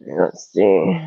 Let's see.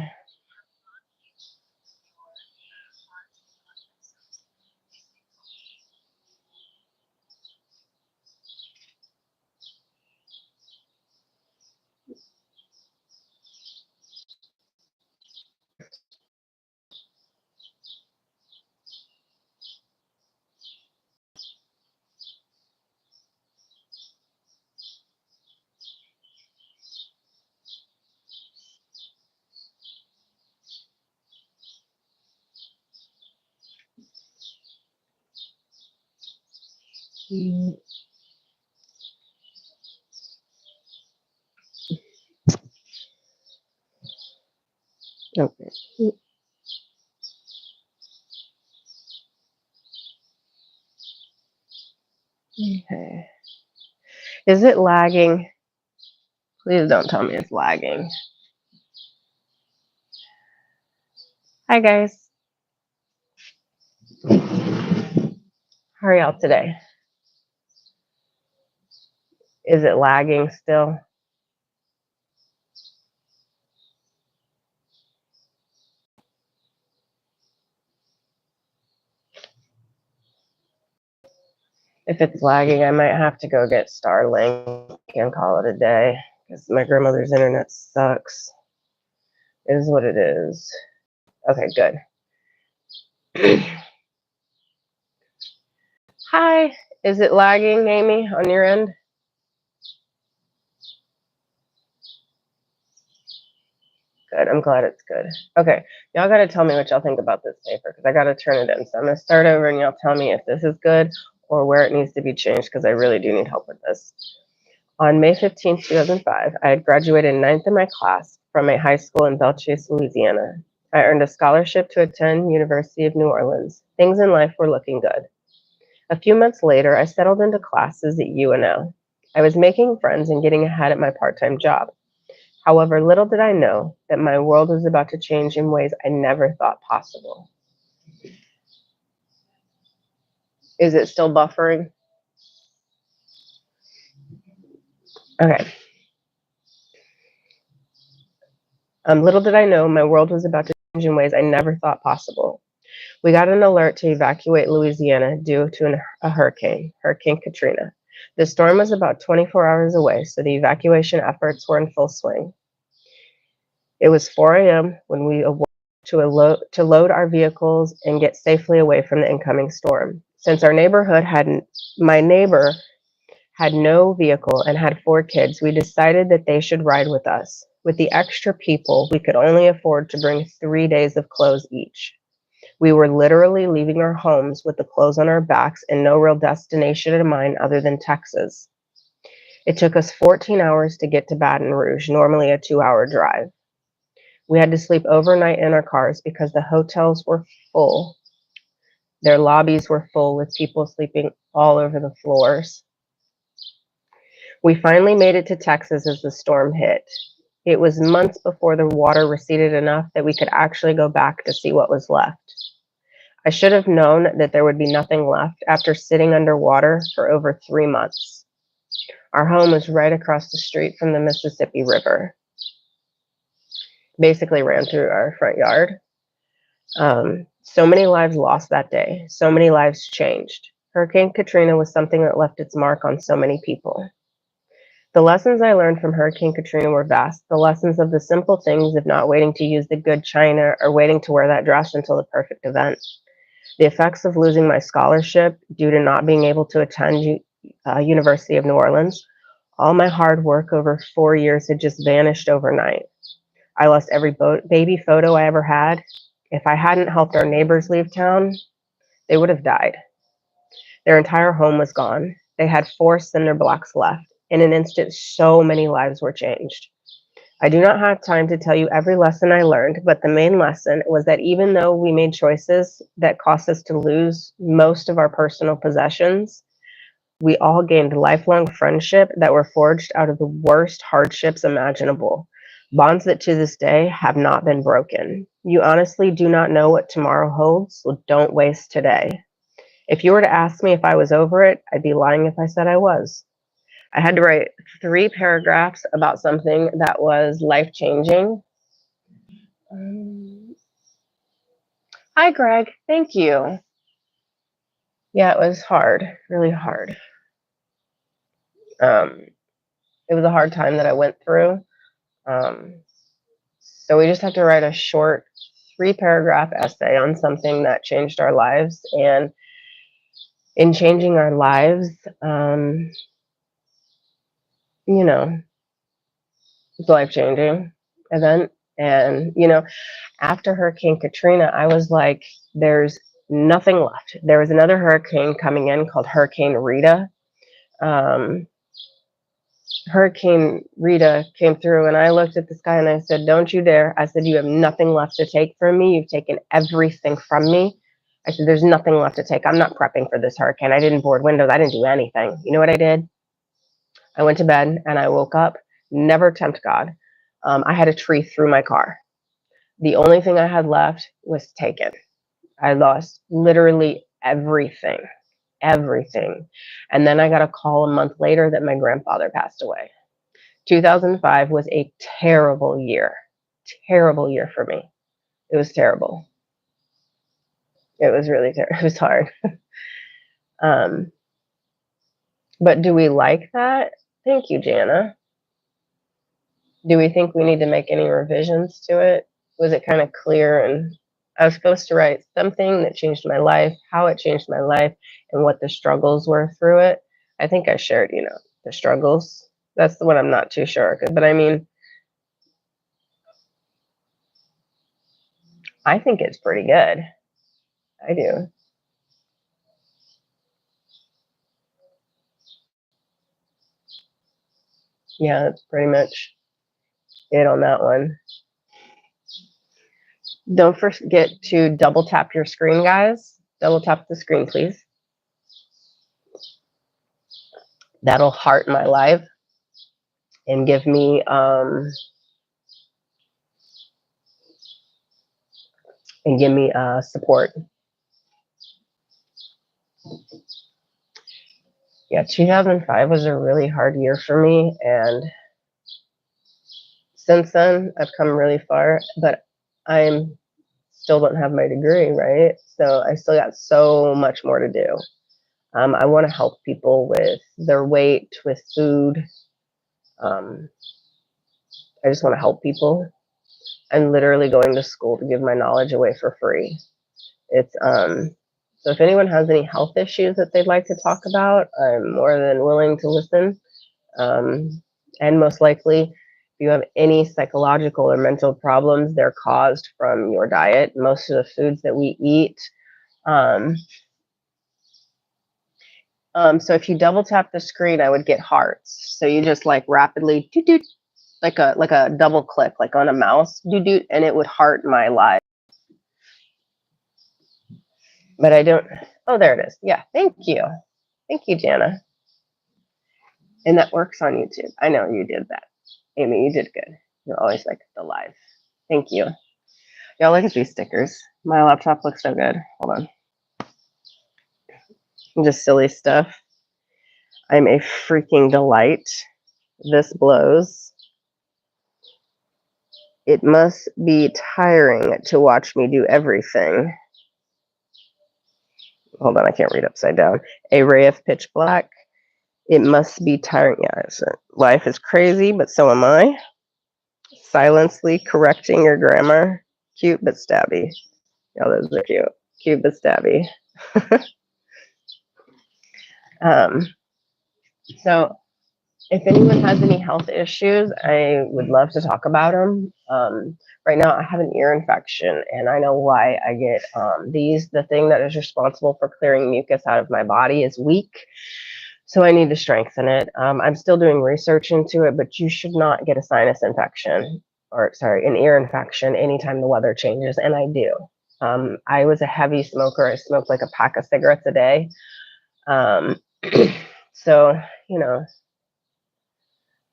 Okay. Okay. Is it lagging? Please don't tell me it's lagging. Hi, guys. How are y'all today? Is it lagging still? If it's lagging, I might have to go get Starlink and call it a day because my grandmother's internet sucks. It is what it is. Okay, good. Hi. Is it lagging, Amy, on your end? Good. I'm glad it's good. Okay. Y'all got to tell me what y'all think about this paper because I got to turn it in. So I'm going to start over and y'all tell me if this is good or where it needs to be changed because I really do need help with this. On May 15th, 2005, I had graduated ninth in my class from a high school in Belchase, Louisiana. I earned a scholarship to attend University of New Orleans. Things in life were looking good. A few months later, I settled into classes at UNO. I was making friends and getting ahead at my part-time job. However, little did I know that my world was about to change in ways I never thought possible. Is it still buffering? Okay. Little did I know my world was about to change in ways I never thought possible. We got an alert to evacuate Louisiana due to a hurricane, Hurricane Katrina. The storm was about 24 hours away, so the evacuation efforts were in full swing. It was 4 a.m. when we awoke to load our vehicles and get safely away from the incoming storm. Since my neighbor had no vehicle and had 4 kids, we decided that they should ride with us. With the extra people, we could only afford to bring 3 days of clothes each. We were literally leaving our homes with the clothes on our backs and no real destination in mind other than Texas. It took us 14 hours to get to Baton Rouge, normally a 2-hour drive. We had to sleep overnight in our cars because the hotels were full. Their lobbies were full with people sleeping all over the floors. We finally made it to Texas as the storm hit. It was months before the water receded enough that we could actually go back to see what was left. I should have known that there would be nothing left after sitting underwater for over 3 months. Our home was right across the street from the Mississippi River. Basically ran through our front yard. So many lives lost that day. So many lives changed. Hurricane Katrina was something that left its mark on so many people. The lessons I learned from Hurricane Katrina were vast. The lessons of the simple things of not waiting to use the good china or waiting to wear that dress until the perfect event. The effects of losing my scholarship due to not being able to attend University of New Orleans. All my hard work over 4 years had just vanished overnight. I lost every baby photo I ever had. If I hadn't helped our neighbors leave town, they would have died. Their entire home was gone. They had 4 cinder blocks left. In an instant, so many lives were changed. I do not have time to tell you every lesson I learned, but the main lesson was that even though we made choices that cost us to lose most of our personal possessions, we all gained lifelong friendship that were forged out of the worst hardships imaginable. Bonds that to this day have not been broken. You honestly do not know what tomorrow holds, so don't waste today. If you were to ask me if I was over it, I'd be lying if I said I was. I had to write 3 paragraphs about something that was life changing, Hi, Greg. Thank you. Yeah, it was hard, really hard. It was a hard time that I went through. So we just have to write a short 3-paragraph essay on something that changed our lives. And in changing our lives, you know, it's a life-changing event. And, after Hurricane Katrina, I was like, there's nothing left. There was another hurricane coming in called Hurricane Rita. Um, Hurricane Rita came through, and I looked at the sky and I said, "Don't you dare." I said, "You have nothing left to take from me. You've taken everything from me." I said, "There's nothing left to take. I'm not prepping for this hurricane. I didn't board windows. I didn't do anything." You know what I did? I went to bed and I woke up, never tempt God. I had a tree through my car. The only thing I had left was taken. I lost literally everything, everything. And then I got a call a month later that my grandfather passed away. 2005 was a terrible year for me. It was terrible. It was really terrible. It was hard. Um, but do we like that? Thank you, Jana. Do we think we need to make any revisions to it? Was it kind of clear? And I was supposed to write something that changed my life, how it changed my life, and what the struggles were through it. I think I shared, the struggles. That's the one I'm not too sure. But I mean, I think it's pretty good. I do. Yeah, that's pretty much it on that one. Don't forget to double tap your screen, guys. Double tap the screen, please. That'll heart my live and give me support. Yeah, 2005 was a really hard year for me, and since then I've come really far. But I'm still don't have my degree, right? So I still got so much more to do. I want to help people with their weight, with food. I just want to help people. I'm literally going to school to give my knowledge away for free. It's so if anyone has any health issues that they'd like to talk about, I'm more than willing to listen. And most likely, if you have any psychological or mental problems, they're caused from your diet. Most of the foods that we eat. So if you double tap the screen, I would get hearts. So you just like rapidly do do like a double click, like on a mouse, do do, and it would heart my live. But I don't. Oh, there it is. Yeah, thank you, Jana. And that works on YouTube. I know you did that, Amy. You did good. You're always like the live. Thank you. Y'all look at these stickers. My laptop looks so good. Hold on. Just silly stuff. I'm a freaking delight. This blows. It must be tiring to watch me do everything. Hold on, I can't read upside down. A ray of pitch black. It must be tiring. Yeah, life is crazy, but so am I. Silently correcting your grammar. Cute but stabby. Yeah, those are cute. Cute but stabby. So if anyone has any health issues, I would love to talk about them. Right now, I have an ear infection, and I know why I get these. The thing that is responsible for clearing mucus out of my body is weak, so I need to strengthen it. I'm still doing research into it, but you should not get a sinus infection, or sorry, an ear infection anytime the weather changes, and I do. I was a heavy smoker. I smoked like a pack of cigarettes a day. So,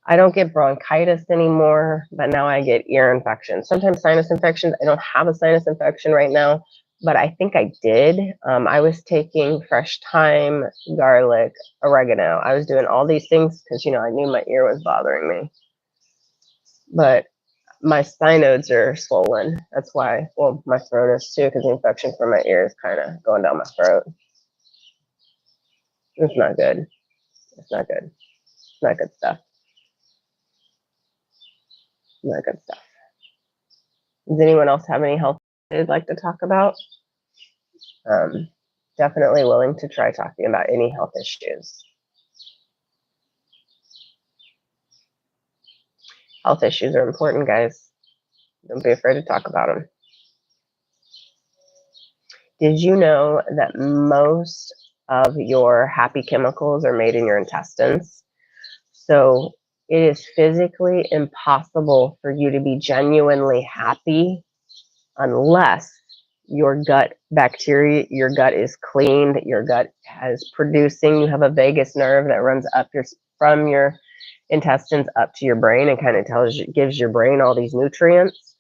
I don't get bronchitis anymore, but now I get ear infections. Sometimes sinus infections. I don't have a sinus infection right now, but I think I did. I was taking fresh thyme, garlic, oregano. I was doing all these things because, I knew my ear was bothering me. But my synods are swollen. That's why, well, my throat is too, because the infection from my ear is kind of going down my throat. It's not good. It's not good. It's not good stuff. Not good stuff. Does anyone else have any health they'd like to talk about? Definitely willing to try talking about any health issues. Health issues are important, guys. Don't be afraid to talk about them. Did you know that most of your happy chemicals are made in your intestines? So it is physically impossible for you to be genuinely happy unless your gut bacteria, your gut is cleaned, your gut has producing, you have a vagus nerve that runs up from your intestines up to your brain and kind of gives your brain all these nutrients.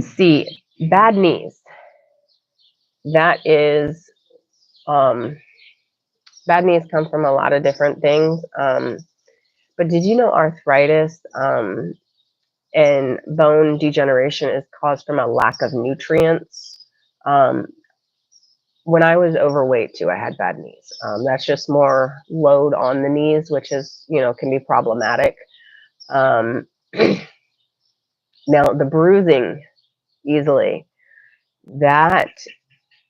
See, bad knees. That is, bad knees come from a lot of different things. But did you know arthritis and bone degeneration is caused from a lack of nutrients? When I was overweight too, I had bad knees. That's just more load on the knees, which is, can be problematic. Now the bruising easily, that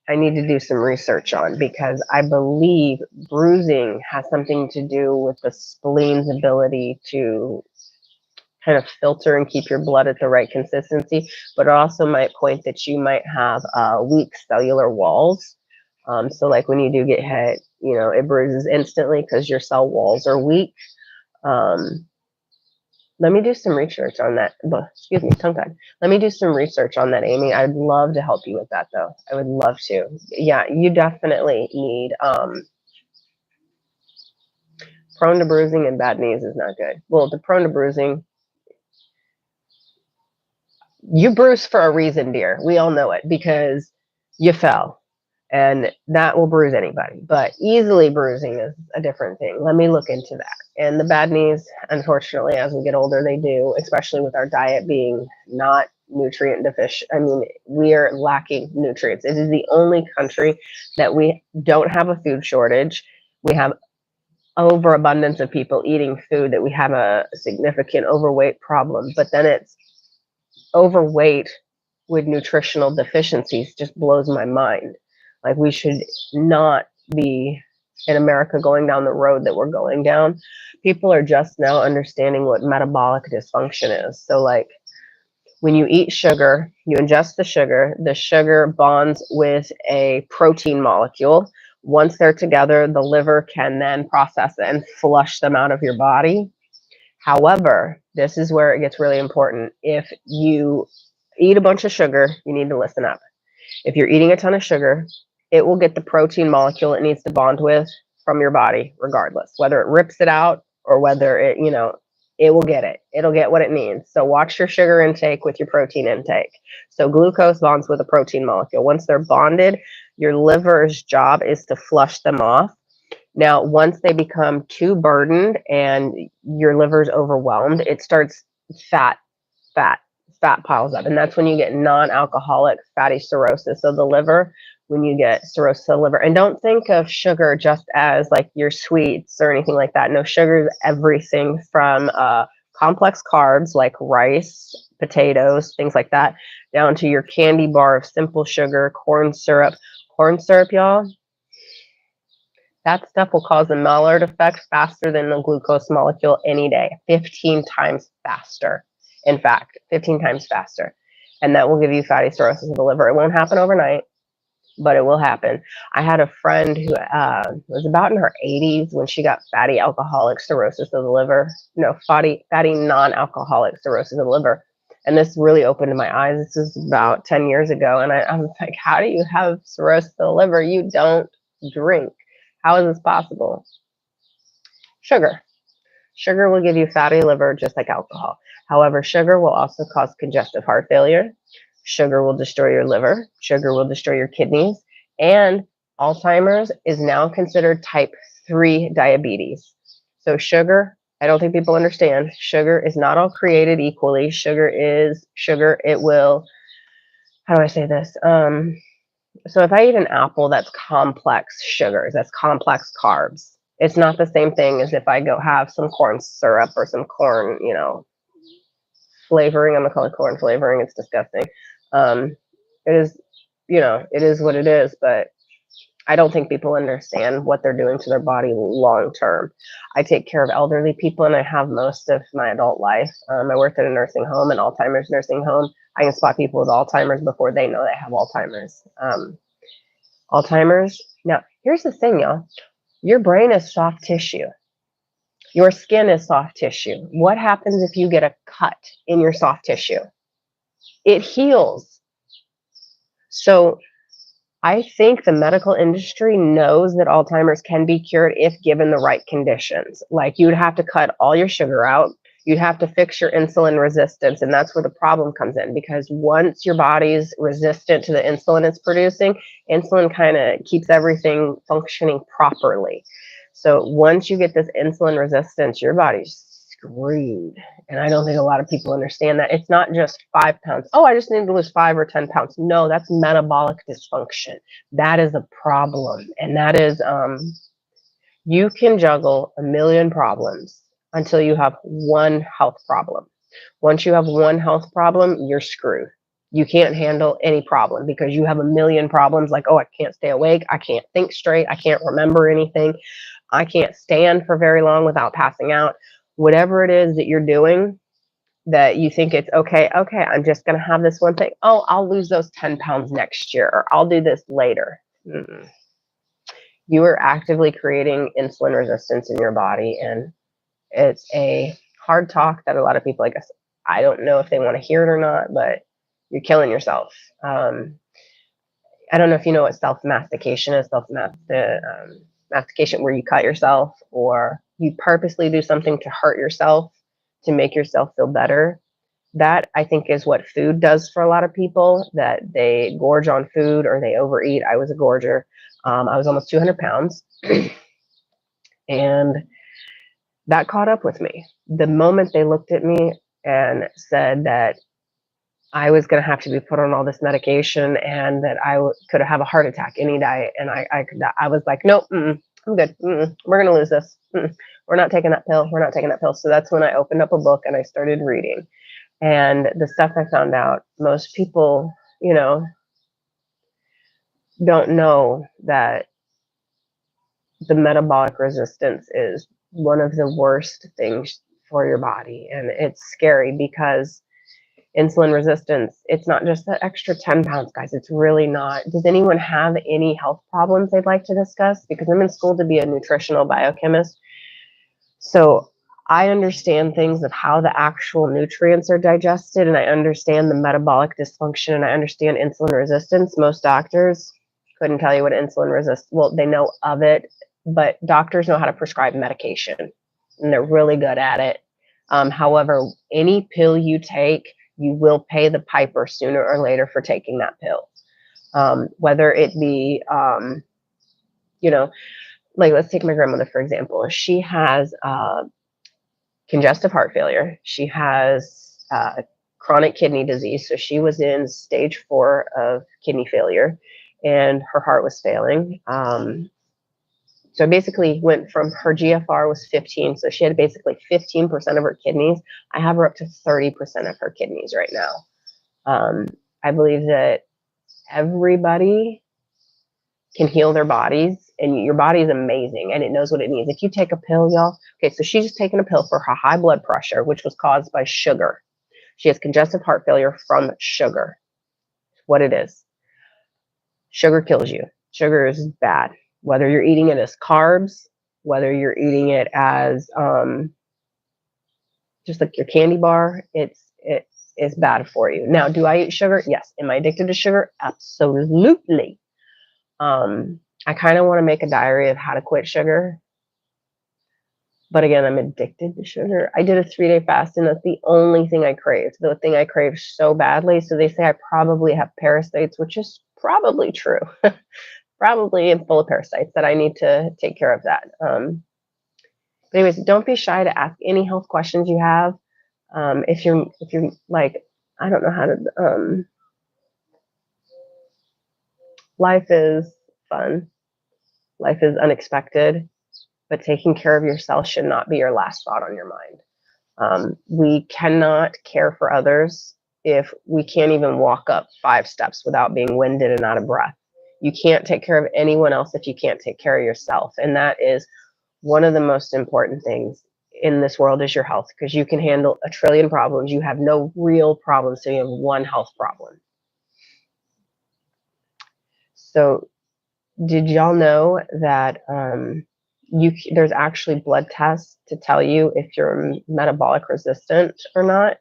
I need to do some research on, because I believe bruising has something to do with the spleen's ability to kind of filter and keep your blood at the right consistency, but it also might point that you might have weak cellular walls. So like when you do get hit, it bruises instantly because your cell walls are weak. Let me do some research on that. Excuse me, tongue tied. Let me do some research on that, Amy. I'd love to help you with that, though. I would love to. Yeah, you definitely need prone to bruising and bad knees is not good. Well, the prone to bruising, you bruise for a reason, dear. We all know it because you fell. And that will bruise anybody. But easily bruising is a different thing. Let me look into that. And the bad knees, unfortunately, as we get older, they do, especially with our diet being not nutrient deficient. I mean, we are lacking nutrients. It is the only country that we don't have a food shortage. We have overabundance of people eating food, that we have a significant overweight problem. But then it's overweight with nutritional deficiencies just blows my mind. Like, we should not be in America going down the road that we're going down. People are just now understanding what metabolic dysfunction is. So like when you eat sugar, you ingest the sugar bonds with a protein molecule. Once they're together, the liver can then process it and flush them out of your body. However, this is where it gets really important. If you eat a bunch of sugar, you need to listen up. If you're eating a ton of sugar, it will get the protein molecule it needs to bond with from your body, regardless, whether it rips it out or whether it, it will get it. It'll get what it needs. So watch your sugar intake with your protein intake. So glucose bonds with a protein molecule. Once they're bonded, your liver's job is to flush them off. Now, once they become too burdened and your liver's overwhelmed, it starts fat piles up. And that's when you get non-alcoholic fatty cirrhosis of the liver, when you get cirrhosis of the liver. And don't think of sugar just as like your sweets or anything like that. No, sugar is everything from complex carbs like rice, potatoes, things like that, down to your candy bar of simple sugar, corn syrup. Corn syrup, y'all, that stuff will cause a Maillard effect faster than the glucose molecule any day, 15 times faster. In fact, 15 times faster. And that will give you fatty cirrhosis of the liver. It won't happen overnight, but it will happen. I had a friend who was about in her 80s when she got fatty alcoholic cirrhosis of the liver. No, fatty non-alcoholic cirrhosis of the liver. And this really opened my eyes. This was about 10 years ago. And I was like, how do you have cirrhosis of the liver? You don't drink. How is this possible? Sugar. Sugar will give you fatty liver just like alcohol. However, sugar will also cause congestive heart failure. Sugar will destroy your liver. Sugar will destroy your kidneys. And Alzheimer's is now considered type 3 diabetes. So sugar I don't think people understand. Sugar is not all created equally. Sugar is sugar. It will, how do I say this? So if I eat an apple, that's complex sugars, that's complex carbs. It's not the same thing as if I go have some corn syrup or some corn, flavoring. I'm gonna call it corn flavoring. It's disgusting. Um, it is, it is what it is, but I don't think people understand what they're doing to their body long term. I take care of elderly people, and I have most of my adult life. I worked at a nursing home, an Alzheimer's nursing home. I can spot people with Alzheimer's before they know they have Alzheimer's. Alzheimer's. Now, here's the thing, y'all. Your brain is soft tissue. Your skin is soft tissue. What happens if you get a cut in your soft tissue? It heals. So I think the medical industry knows that Alzheimer's can be cured if given the right conditions. Like you'd have to cut all your sugar out. You'd have to fix your insulin resistance. And that's where the problem comes in, because once your body's resistant to the insulin it's producing, insulin kind of keeps everything functioning properly. So once you get this insulin resistance, your body's screwed. And I don't think a lot of people understand that. It's not just 5 pounds. Oh, I just need to lose 5 or 10 pounds. No, that's metabolic dysfunction. That is a problem. And that is, you can juggle a million problems until you have one health problem. Once you have one health problem, you're screwed. You can't handle any problem because you have a million problems like, oh, I can't stay awake. I can't think straight. I can't remember anything. I can't stand for very long without passing out. Whatever it is that you're doing that you think it's okay, I'm just going to have this one thing. Oh, I'll lose those 10 pounds next year, or I'll do this later. Mm-mm. You are actively creating insulin resistance in your body, and it's a hard talk that a lot of people, I guess, I don't know if they want to hear it or not, but you're killing yourself. I don't know if you know what self-mastication is. Mastication, where you cut yourself or you purposely do something to hurt yourself to make yourself feel better. That, I think, is what food does for a lot of people, that they gorge on food or they overeat. I was a gorger. I was almost 200 pounds. And that caught up with me. The moment they looked at me and said that I was going to have to be put on all this medication and that I could have a heart attack any day, and I was like, nope, I'm good. We're going to lose this. We're not taking that pill. We're not taking that pill. So that's when I opened up a book and I started reading. And the stuff I found out, most people, don't know that the metabolic resistance is one of the worst things for your body. And it's scary because insulin resistance, it's not just the extra 10 pounds, guys. It's really not. Does anyone have any health problems they'd like to discuss? Because I'm in school to be a nutritional biochemist. So I understand things of how the actual nutrients are digested, and I understand the metabolic dysfunction, and I understand insulin resistance. Most doctors couldn't tell you what insulin resistance, well, they know of it, but doctors know how to prescribe medication, and they're really good at it. However, any pill you take, you will pay the piper sooner or later for taking that pill. Whether it be, like, let's take my grandmother, for example. She has congestive heart failure. She has chronic kidney disease. So she was in stage 4 of kidney failure, and her heart was failing. So basically went from, her GFR was 15. So she had basically 15% of her kidneys. I have her up to 30% of her kidneys right now. I believe that everybody can heal their bodies, and your body is amazing and it knows what it needs. If you take a pill, y'all, okay, so she's just taken a pill for her high blood pressure, which was caused by sugar. She has congestive heart failure from sugar. What it is. Sugar kills you. Sugar is bad. Whether you're eating it as carbs, whether you're eating it as just like your candy bar, it is bad for you. Now, do I eat sugar? Yes. Am I addicted to sugar? Absolutely. I kind of want to make a diary of how to quit sugar. But again, I'm addicted to sugar. I did a 3-day fast, and that's the only thing I crave. The thing I crave so badly. So they say I probably have parasites, which is probably true. Probably am full of parasites that I need to take care of that. But anyways, don't be shy to ask any health questions you have. If you're like, I don't know how to, life is fun. Life is unexpected, but taking care of yourself should not be your last thought on your mind. We cannot care for others if we can't even walk up 5 steps without being winded and out of breath. You can't take care of anyone else if you can't take care of yourself. And that is one of the most important things in this world is your health, because you can handle a trillion problems. You have no real problems, so you have one health problem. So did y'all know that there's actually blood tests to tell you if you're metabolic resistant or not?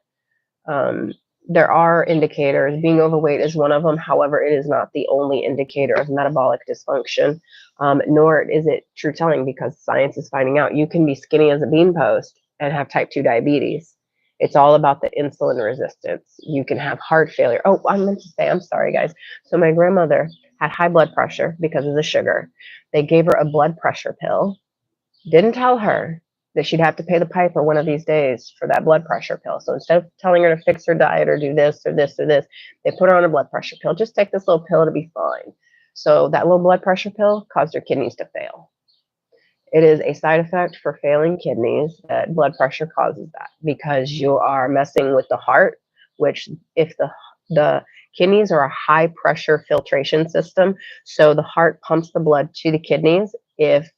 Um, there are indicators. Being overweight is one of them. However, it is not the only indicator of metabolic dysfunction, nor is it true telling, because science is finding out you can be skinny as a bean post and have type 2 diabetes. It's all about the insulin resistance. You can have heart failure. Oh, I meant to say, I'm sorry, guys. So my grandmother had high blood pressure because of the sugar. They gave her a blood pressure pill, didn't tell her that she'd have to pay the piper one of these days for that blood pressure pill. So instead of telling her to fix her diet or do this or this or this, they put her on a blood pressure pill. Just take this little pill to be fine. So that little blood pressure pill caused her kidneys to fail. It is a side effect for failing kidneys that blood pressure causes that, because you are messing with the heart, which if the kidneys are a high pressure filtration system, so the heart pumps the blood to the kidneys. If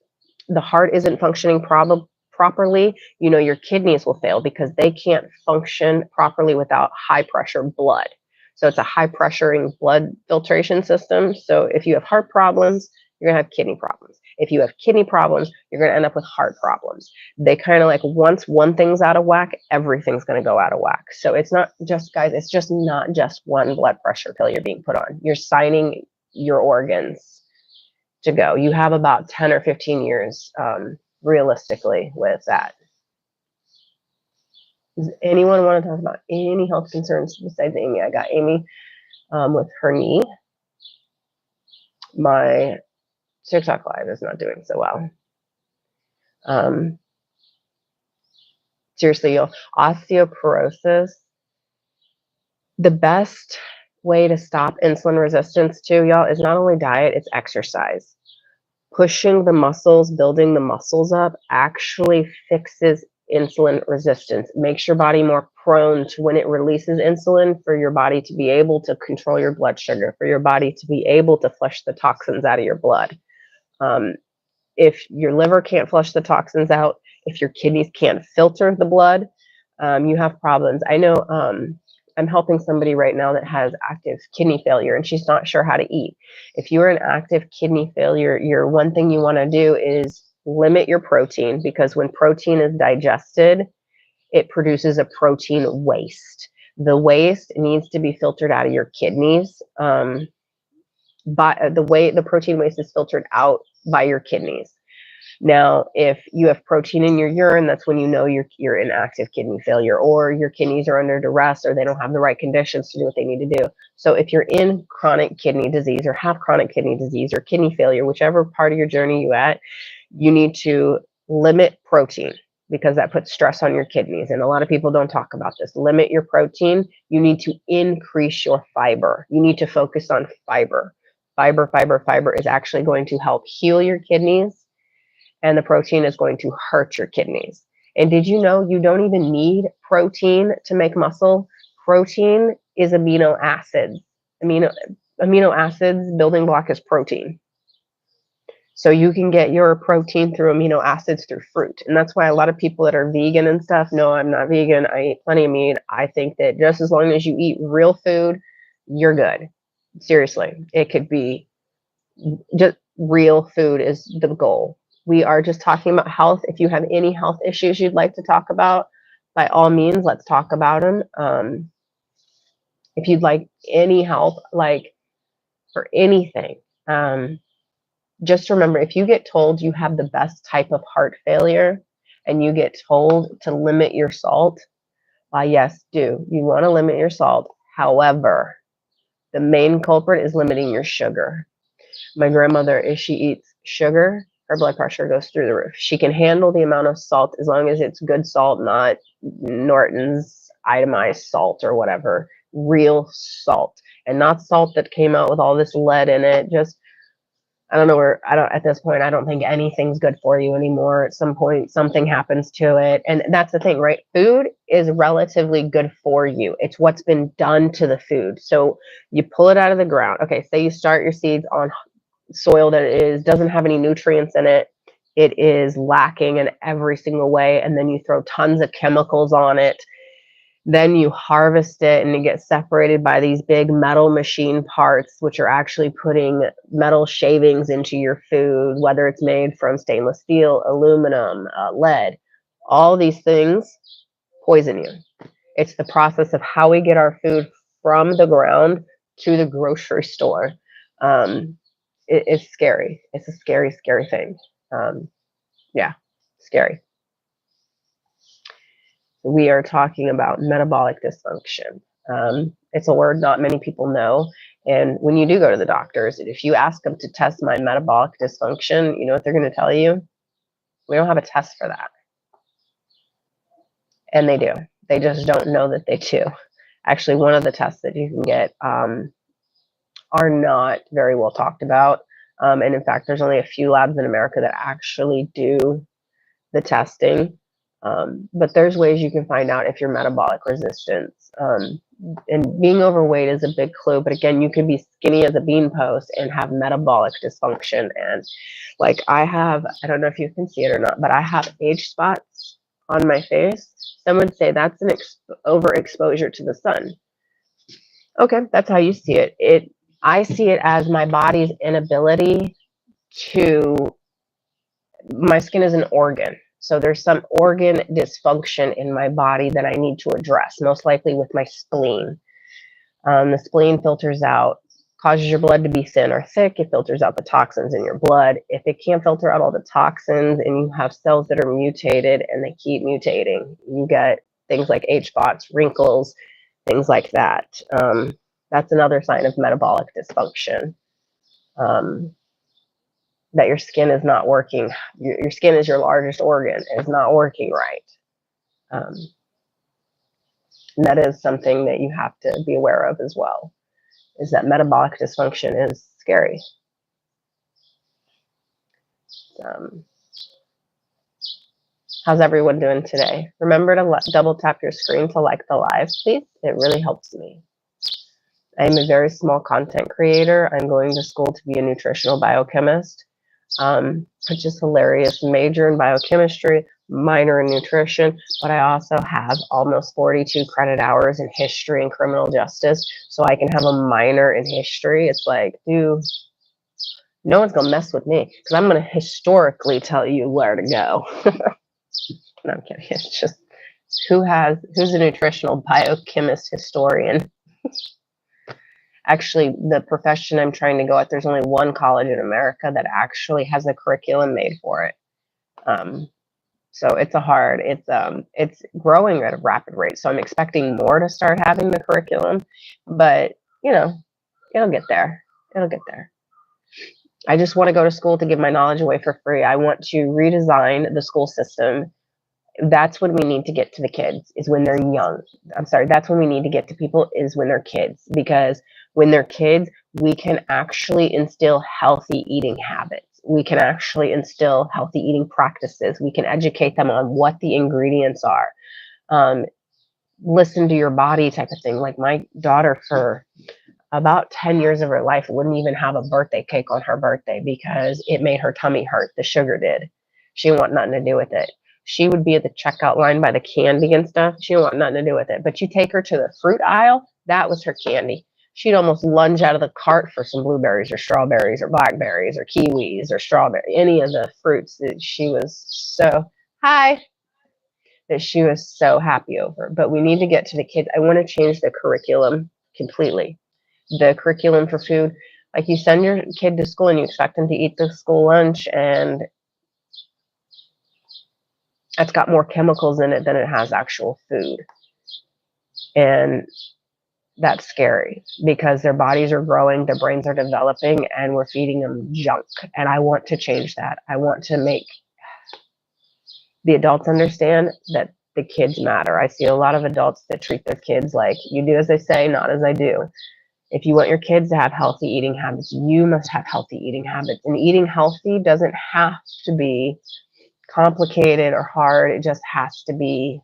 the heart isn't functioning properly, your kidneys will fail because they can't function properly without high pressure blood. So it's a high pressuring blood filtration system. So if you have heart problems, you're going to have kidney problems. If you have kidney problems, you're going to end up with heart problems. They kind of like, once one thing's out of whack, everything's going to go out of whack. So it's not just, guys, it's just not just one blood pressure pill you're being put on. You're signing your organs to go. You have about 10 or 15 years realistically with that. Does anyone want to talk about any health concerns besides Amy? I got Amy with her knee. My TikTok live is not doing so well. Seriously, y'all, osteoporosis, the best way to stop insulin resistance too, y'all, is not only diet, it's exercise. Pushing the muscles, building the muscles up actually fixes insulin resistance, makes your body more prone to, when it releases insulin, for your body to be able to control your blood sugar, for your body to be able to flush the toxins out of your blood. If your liver can't flush the toxins out, if your kidneys can't filter the blood, you have problems. I know I'm helping somebody right now that has active kidney failure, and she's not sure how to eat. If you're an active kidney failure, your one thing you want to do is limit your protein, because when protein is digested, it produces a protein waste. The waste needs to be filtered out of your kidneys. But the way the protein waste is filtered out by your kidneys. Now, if you have protein in your urine, that's when you know you're in active kidney failure, or your kidneys are under duress, or they don't have the right conditions to do what they need to do. So if you're in chronic kidney disease, or have chronic kidney disease, or kidney failure, whichever part of your journey you at, you need to limit protein, because that puts stress on your kidneys. And a lot of people don't talk about this. Limit your protein. You need to increase your fiber. You need to focus on fiber. Fiber is actually going to help heal your kidneys, and the protein is going to hurt your kidneys. And did you know you don't even need protein to make muscle? Protein is amino acids. Amino acids building block is protein. So you can get your protein through amino acids through fruit. And that's why a lot of people that are vegan and stuff, no, I'm not vegan, I eat plenty of meat. I think that just as long as you eat real food, you're good. Seriously, it could be just real food is the goal. We are just talking about health. If you have any health issues you'd like to talk about, by all means, let's talk about them. If you'd like any help, like for anything, just remember, if you get told you have the best type of heart failure and you get told to limit your salt, yes, do. You want to limit your salt. However, the main culprit is limiting your sugar. My grandmother, if she eats sugar, her blood pressure goes through the roof. She can handle the amount of salt as long as it's good salt, not Norton's itemized salt or whatever, real salt, and not salt that came out with all this lead in it. Just, I don't know where, at this point, I don't think anything's good for you anymore. At some point, something happens to it. And that's the thing, right? Food is relatively good for you. It's what's been done to the food. So you pull it out of the ground. Okay, say you start your seeds on soil that doesn't have any nutrients in it. It is lacking in every single way. And then you throw tons of chemicals on it. Then you harvest it and it gets separated by these big metal machine parts, which are actually putting metal shavings into your food, whether it's made from stainless steel, aluminum, lead. All these things poison you. It's the process of how we get our food from the ground to the grocery store. It's scary. It's a scary, scary thing. Yeah, scary. We are talking about metabolic dysfunction. It's a word not many people know. And when you do go to the doctors, if you ask them to test my metabolic dysfunction, you know what they're going to tell you? We don't have a test for that. And they do. They just don't know that they do. Actually, one of the tests that you can get are not very well talked about. And in fact, there's only a few labs in America that actually do the testing. But there's ways you can find out if you're metabolic resistance. And being overweight is a big clue. But again, you can be skinny as a bean post and have metabolic dysfunction. And like I don't know if you can see it or not, but I have age spots on my face. Some would say that's an overexposure to the sun. Okay, that's how you see it. I see it as my body's inability my skin is an organ. So there's some organ dysfunction in my body that I need to address, most likely with my spleen. The spleen filters out, causes your blood to be thin or thick. It filters out the toxins in your blood. If it can't filter out all the toxins and you have cells that are mutated and they keep mutating, you get things like age spots, wrinkles, things like that. That's another sign of metabolic dysfunction. That your skin is not working. Your skin is your largest organ. It's not working right. And that is something that you have to be aware of as well, is that metabolic dysfunction is scary. How's everyone doing today? Remember to double tap your screen to like the live, please. It really helps me. I'm a very small content creator. I'm going to school to be a nutritional biochemist, which is hilarious. Major in biochemistry, minor in nutrition, but I also have almost 42 credit hours in history and criminal justice, so I can have a minor in history. It's like, dude, no one's gonna mess with me because I'm gonna historically tell you where to go. No, I'm kidding. It's just who's a nutritional biochemist historian. Actually, the profession I'm trying to go at, there's only one college in America that actually has a curriculum made for it. So it's growing at a rapid rate. So I'm expecting more to start having the curriculum, but it'll get there. It'll get there. I just want to go to school to give my knowledge away for free. I want to redesign the school system. That's when we need to get to the kids, is when they're young. I'm sorry, that's when we need to get to people, is when they're kids, because when they're kids, we can actually instill healthy eating habits. We can actually instill healthy eating practices. We can educate them on what the ingredients are. Listen to your body type of thing. Like my daughter, for about 10 years of her life, wouldn't even have a birthday cake on her birthday because it made her tummy hurt. The sugar did. She didn't want nothing to do with it. She would be at the checkout line by the candy and stuff. She didn't want nothing to do with it. But you take her to the fruit aisle, that was her candy. She'd almost lunge out of the cart for some blueberries or strawberries or blackberries or kiwis or strawberry, any of the fruits that she was so happy over. But we need to get to the kids. I want to change the curriculum completely. The curriculum for food, like you send your kid to school and you expect them to eat the school lunch, and it's got more chemicals in it than it has actual food. And that's scary because their bodies are growing, their brains are developing, and we're feeding them junk. And I want to change that. I want to make the adults understand that the kids matter. I see a lot of adults that treat their kids like, you do as I say, not as I do. If you want your kids to have healthy eating habits, you must have healthy eating habits. And eating healthy doesn't have to be complicated or hard. It just has to be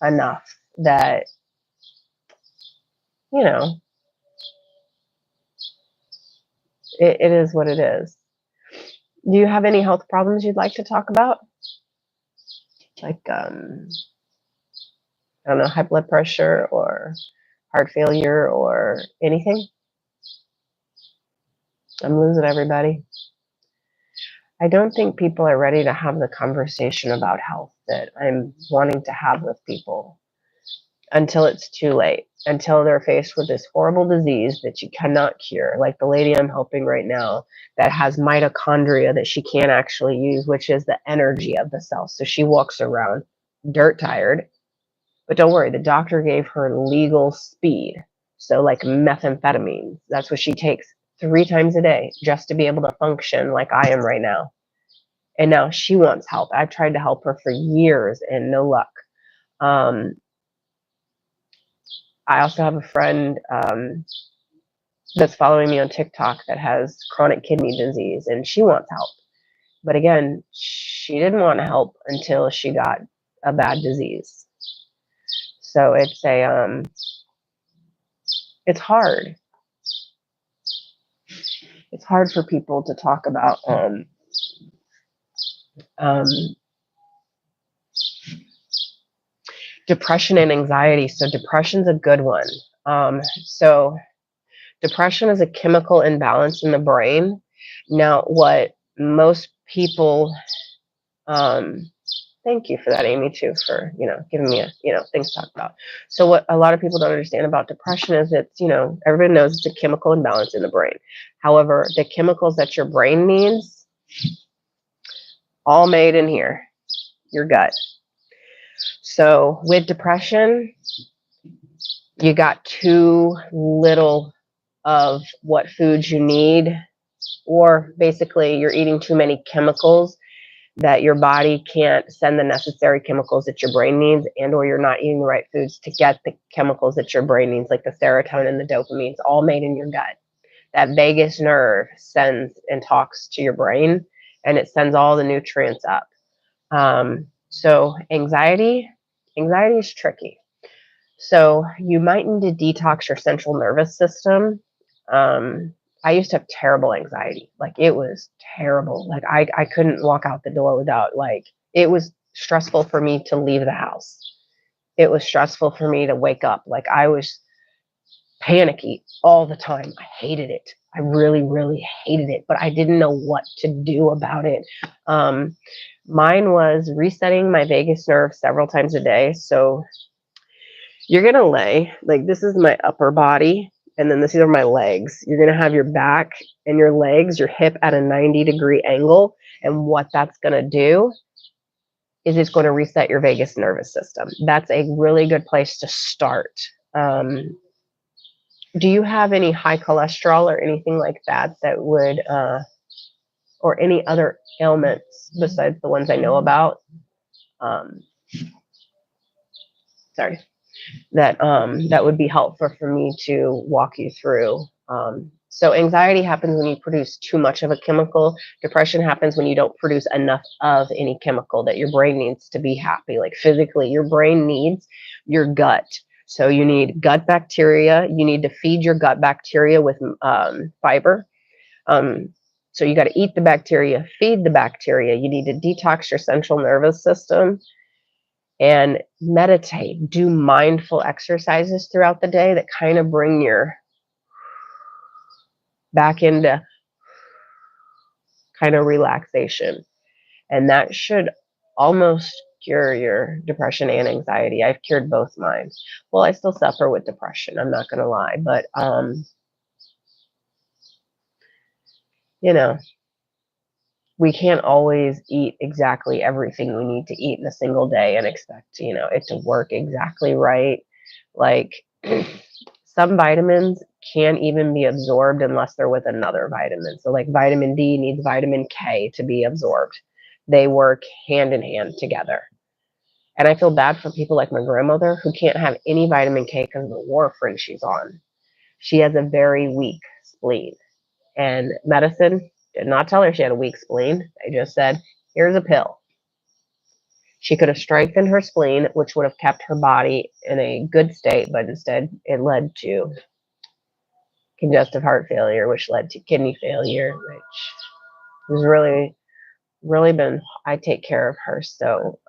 enough that, you know, it is what it is. Do you have any health problems you'd like to talk about? Like, I don't know, high blood pressure or heart failure or anything? I'm losing everybody. I don't think people are ready to have the conversation about health that I'm wanting to have with people until it's too late, until they're faced with this horrible disease that you cannot cure, like the lady I'm helping right now that has mitochondria that she can't actually use, which is the energy of the cell. So she walks around dirt tired, but don't worry, the doctor gave her legal speed. So like methamphetamine, that's what she takes 3 times a day just to be able to function like I am right now. And now she wants help. I've tried to help her for years and no luck. I also have a friend that's following me on TikTok that has chronic kidney disease, and she wants help. But again, she didn't want to help until she got a bad disease. So it's hard. It's hard for people to talk about depression and anxiety. So depression's a good one. So depression is a chemical imbalance in the brain. Now, what most people, thank you for that, Amy, too, for, giving me things to talk about. So what a lot of people don't understand about depression is it's, everybody knows it's a chemical imbalance in the brain. However, the chemicals that your brain needs, all made in here, your gut. So with depression, you got too little of what foods you need, or basically you're eating too many chemicals that your body can't send the necessary chemicals that your brain needs, and or you're not eating the right foods to get the chemicals that your brain needs, like the serotonin and the dopamine. It's all made in your gut. That vagus nerve sends and talks to your brain, and it sends all the nutrients up. So anxiety is tricky. So you might need to detox your central nervous system. I used to have terrible anxiety. Like, it was terrible. Like, I couldn't walk out the door without, like, it was stressful for me to leave the house. It was stressful for me to wake up. Like, I was panicky all the time. I hated it. I really, really hated it, but I didn't know what to do about it. Mine was resetting my vagus nerve several times a day. So you're going to lay, like, this is my upper body, and then these are my legs. You're going to have your back and your legs, your hip at a 90-degree angle. And what that's going to do is it's going to reset your vagus nervous system. That's a really good place to start. Do you have any high cholesterol or anything like that that would, or any other ailments besides the ones I know about? Sorry. That would be helpful for me to walk you through. So anxiety happens when you produce too much of a chemical. Depression happens when you don't produce enough of any chemical that your brain needs to be happy. Like, physically, your brain needs your gut. So you need gut bacteria. You need to feed your gut bacteria with fiber. So you got to eat the bacteria, feed the bacteria. You need to detox your central nervous system and meditate. Do mindful exercises throughout the day that kind of bring your back into kind of relaxation. And that should almost cure your depression and anxiety. I've cured both mine. Well, I still suffer with depression, I'm not going to lie, but we can't always eat exactly everything we need to eat in a single day and expect, it to work exactly right. Like, Some vitamins can't even be absorbed unless they're with another vitamin. So, like vitamin D needs vitamin K to be absorbed. They work hand in hand together. And I feel bad for people like my grandmother who can't have any vitamin K because of the warfarin she's on. She has a very weak spleen. And medicine did not tell her she had a weak spleen. They just said, here's a pill. She could have strengthened her spleen, which would have kept her body in a good state, but instead it led to congestive heart failure, which led to kidney failure, which has really been, I take care of her. So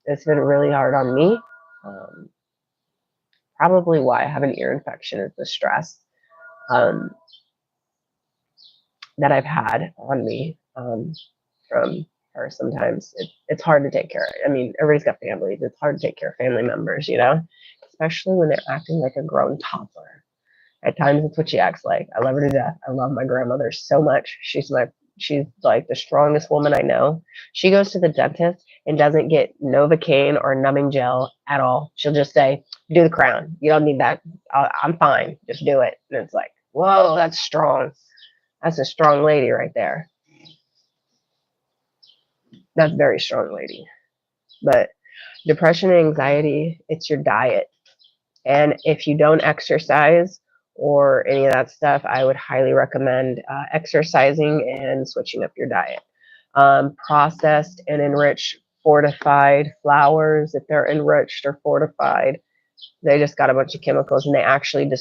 it's been really hard on me. Um, Probably why I have an ear infection is the stress um, that I've had on me from her. Sometimes it's hard to take care of. I mean, everybody's got families. It's hard to take care of family members, especially when they're acting like a grown toddler. At times, it's what she acts like. I love her to death. I love my grandmother so much. She's like the strongest woman I know. She goes to the dentist and doesn't get Novocaine or numbing gel at all. She'll just say, "Do the crown. You don't need that. I'm fine. Just do it." And it's like, whoa, that's strong. That's a strong lady right there. That's a very strong lady. But depression and anxiety, it's your diet. And if you don't exercise or any of that stuff, I would highly recommend exercising and switching up your diet. Processed and enriched fortified flours, if they're enriched or fortified, they just got a bunch of chemicals and they actually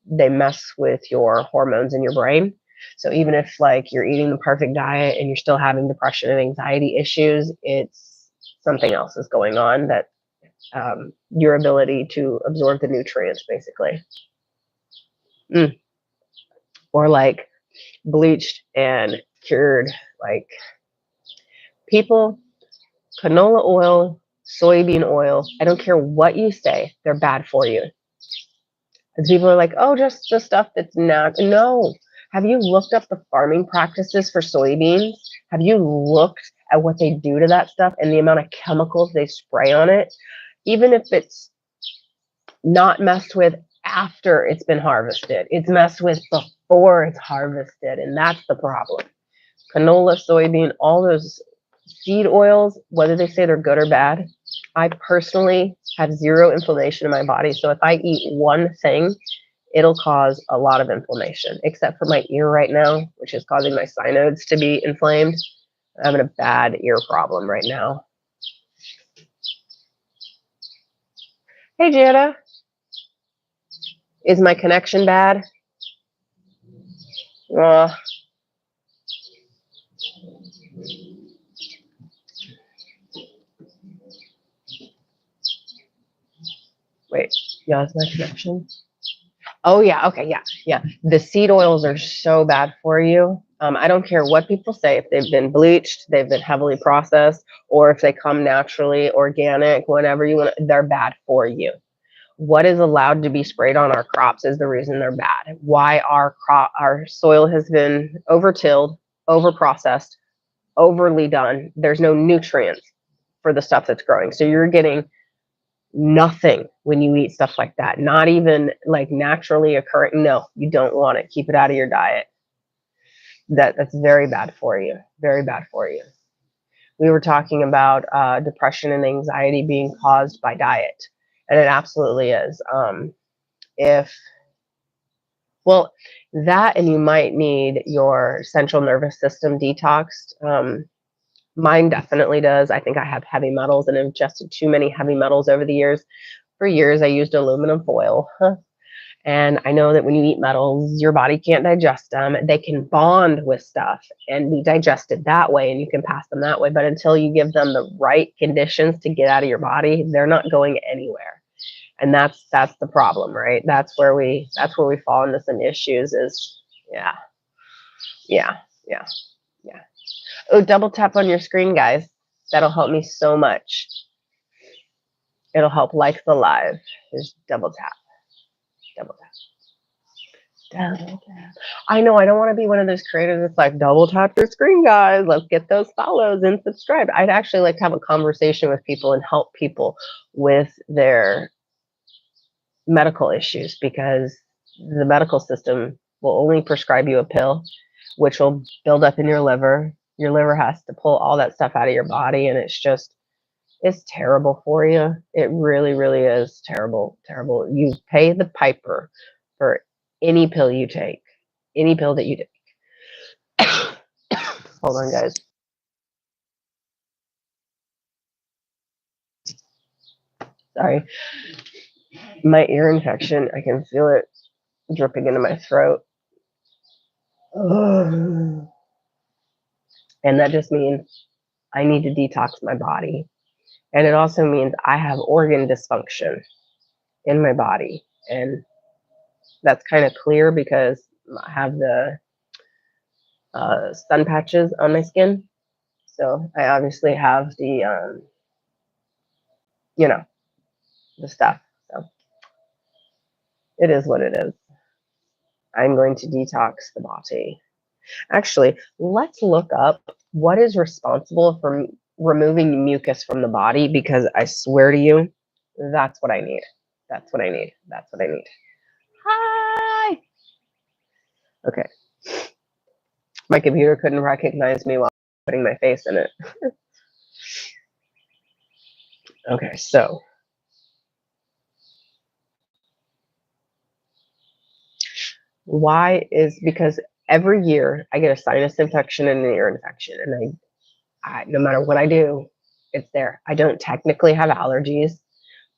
they mess with your hormones in your brain. So even if like you're eating the perfect diet and you're still having depression and anxiety issues, it's something else is going on that your ability to absorb the nutrients, basically. Or like bleached and cured, like people, canola oil, soybean oil, I don't care what you say, they're bad for you. Because people are like, oh, just the stuff that's not. No. Have you looked up the farming practices for soybeans? Have you looked at what they do to that stuff and the amount of chemicals they spray on it? Even if it's not messed with after it's been harvested, it's messed with before it's harvested, and that's the problem. Canola, soybean, all those seed oils, whether they say they're good or bad, I personally have zero inflammation in my body. So if I eat one thing, it'll cause a lot of inflammation, except for my ear right now, which is causing my synods to be inflamed. I'm having a bad ear problem right now. Hey, Jana. Is my connection bad? Wait, yeah, is my connection? Oh, yeah. Okay. Yeah. Yeah. The seed oils are so bad for you. I don't care what people say, if they've been bleached, they've been heavily processed, or if they come naturally, organic, whatever you want, they're bad for you. What is allowed to be sprayed on our crops is the reason they're bad. Why our soil has been over-tilled, over-processed, overly done. There's no nutrients for the stuff that's growing. So you're getting nothing when you eat stuff like that. Not even like naturally occurring. No, you don't want it. Keep it out of your diet. That's very bad for you. Very bad for you. We were talking about depression and anxiety being caused by diet, and it absolutely is. Well, that, and you might need your central nervous system detoxed. Mine definitely does. I think I have heavy metals and ingested too many heavy metals over the years. For years, I used aluminum foil. And I know that when you eat metals, your body can't digest them. They can bond with stuff and be digested that way, and you can pass them that way. But until you give them the right conditions to get out of your body, they're not going anywhere. And that's the problem, right? That's where we fall into some issues. Is yeah, yeah, yeah, yeah. Oh, double tap on your screen, guys. That'll help me so much. It'll help like the live. Just double tap. Double tap. Double tap. I know I don't want to be one of those creators that's like, double tap your screen, guys. Let's get those follows and subscribe. I'd actually like to have a conversation with people and help people with their medical issues, because the medical system will only prescribe you a pill, which will build up in your liver. Your liver has to pull all that stuff out of your body, and it's terrible for you. It really, really is terrible, terrible. You pay the piper for any pill you take, any pill that you take. Hold on, guys. Sorry. My ear infection, I can feel it dripping into my throat. And that just means I need to detox my body. And it also means I have organ dysfunction in my body. And that's kind of clear because I have the sun patches on my skin. So I obviously have the, you know, the stuff. So it is what it is. I'm going to detox the body. Actually, let's look up what is responsible for removing mucus from the body, because I swear to you, that's what I need. That's what I need. That's what I need. Hi. Okay. My computer couldn't recognize me while putting my face in it. Okay, so why is because every year I get a sinus infection and an ear infection, and I no matter what I do, it's there. I don't technically have allergies,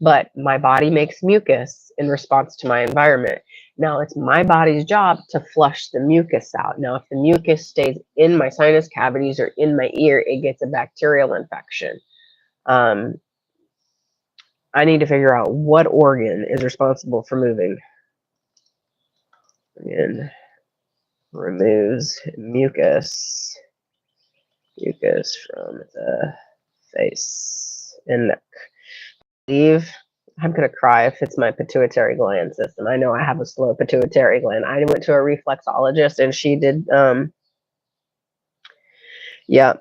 but my body makes mucus in response to my environment. Now it's my body's job to flush the mucus out. Now, if the mucus stays in my sinus cavities or in my ear, it gets a bacterial infection. Um, I need to figure out what organ is responsible for moving. Organ removes mucus from the face and neck. I'm going to cry if it's my pituitary gland system. I know I have a slow pituitary gland. I went to a reflexologist and she did, yeah.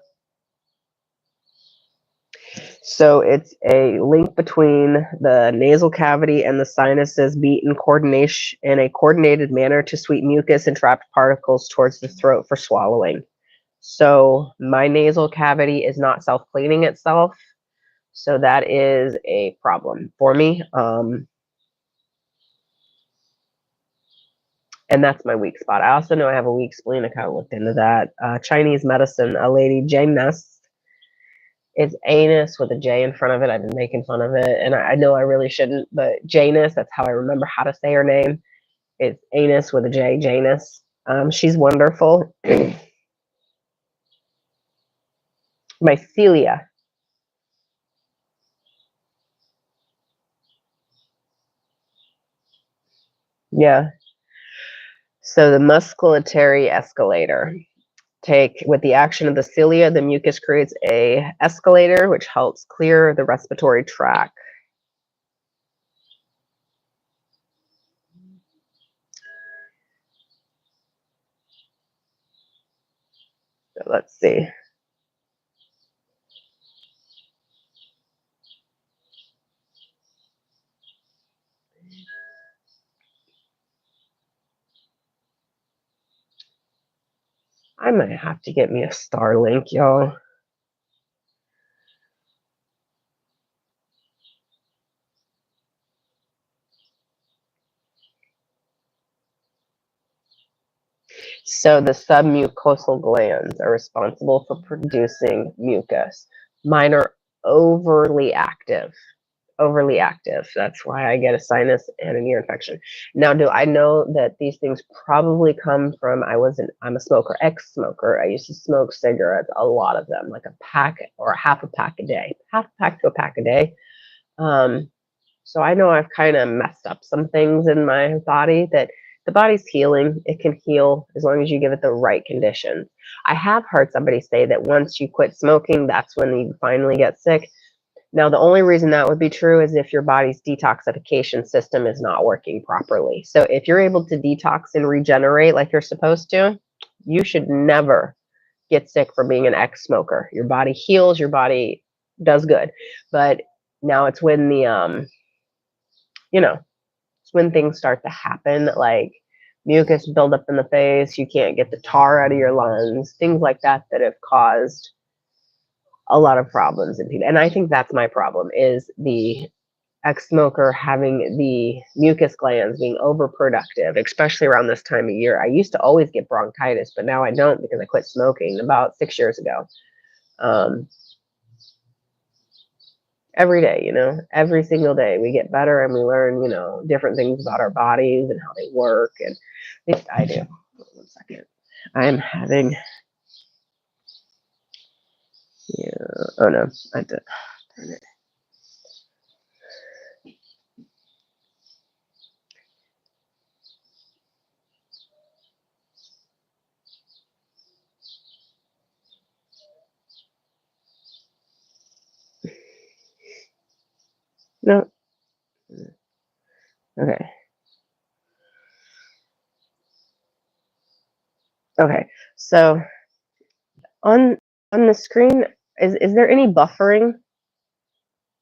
So it's a link between the nasal cavity and the sinuses beat in coordination in a coordinated manner to sweep mucus and trapped particles towards the throat for swallowing. So my nasal cavity is not self-cleaning itself. So that is a problem for me. And that's my weak spot. I also know I have a weak spleen. I kind of looked into that. Chinese medicine, a lady, Janus. It's anus with a J in front of it. I've been making fun of it, and I know I really shouldn't, but Janus, that's how I remember how to say her name. It's anus with a J, Janus. She's wonderful. Mycelia. Yeah. So the musculatory escalator. With the action of the cilia, the mucus creates a escalator, which helps clear the respiratory tract. So let's see. I might have to get me a Starlink, y'all. So the submucosal glands are responsible for producing mucus. Mine are overly active. Overly active. That's why I get a sinus and an ear infection. Now, do I know that these things probably come from I'm a smoker, ex-smoker. I used to smoke cigarettes, a lot of them, like a pack or half a pack a day, half a pack to a pack a day. So I know I've kind of messed up some things in my body that the body's healing. It can heal as long as you give it the right conditions. I have heard somebody say that once you quit smoking, that's when you finally get sick. Now, the only reason that would be true is if your body's detoxification system is not working properly. So if you're able to detox and regenerate like you're supposed to, you should never get sick from being an ex-smoker. Your body heals, your body does good. But now it's when the you know, when things start to happen, like mucus buildup in the face, you can't get the tar out of your lungs, things like that that have caused a lot of problems in people. And I think that's my problem, is the ex-smoker having the mucus glands being overproductive, especially around this time of year. I used to always get bronchitis, but now I don't because I quit smoking about 6 years ago. Every day, every single day we get better and we learn, different things about our bodies and how they work. And at least I do. 1 second. I'm having, oh no, I did. Darn it. No. Okay. Okay. So on the screen, is there any buffering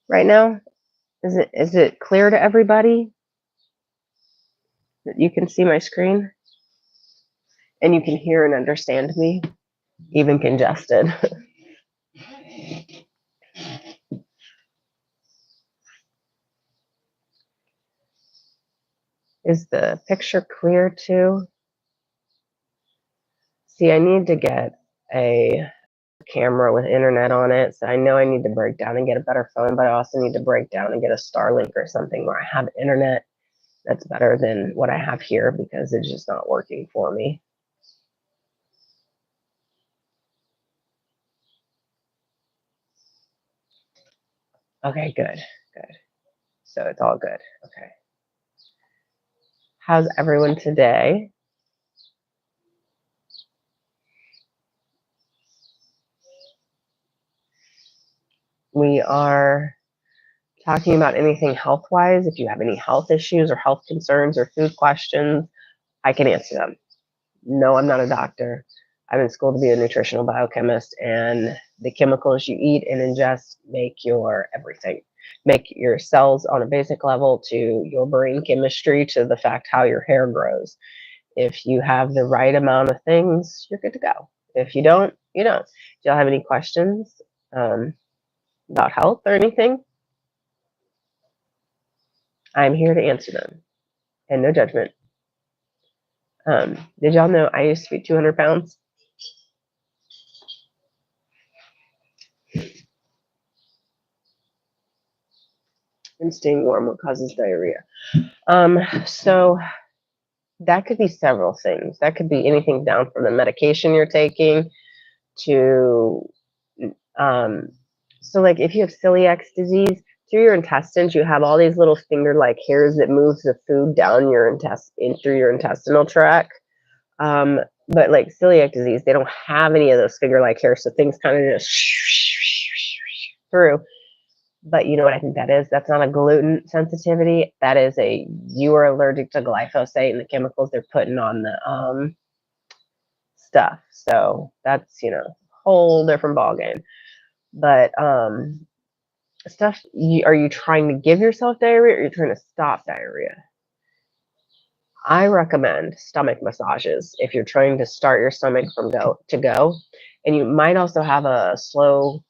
right now? Is it clear to everybody that you can see my screen and you can hear and understand me, even congested? Is the picture clear too? See, I need to get a camera with internet on it. So I know I need to break down and get a better phone, but I also need to break down and get a Starlink or something where I have internet that's better than what I have here, because it's just not working for me. Okay, good. So it's all good. Okay. How's everyone today? We are talking about anything health-wise. If you have any health issues or health concerns or food questions, I can answer them. No, I'm not a doctor. I'm in school to be a nutritional biochemist, and the chemicals you eat and ingest make your everything. Make your cells on a basic level, to your brain chemistry, to the fact how your hair grows. If you have the right amount of things, you're good to go. If you don't, you don't. Do y'all have any questions about health or anything? I'm here to answer them, and no judgment. Did y'all know I used to be 200 pounds? And staying warm, what causes diarrhea? So that could be several things. That could be anything down from the medication you're taking to, so like if you have celiac disease, through your intestines, you have all these little finger-like hairs that moves the food down your in through your intestinal tract. But like celiac disease, they don't have any of those finger-like hairs, so things kind of just through. But you know what I think that is? That's not a gluten sensitivity. That is you are allergic to glyphosate and the chemicals they're putting on the stuff. So that's, whole different ballgame. But are you trying to give yourself diarrhea, or are you trying to stop diarrhea? I recommend stomach massages if you're trying to start your stomach from go. And you might also have a slow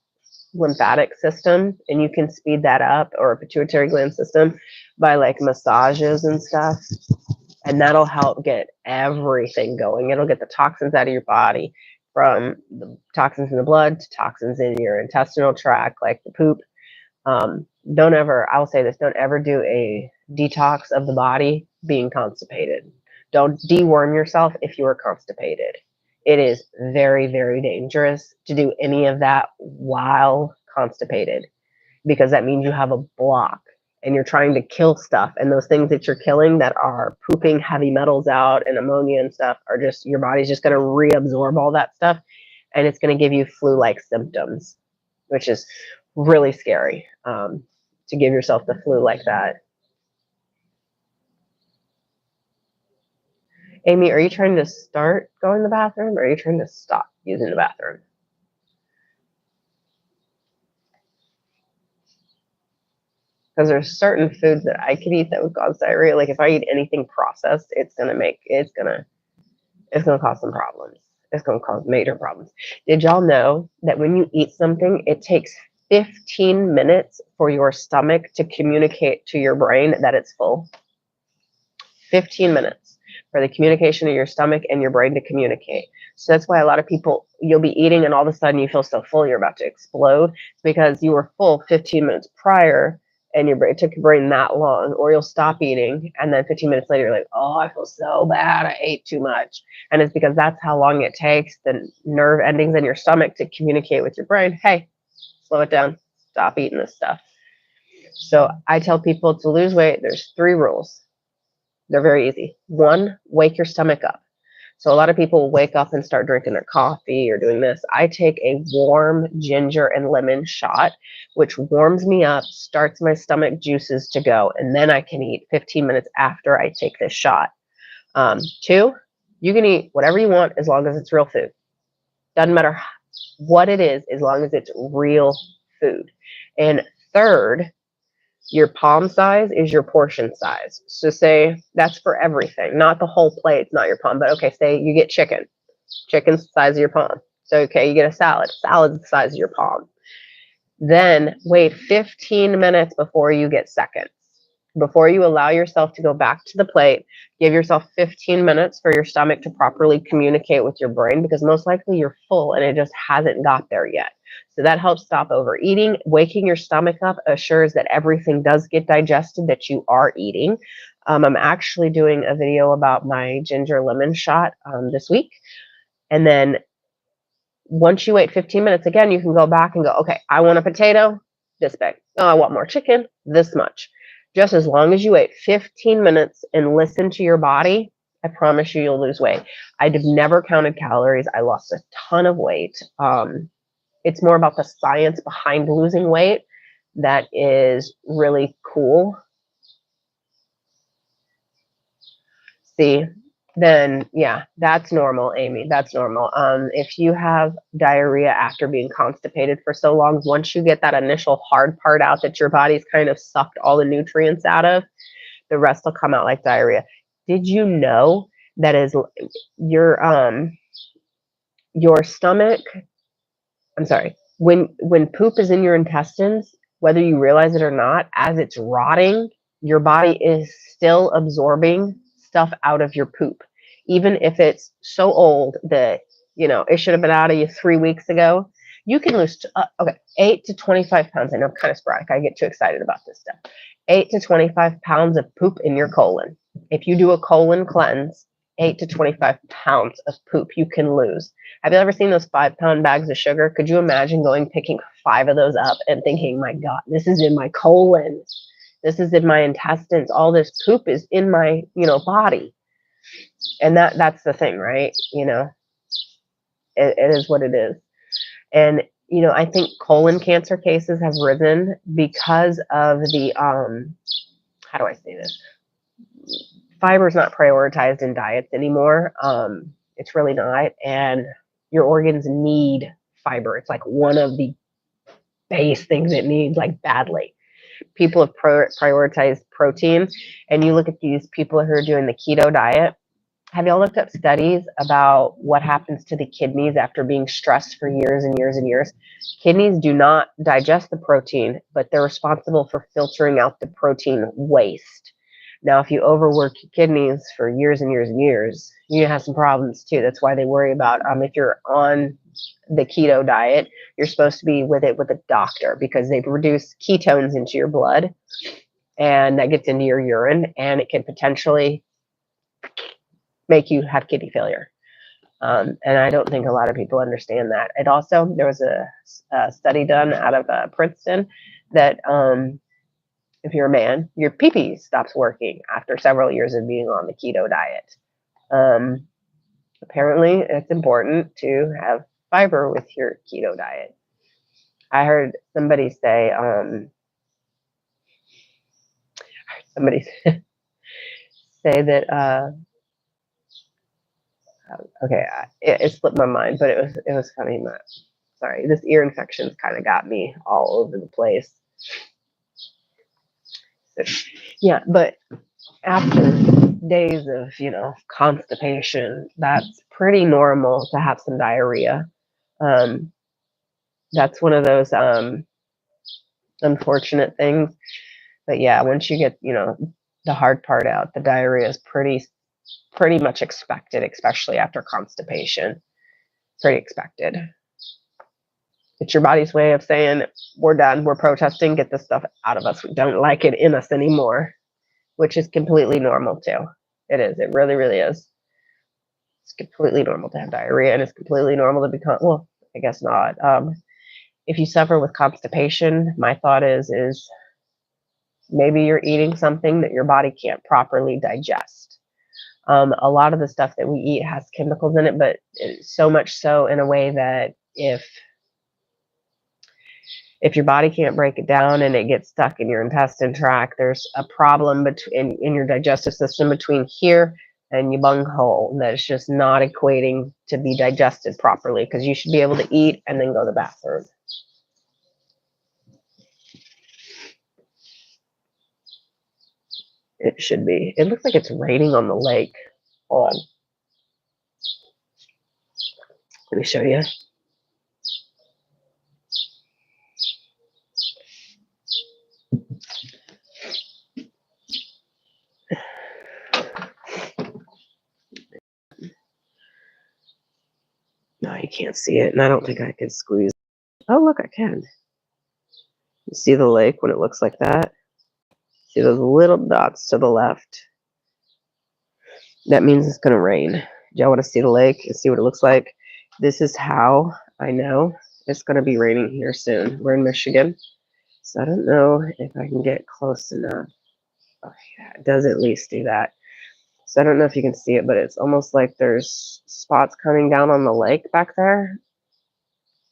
lymphatic system, and you can speed that up, or a pituitary gland system, by like massages and stuff. And that'll help get everything going. It'll get the toxins out of your body, from the toxins in the blood to toxins in your intestinal tract, like the poop. I'll say this, don't ever do a detox of the body being constipated. Don't deworm yourself if you are constipated. It is very, very dangerous to do any of that while constipated, because that means you have a block and you're trying to kill stuff. And those things that you're killing that are pooping heavy metals out and ammonia and stuff are just, your body's just going to reabsorb all that stuff. And it's going to give you flu-like symptoms, which is really scary, to give yourself the flu like that. Amy, are you trying to start going to the bathroom, or are you trying to stop using the bathroom? because there's certain foods that I could eat that would cause diarrhea. Like if I eat anything processed, it's gonna cause some problems. It's gonna cause major problems. Did y'all know that when you eat something, it takes 15 minutes for your stomach to communicate to your brain that it's full? 15 minutes for the communication of your stomach and your brain to communicate. So that's why a lot of people, you'll be eating and all of a sudden you feel so full you're about to explode. It's because you were full 15 minutes prior and it took your brain that long. Or you'll stop eating and then 15 minutes later you're like, oh, I feel so bad. I ate too much. And it's because that's how long it takes the nerve endings in your stomach to communicate with your brain. Hey, slow it down. Stop eating this stuff. So I tell people to lose weight, there's 3 rules. They're very easy. 1, wake your stomach up. So a lot of people wake up and start drinking their coffee or doing this. I take a warm ginger and lemon shot, which warms me up, starts my stomach juices to go, and then I can eat 15 minutes after I take this shot. 2, you can eat whatever you want as long as it's real food. Doesn't matter what it is as long as it's real food. And 3rd, your palm size is your portion size. So say that's for everything, not the whole plate, not your palm, but okay, say you get chicken. Chicken's the size of your palm. So okay, you get a salad. Salad's the size of your palm. Then wait 15 minutes before you get seconds. Before you allow yourself to go back to the plate, give yourself 15 minutes for your stomach to properly communicate with your brain because most likely you're full and it just hasn't got there yet. So that helps stop overeating. Waking your stomach up assures that everything does get digested that you are eating. I'm actually doing a video about my ginger lemon shot this week. And then once you wait 15 minutes, again, you can go back and go, okay, I want a potato, this big. Oh, I want more chicken, this much. Just as long as you wait 15 minutes and listen to your body, I promise you'll lose weight. I've never counted calories. I lost a ton of weight. It's more about the science behind losing weight that is really cool. See, then yeah, that's normal, Amy. That's normal. If you have diarrhea after being constipated for so long, once you get that initial hard part out that your body's kind of sucked all the nutrients out of, the rest will come out like diarrhea. Did you know that is your stomach, I'm sorry, when poop is in your intestines, whether you realize it or not, as it's rotting, your body is still absorbing stuff out of your poop, even if it's so old that it should have been out of you 3 weeks ago. You can lose 8 to 25 pounds. I know I'm kind of sporadic. I get too excited about this stuff. 8 to 25 pounds of poop in your colon. If you do a colon cleanse, 8 to 25 pounds of poop you can lose. Have you ever seen those 5-pound bags of sugar? Could you imagine picking 5 of those up and thinking, my God, this is in my colon. This is in my intestines. All this poop is in my, body. And that's the thing, right? It is what it is. And, I think colon cancer cases have risen because of the, how do I say this? Fiber is not prioritized in diets anymore. It's really not. And your organs need fiber. It's like one of the base things it needs, like badly. People have prioritized protein. And you look at these people who are doing the keto diet. Have y'all looked up studies about what happens to the kidneys after being stressed for years and years and years? Kidneys do not digest the protein, but they're responsible for filtering out the protein waste. Now, if you overwork your kidneys for years and years and years, you have some problems too. That's why they worry about if you're on the keto diet, you're supposed to be with a doctor because they've reduced ketones into your blood and that gets into your urine and it can potentially make you have kidney failure. And I don't think a lot of people understand that. And also, there was a study done out of Princeton that if you're a man, your pee-pee stops working after several years of being on the keto diet. Apparently, it's important to have fiber with your keto diet. I heard somebody say, say that. Okay, it slipped my mind, but it was funny. Sorry, this ear infection's kind of got me all over the place. Yeah, but after days of, constipation, that's pretty normal to have some diarrhea. Um, that's one of those unfortunate things. But yeah, once you get, the hard part out, the diarrhea is pretty much expected, especially after constipation. Pretty expected. It's your body's way of saying, we're done, we're protesting, get this stuff out of us. We don't like it in us anymore, which is completely normal too. It is. It really, really is. It's completely normal to have diarrhea, and it's completely normal to become, well, I guess not. If you suffer with constipation, my thought is maybe you're eating something that your body can't properly digest. A lot of the stuff that we eat has chemicals in it, but so much so in a way that if your body can't break it down and it gets stuck in your intestine tract, there's a problem in your digestive system between here and your bunghole that's just not equating to be digested properly, because you should be able to eat and then go to the bathroom. It should be. It looks like it's raining on the lake. Hold on. Let me show you. No, you can't see it, and I don't think I can squeeze. Oh, look, I can. You see the lake when it looks like that? See those little dots to the left? That means it's going to rain. Do y'all want to see the lake and see what it looks like? This is how I know it's going to be raining here soon. We're in Michigan, so I don't know if I can get close enough. Oh, yeah, it does at least do that. So I don't know if you can see it, but it's almost like there's spots coming down on the lake back there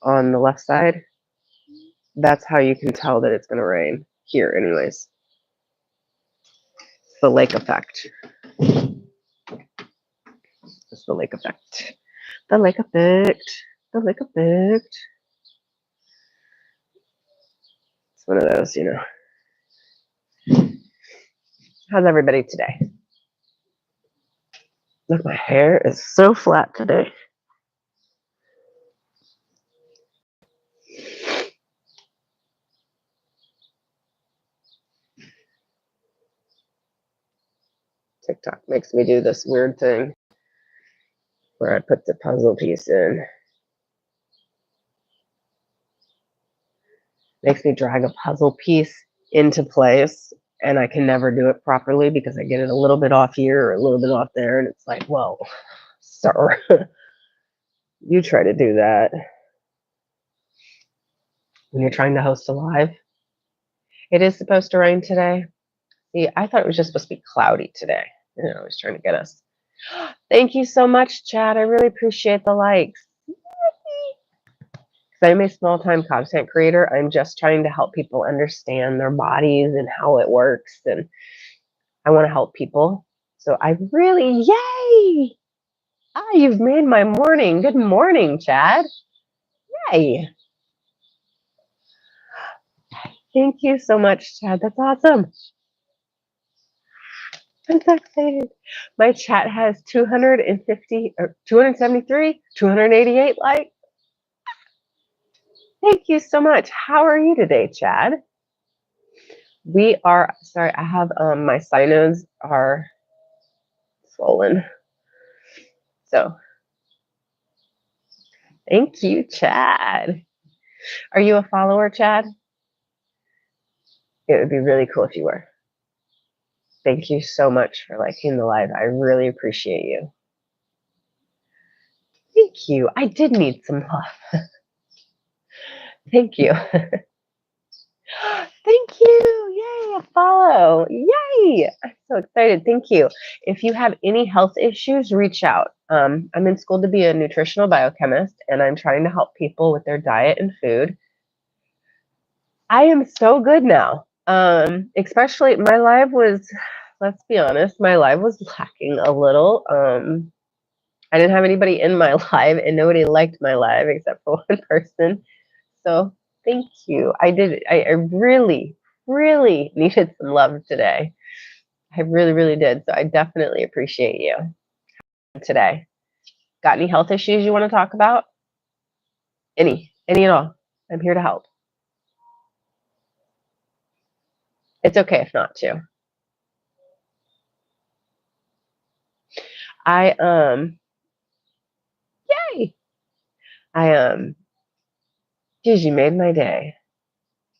on the left side. That's how you can tell that it's going to rain here anyways. The lake effect. It's the lake effect. The lake effect. The lake effect. It's one of those, How's everybody today? Look, my hair is so flat today. TikTok makes me do this weird thing where I put the puzzle piece in. Makes me drag a puzzle piece into place, and I can never do it properly because I get it a little bit off here or a little bit off there, and it's like, whoa, sir, you try to do that when you're trying to host a live. It is supposed to rain today. See, I thought it was just supposed to be cloudy today. I was trying to get us. Thank you so much, Chad. I really appreciate the likes. I'm a small-time content creator. I'm just trying to help people understand their bodies and how it works, and I want to help people. So I really, yay! You've made my morning. Good morning, Chad. Yay! Thank you so much, Chad. That's awesome. I'm so excited. My chat has 250 or 273, 288 likes. Thank you so much. How are you today, Chad? We are, sorry, I have my sinuses are swollen. So thank you, Chad. Are you a follower, Chad? It would be really cool if you were. Thank you so much for liking the live. I really appreciate you. Thank you. I did need some love. Thank you. Thank you. Yay, a follow. Yay. I'm so excited. Thank you. If you have any health issues, reach out. I'm in school to be a nutritional biochemist, and I'm trying to help people with their diet and food. I am so good now. Especially my live was, let's be honest, my live was lacking a little. I didn't have anybody in my live, and nobody liked my live except for one person. So thank you. I did it. I really, really needed some love today. I really, really did. So I definitely appreciate you today. Got any health issues you want to talk about? Any at all. I'm here to help. It's okay if not too. I yay. I geez, you made my day.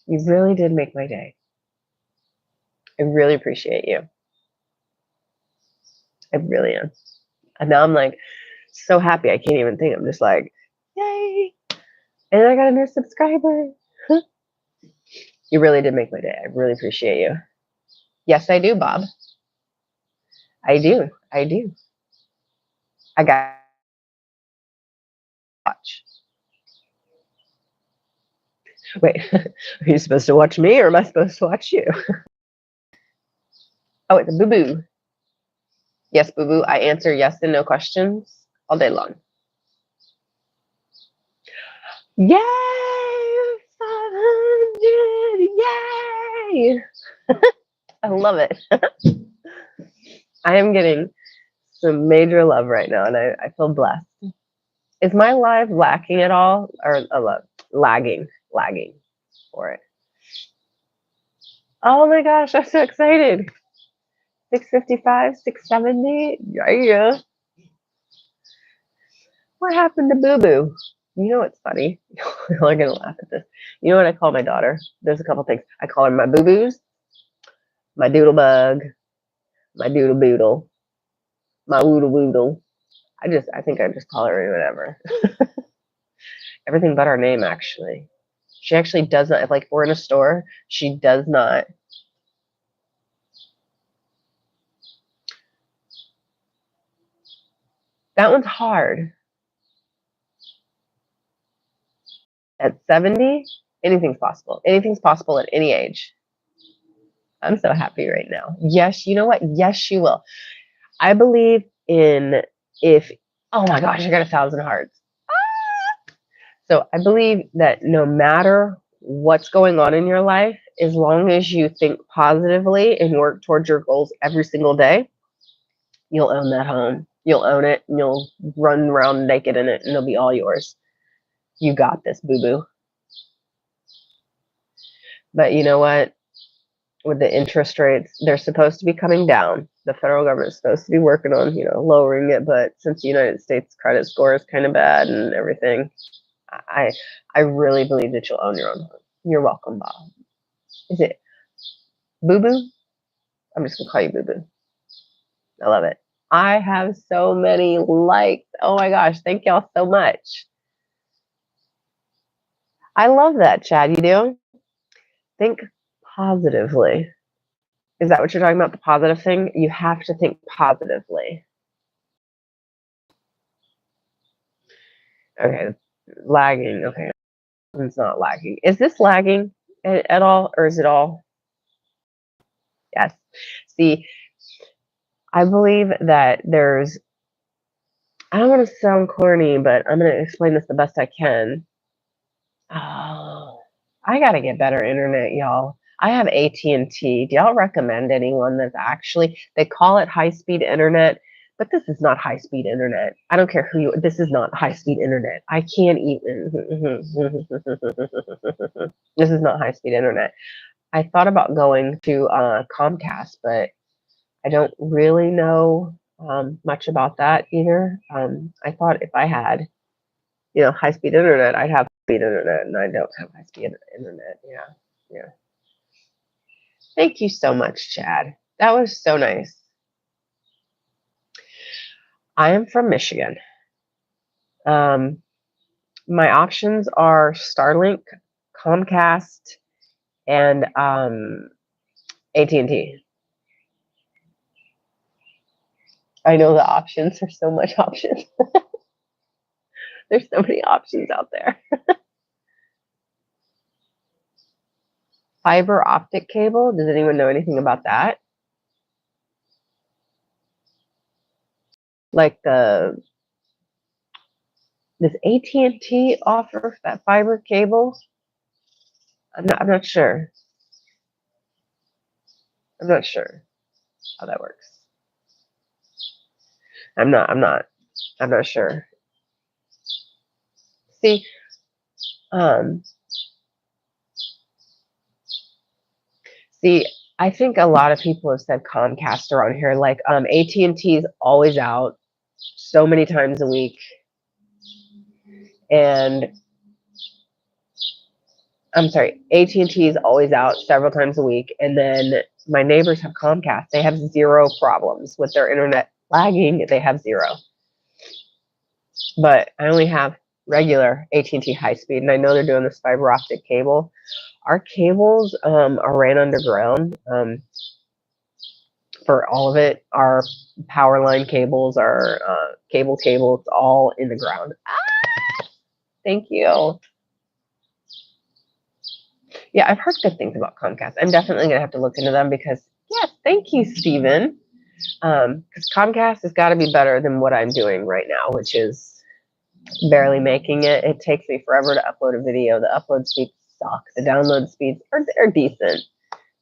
You really did make my day. I really appreciate you. I really am. And now I'm like so happy I can't even think. I'm just like, yay. And I got a new subscriber. You really did make my day. I really appreciate you. Yes, I do, Bob. I do. I do. I got to watch. Wait, are you supposed to watch me or am I supposed to watch you? Oh, it's a boo-boo. Yes, boo-boo. I answer yes and no questions all day long. Yay! 500! Yay! I love it. I am getting some major love right now, and I feel blessed. Is my live lacking at all, or lagging for it? Oh my gosh, I'm so excited! 655, 670. Yeah. What happened to Boo Boo? You know what's funny? You're all gonna laugh at this. You know what I call my daughter? There's a couple things. I call her my boo boos, my doodle bug, my doodle boodle, my woodle woodle. I think I just call her whatever. Everything but her name, actually. She actually does not, like, if we're in a store, she does not. That one's hard. At 70, anything's possible. Anything's possible at any age. I'm so happy right now. Yes, you know what? Yes, you will. I believe in if, oh my gosh, I got 1,000 hearts. So I believe that no matter what's going on in your life, as long as you think positively and work towards your goals every single day, you'll own that home. You'll own it and you'll run around naked in it and it'll be all yours. You got this, boo boo. But you know what? With the interest rates, they're supposed to be coming down. The federal government is supposed to be working on, lowering it. But since the United States credit score is kind of bad and everything, I I really believe that you'll own your own home. You're welcome, Bob. Is it Boo Boo? I'm just gonna call you Boo Boo. I love it. I have so many likes. Oh my gosh, thank y'all so much. I love that, Chad. You do? Think positively. Is that what you're talking about? The positive thing? You have to think positively. Okay, lagging. Okay, it's not lagging. Is this lagging at all, or is it all? Yes. See, I believe that there's, I don't want to sound corny, but I'm going to explain this the best I can. Oh, I got to get better internet, y'all. I have AT&T. Do y'all recommend anyone that's actually, they call it high-speed internet, but this is not high-speed internet. I don't care who you, this is not high-speed internet. I can't even, this is not high-speed internet. I thought about going to Comcast, but I don't really know much about that either. I thought if I had, high-speed internet, I'd have high-speed internet, and I don't have high-speed internet. Yeah, yeah. Thank you so much, Chad. That was so nice. I am from Michigan. My options are Starlink, Comcast, and AT&T. I know the options. There's so much options. There's so many options out there. Fiber optic cable. Does anyone know anything about that? Like does AT&T offer that fiber cable? I'm not sure. I'm not sure how that works. I'm not sure. See, um, see, I think a lot of people have said Comcast around here. Like, AT&T is always out so many times a week, and I'm sorry, AT&T is always out several times a week, and then my neighbors have Comcast. They have zero problems with their internet lagging. They have zero. But I only have regular AT&T high speed, and I know they're doing this fiber optic cable. Our cables are ran underground for all of it. Our power line cables, our cable, it's all in the ground. Ah, thank you. Yeah, I've heard good things about Comcast. I'm definitely going to have to look into them because, yes, thank you, Steven. Because Comcast has got to be better than what I'm doing right now, which is barely making it. It takes me forever to upload a video. The upload speeds suck. The download speeds are decent,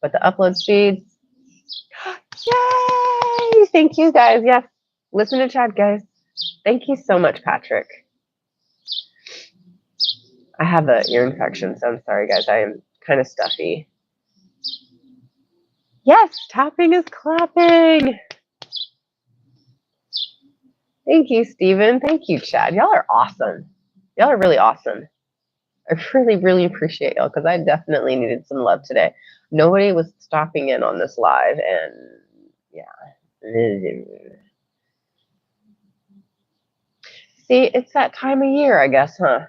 but the upload speeds, yay! Thank you, guys. Yes, listen to Chad, guys. Thank you so much, Patrick. I have an ear infection, so I'm sorry, guys. I am kind of stuffy. Yes, tapping is clapping. Thank you, Steven. Thank you, Chad. Y'all are awesome. Y'all are really awesome. I really, really appreciate y'all because I definitely needed some love today. Nobody was stopping in on this live, and yeah. See, it's that time of year, I guess, huh?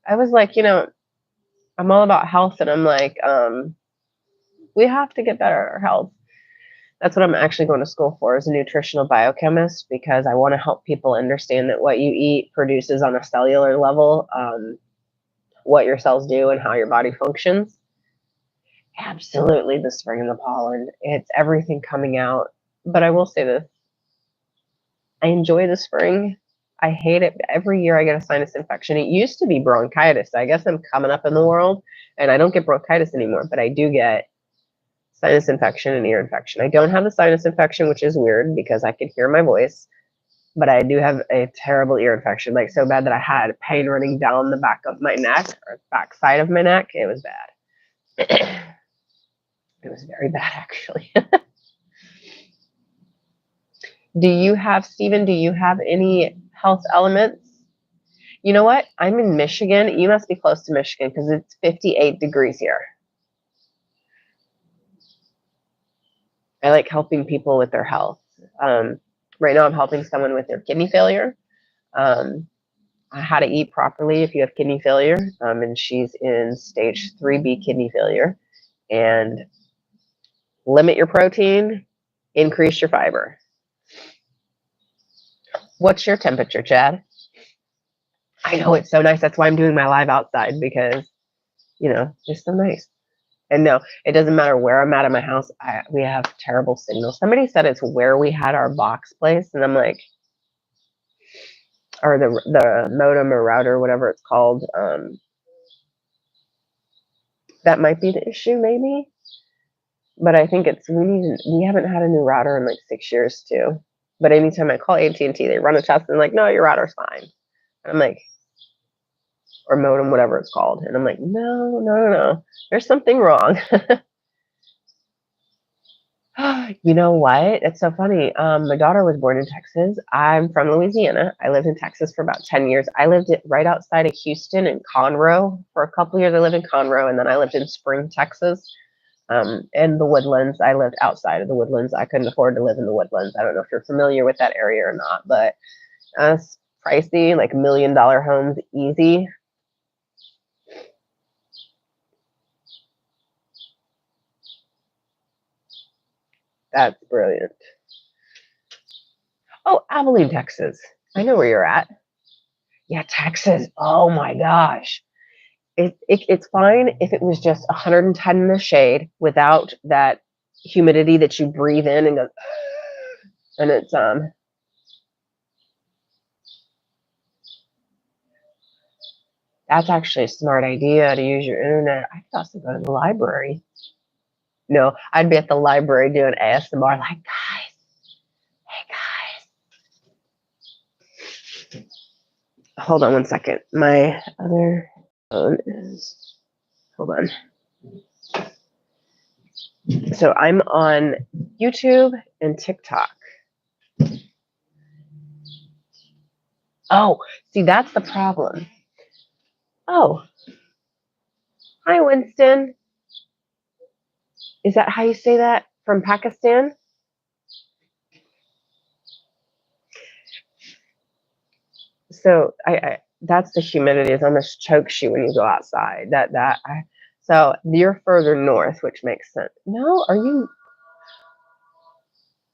I was like, I'm all about health, and I'm like, we have to get better at our health. That's what I'm actually going to school for, as a nutritional biochemist, because I want to help people understand that what you eat produces on a cellular level, what your cells do and how your body functions. Absolutely, the spring and the pollen. It's everything coming out. But I will say this. I enjoy the spring. I hate it. Every year I get a sinus infection. It used to be bronchitis. I guess I'm coming up in the world, and I don't get bronchitis anymore, but I do get sinus infection and ear infection. I don't have the sinus infection, which is weird because I could hear my voice, but I do have a terrible ear infection, like so bad that I had pain running down the back of my neck, or back side of my neck. It was bad. It was very bad, actually. Steven, do you have any health elements? You know what? I'm in Michigan. You must be close to Michigan because it's 58 degrees here. I like helping people with their health. Right now I'm helping someone with their kidney failure. How to eat properly if you have kidney failure. And she's in stage 3B kidney failure. And limit your protein, increase your fiber. What's your temperature, Chad? I know, it's so nice. That's why I'm doing my live outside, because, it's so nice. And no, it doesn't matter where I'm at my house. We have terrible signal. Somebody said it's where we had our box placed, and I'm like, or the modem or router, whatever it's called. That might be the issue, maybe. But I think we haven't had a new router in like 6 years too. But anytime I call AT&T, they run a test and like, no, your router's fine. And I'm like, or modem, whatever it's called. And I'm like, no, there's something wrong. You know what? It's so funny. My daughter was born in Texas. I'm from Louisiana. I lived in Texas for about 10 years. I lived right outside of Houston in Conroe for a couple of years. I lived in Conroe, and then I lived in Spring, Texas. And the Woodlands. I lived outside of the Woodlands. I couldn't afford to live in the Woodlands. I don't know if you're familiar with that area or not, but it's pricey, like $1 million homes, easy. That's brilliant. Oh, Abilene, Texas. I know where you're at. Yeah, Texas. Oh my gosh. It's fine if it was just 110 in the shade without that humidity that you breathe in and go, and it's that's actually a smart idea to use your internet. I could also go to the library. No, I'd be at the library doing ASMR like, guys, hey guys. Hold on one second. My other phone is, hold on. So I'm on YouTube and TikTok. Oh, see, that's the problem. Oh, hi, Winston. Is that how you say that? From Pakistan? So that's the humidity is almost chokes you when you go outside. So you're further north, which makes sense. No, are you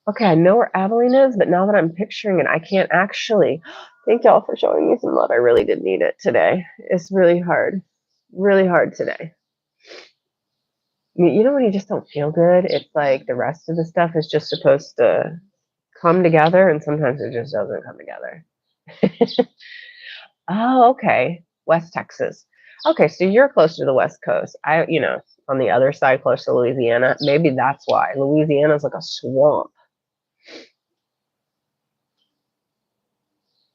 okay? I know where Abilene is, but now that I'm picturing it, I can't actually. Thank y'all for showing me some love. I really did need it today. It's really hard today. You know when you just don't feel good? It's like the rest of the stuff is just supposed to come together, and sometimes it just doesn't come together. Oh, okay. West Texas. Okay, so you're close to the West Coast. On the other side, close to Louisiana. Maybe that's why. Louisiana's like a swamp.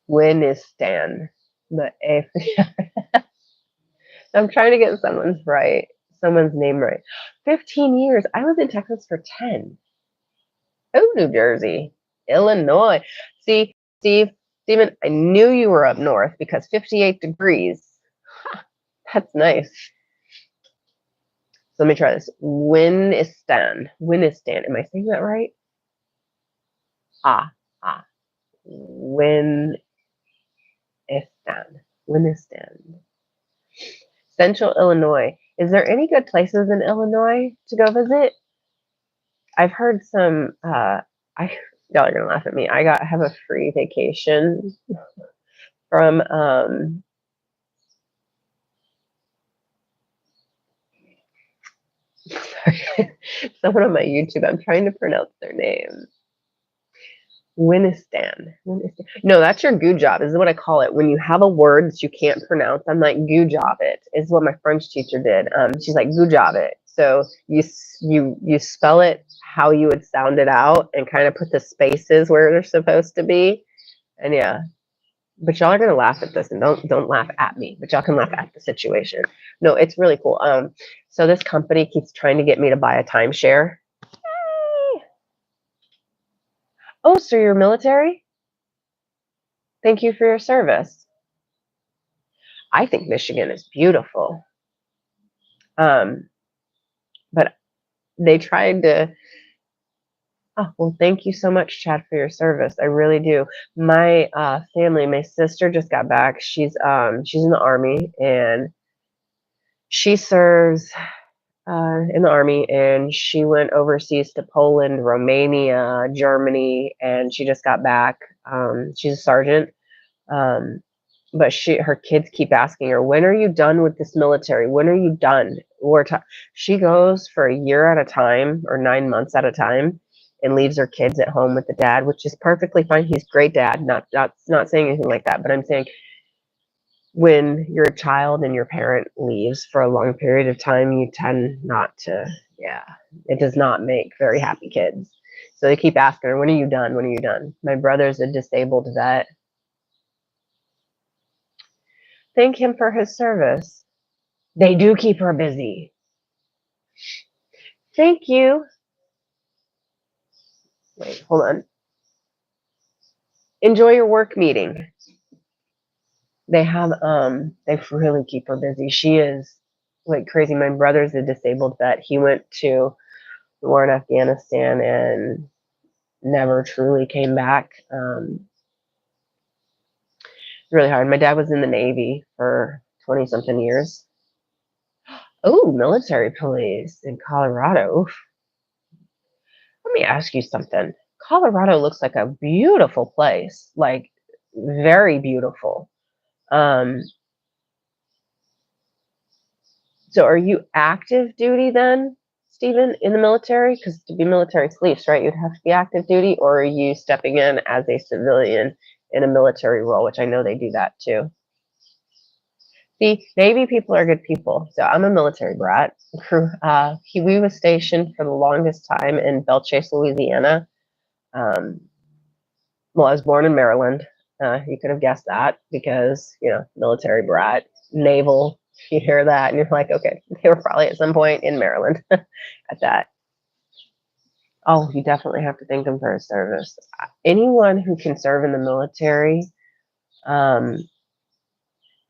Winistan. The A. I'm trying to get someone's name right. 15 years. I was in Texas for 10. Oh, New Jersey, Illinois. See, Steven, I knew you were up north because 58 degrees. That's nice. So let me try this. Winistan. Am I saying that right? Ah. Winistan. Winistan. Central Illinois. Is there any good places in Illinois to go visit? I've heard some. Y'all are gonna laugh at me. I have a free vacation from someone on my YouTube. I'm trying to pronounce their name. Winistan. No, that's your goo job. This is what I call it. When you have a word that you can't pronounce, I'm like goo job it. Is what my French teacher did. She's like goo job it. So you spell it how you would sound it out and kind of put the spaces where they're supposed to be. And yeah, but y'all are gonna laugh at this, and don't laugh at me, but y'all can laugh at the situation. No, it's really cool. So this company keeps trying to get me to buy a timeshare. Oh, so you're military? Thank you for your service. I think Michigan is beautiful. But they tried to. Oh, well, thank you so much, Chad, for your service. I really do. My family, my sister just got back. She's in the Army, and she serves in the Army, and she went overseas to Poland, Romania, Germany, and she just got back. She's a sergeant. Um, but her kids keep asking her, when are you done with this military? When are you done? She goes for a year at a time or 9 months at a time and leaves her kids at home with the dad, which is perfectly fine. He's a great dad. Not saying anything like that, but I'm saying when you're a child and your parent leaves for a long period of time, you tend not to, yeah, it does not make very happy kids. So they keep asking her, when are you done? When are you done? My brother's a disabled vet. Thank him for his service. They do keep her busy. Thank you. Wait, hold on. Enjoy your work meeting. They really keep her busy. She is like crazy. My brother's a disabled vet. He went to the war in Afghanistan and never truly came back. Really hard. My dad was in the Navy for 20 something years. Oh, military police in Colorado. Oof. Let me ask you something. Colorado looks like a beautiful place, like very beautiful. So are you active duty then, Stephen, in the military? Because to be military police, right, you'd have to be active duty, or are you stepping in as a civilian in a military role, which I know they do that too. See, Navy people are good people. So I'm a military brat. We was stationed for the longest time in Belchase, Louisiana. Um, well, I was born in Maryland. You could have guessed that because, military brat, naval. You hear that and you're like, okay, they were probably at some point in Maryland at that. Oh, you definitely have to thank them for his service. Anyone who can serve in the military um,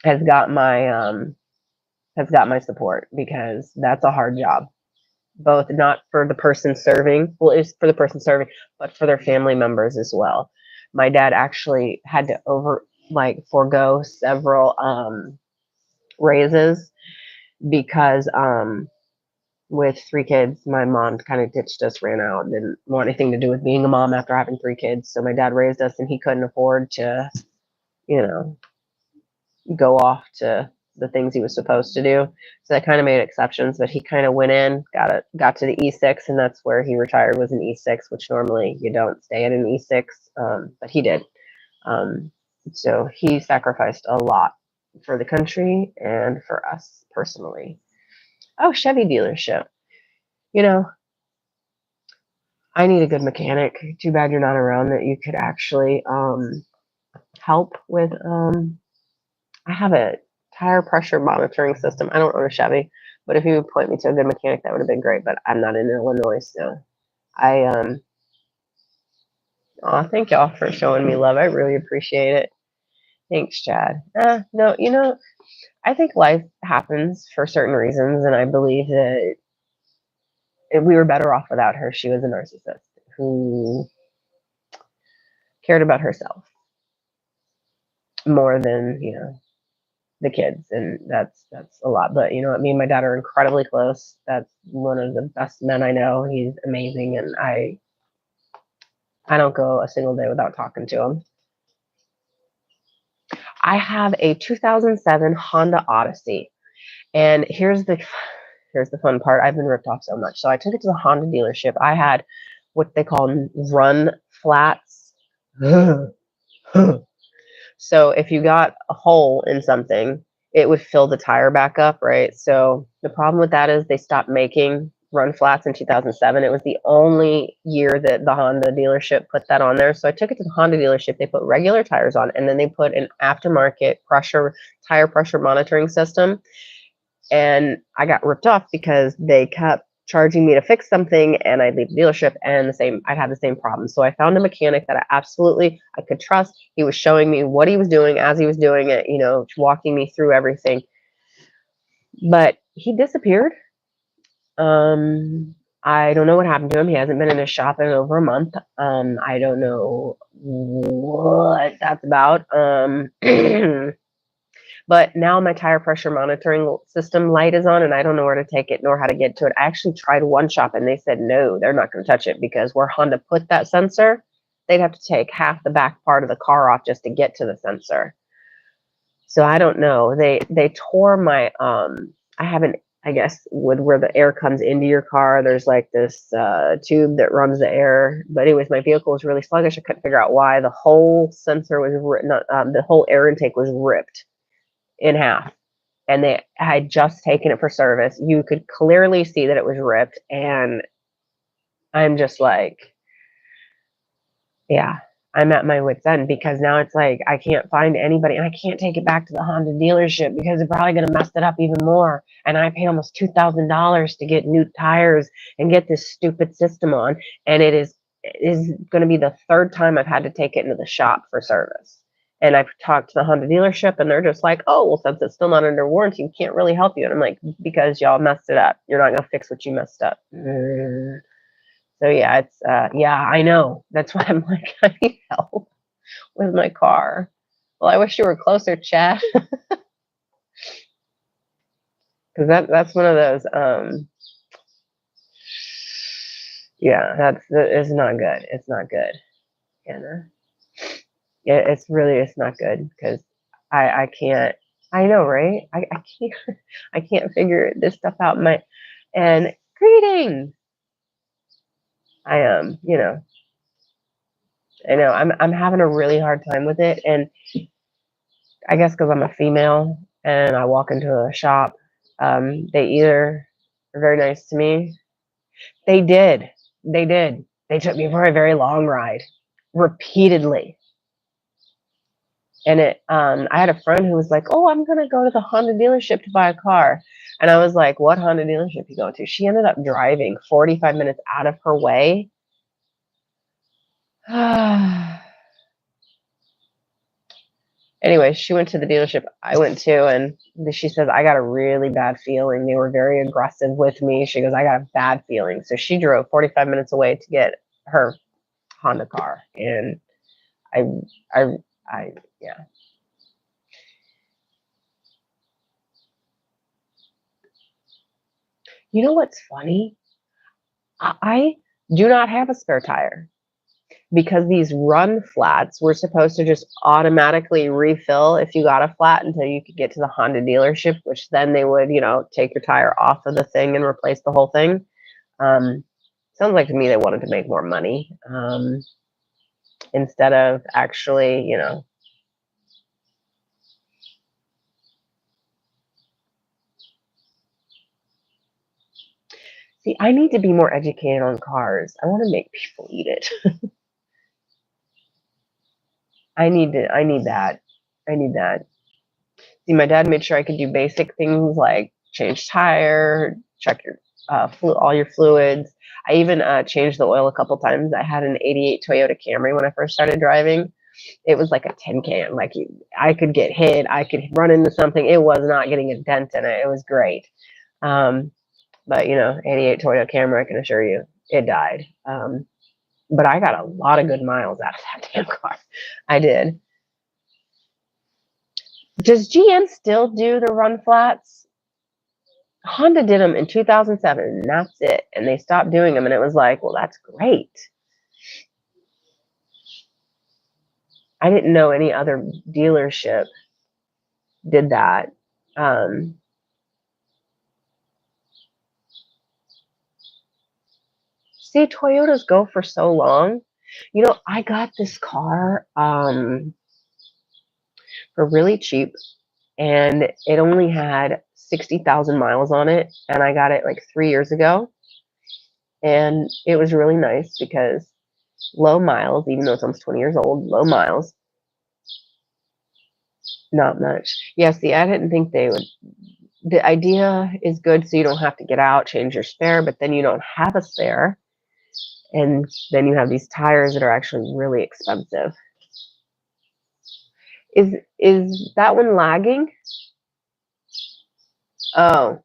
has got my support because that's a hard job. Both not for the person serving, well, it's for the person serving, but for their family members as well. My dad actually had to forego several raises because with 3 kids, my mom kind of ditched us, ran out, didn't want anything to do with being a mom after having 3 kids. So my dad raised us and he couldn't afford to, you know, go off to the things he was supposed to do. So that kind of made exceptions, but he kind of went in, got to the E6, and that's where he retired, was an E6, which normally you don't stay at an E6, but he did. So he sacrificed a lot for the country and for us personally. Oh, Chevy dealership. I need a good mechanic. Too bad you're not around that you could actually help with. I have a tire pressure monitoring system. I don't own a Chevy, but if you would point me to a good mechanic, that would have been great. But I'm not in Illinois, so I oh, thank y'all for showing me love. I really appreciate it. Thanks, Chad. No, I think life happens for certain reasons, and I believe that we were better off without her. She was a narcissist who cared about herself more than the kids, and that's a lot. But you know what, me and my dad are incredibly close. That's one of the best men I know. He's amazing, and I don't go a single day without talking to him. I have a 2007 Honda Odyssey, and here's the fun part. I've been ripped off so much. So I took it to the Honda dealership. I had what they call run flats. So if you got a hole in something, it would fill the tire back up, right? So the problem with that is they stopped making run flats in 2007. It was the only year that the Honda dealership put that on there. So I took it to the Honda dealership. They put regular tires on, and then they put an aftermarket tire pressure monitoring system. And I got ripped off because they kept charging me to fix something, and I'd leave the dealership and I'd have the same problem. So I found a mechanic that I could trust. He was showing me what he was doing as he was doing it, walking me through everything. But he disappeared. I don't know what happened to him. He hasn't been in his shop in over a month. I don't know what that's about. But now my tire pressure monitoring system light is on, and I don't know where to take it nor how to get to it. I actually tried one shop, and they said no, they're not going to touch it because where Honda put that sensor, they'd have to take half the back part of the car off just to get to the sensor. So I don't know. They tore my I haven't, I guess, with where the air comes into your car, there's like this tube that runs the air. But anyways, my vehicle was really sluggish. I couldn't figure out why. The whole sensor was the whole air intake was ripped in half, and they had just taken it for service. You could clearly see that it was ripped, and I'm just like, yeah, I'm at my wit's end because now it's like I can't find anybody, and I can't take it back to the Honda dealership because they're probably going to mess it up even more. And I paid almost $2,000 to get new tires and get this stupid system on, and it is going to be the third time I've had to take it into the shop for service. And I've talked to the Honda dealership, and they're just like, oh, well, since it's still not under warranty, we can't really help you. And I'm like, because y'all messed it up. You're not going to fix what you messed up. So, yeah, it's, I know. That's why I'm like, I need help with my car. Well, I wish you were closer, Chad. Because that's one of those, it's not good. It's not good. Anna. It's not good because I can't. I know, right? I can't. I can't figure this stuff out. And greetings. I am. I know I'm having a really hard time with it, and I guess because I'm a female, and I walk into a shop. They either are very nice to me. They did. They did. They took me for a very long ride, repeatedly. And I had a friend who was like, "Oh, I'm gonna go to the Honda dealership to buy a car," and I was like, "What Honda dealership you going to?" She ended up driving 45 minutes out of her way. Anyway, she went to the dealership I went to, and she says, "I got a really bad feeling. They were very aggressive with me." She goes, "I got a bad feeling." So she drove 45 minutes away to get her Honda car, and I, I, yeah. You know what's funny? I do not have a spare tire because these run flats were supposed to just automatically refill if you got a flat until you could get to the Honda dealership, which then they would, take your tire off of the thing and replace the whole thing. Sounds like to me they wanted to make more money instead of actually. See, I need to be more educated on cars. I want to make people eat it. I need that. I need that. See, my dad made sure I could do basic things like change tire, check your all your fluids. I even changed the oil a couple times. I had an '88 Toyota Camry when I first started driving. It was like a tin can. Like I could get hit, I could run into something. It was not getting a dent in it. It was great. But '88 Toyota Camry, I can assure you, it died. But I got a lot of good miles out of that damn car. I did. Does GM still do the run flats? Honda did them in 2007, and that's it. And they stopped doing them, and it was like, well, that's great. I didn't know any other dealership did that. See, Toyotas go for so long. I got this car for really cheap, and it only had 60,000 miles on it, and I got it like 3 years ago. And it was really nice because low miles, even though it's almost 20 years old, low miles, not much. Yeah, see, I didn't think they would. The idea is good so you don't have to get out, change your spare, but then you don't have a spare. And then you have these tires that are actually really expensive. Is that one lagging? Oh,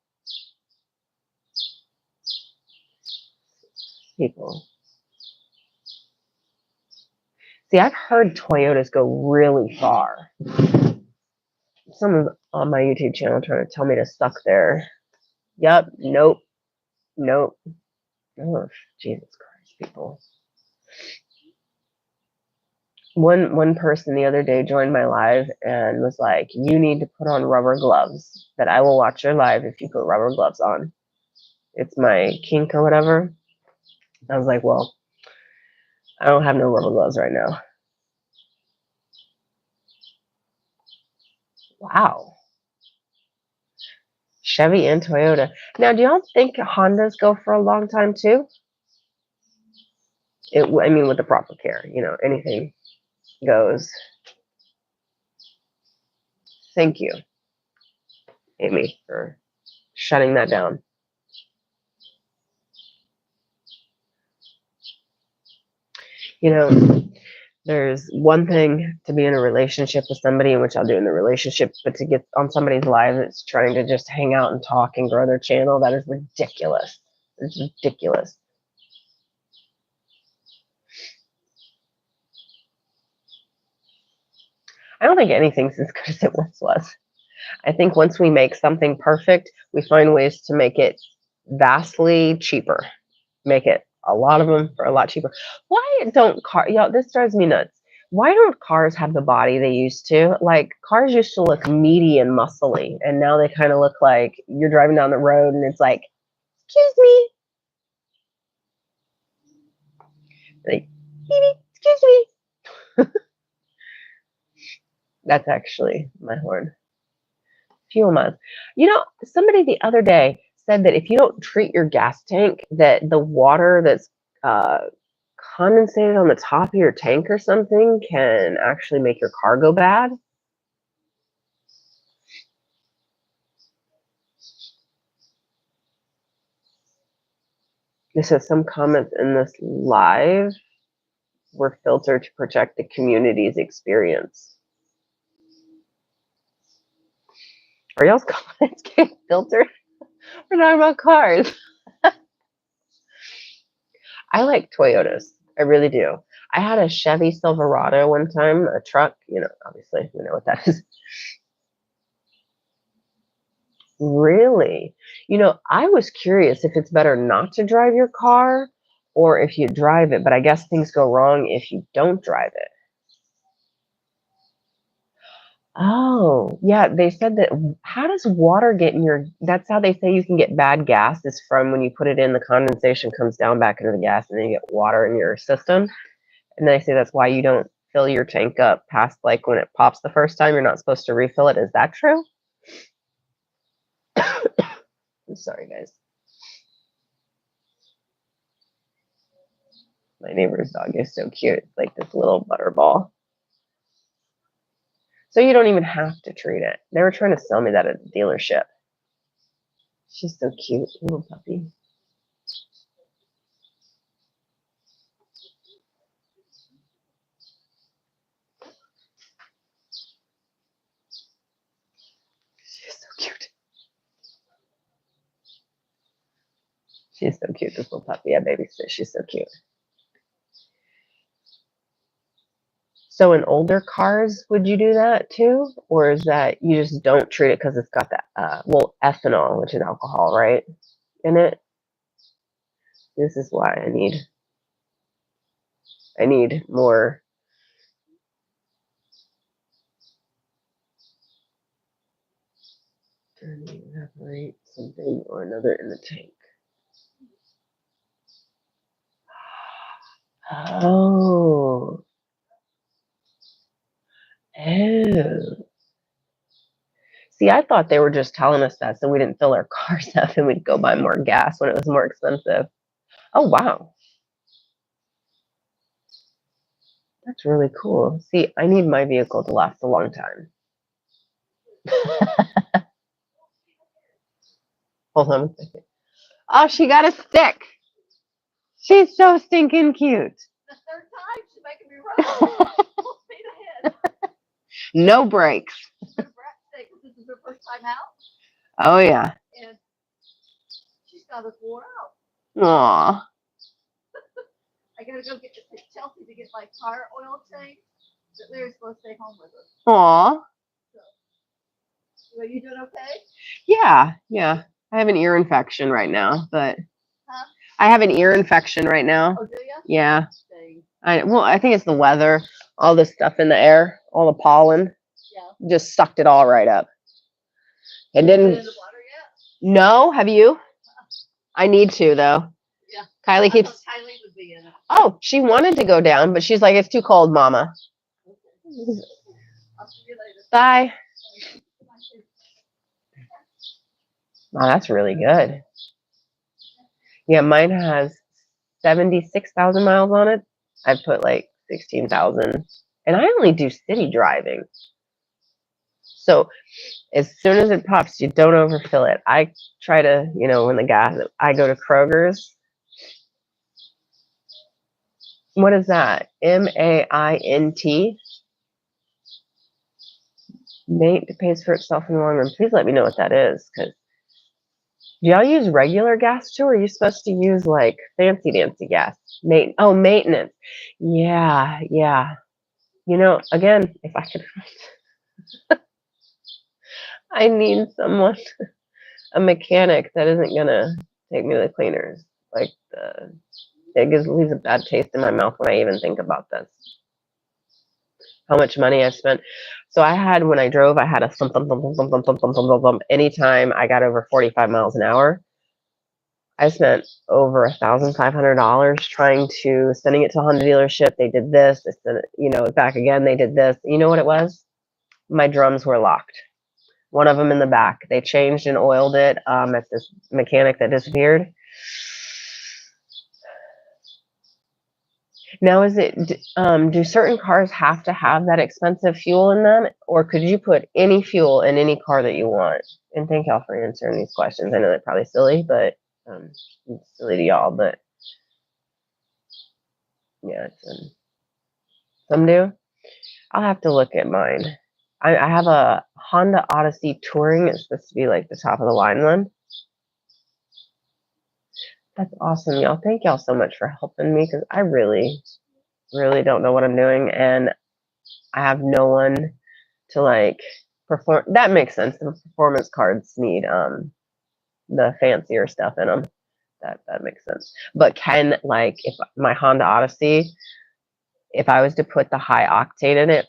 people. See, I've heard Toyotas go really far. Someone's on my YouTube channel trying to tell me to suck their. Yep. Nope. Nope. Oh, Jesus Christ, people. One person the other day joined my live and was like, "You need to put on rubber gloves. That I will watch your live if you put rubber gloves on. It's my kink or whatever." I was like, "Well, I don't have no rubber gloves right now." Wow. Chevy and Toyota. Now, do y'all think Hondas go for a long time too? I mean, with the proper care, anything goes. Thank you, Amy, for shutting that down. There's one thing to be in a relationship with somebody, which I'll do in the relationship, but to get on somebody's live that's trying to just hang out and talk and grow their channel, that is ridiculous. It's ridiculous. I don't think anything's as good as it once was. I think once we make something perfect, we find ways to make it vastly cheaper. Make it a lot of them for a lot cheaper. Why don't cars, this drives me nuts. Why don't cars have the body they used to? Like, cars used to look meaty and muscly, and now they kind of look like you're driving down the road and it's like, excuse me. Like, excuse me. That's actually my horn. fuel miles. Somebody the other day said that if you don't treat your gas tank, that the water that's uh, condensated on the top of your tank or something can actually make your car go bad. It says some comments in this live were filtered to protect the community's experience. Are y'all's comments getting filtered? We're talking about cars. I like Toyotas. I really do. I had a Chevy Silverado one time, a truck. Obviously, you know what that is. Really? I was curious if it's better not to drive your car or if you drive it, but I guess things go wrong if you don't drive it. Oh, yeah, they said that. How does water get in that's how they say you can get bad gas, is from when you put it in, the condensation comes down back into the gas and then you get water in your system. And they say that's why you don't fill your tank up past, like, when it pops the first time, you're not supposed to refill it. Is that true? I'm sorry, guys. My neighbor's dog is so cute. It's like this little butterball. So you don't even have to treat it. They were trying to sell me that at the dealership. She's so cute, little puppy. She's so cute. She's so cute, this little puppy. I babysit. She's so cute. So in older cars, would you do that too? Or is that you just don't treat it because it's got that, ethanol, which is alcohol, right, in it? This is why I need more. Evaporate something or another in the tank. Oh. Oh. See, I thought they were just telling us that so we didn't fill our cars up and we'd go buy more gas when it was more expensive. Oh, wow. That's really cool. See, I need my vehicle to last a long time. Hold on a second. Oh, she got a stick. She's so stinking cute. The third time, she's making me run. Full speed ahead. No brakes. This is her first time out. Oh, yeah. And she's got us wore out. Aw. I gotta go get Chelsea to get my car oil changed. But Larry's supposed to stay home with us. Aw. So, are you doing okay? Yeah. I have an ear infection right now, but Huh? I have an ear infection right now. Oh, do you? Yeah. Dang. I think it's the weather, all the stuff in the air, all the pollen. Yeah. Just sucked it all right up. And Been didn't. in the water yet? No, have you? I need to, though. Yeah. Kylie keeps. Kylie would be in it. Oh, she wanted to go down, but she's like, it's too cold, Mama. Okay. I'll see you later. Bye. Wow, that's really good. Yeah, mine has 76,000 miles on it. I put like 16,000, and I only do city driving. So as soon as it pops, you don't overfill it. I try to, when I go to Kroger's. What is that? MAINT? Mate pays for itself in the long run. Please let me know what that is, because do y'all use regular gas too, or are you supposed to use like fancy dancy gas? Maintenance. Yeah. Again, if I could, I need someone, a mechanic that isn't gonna take me to the cleaners. Like it leaves a bad taste in my mouth when I even think about this. How much money I spent. So when I drove, I had a thump, thump, thump, thump, thump, thump, thump, thump, thump. Anytime I got over 45 miles an hour, I spent over $1,500 sending it to a Honda dealership. They did this. They sent it, back again. They did this. You know what it was? My drums were locked. One of them in the back. They changed and oiled it at this mechanic that disappeared. Now, do certain cars have to have that expensive fuel in them, or could you put any fuel in any car that you want? And thank y'all for answering these questions. I know they're probably silly, but it's silly to y'all. But yeah, some do. I'll have to look at mine. I have a Honda Odyssey Touring. It's supposed to be like the top of the line one. That's awesome, y'all. Thank y'all so much for helping me because I really, really don't know what I'm doing, and I have no one to like perform. That makes sense. The performance cards need the fancier stuff in them. That makes sense. But can like if my Honda Odyssey, if I was to put the high octane in it,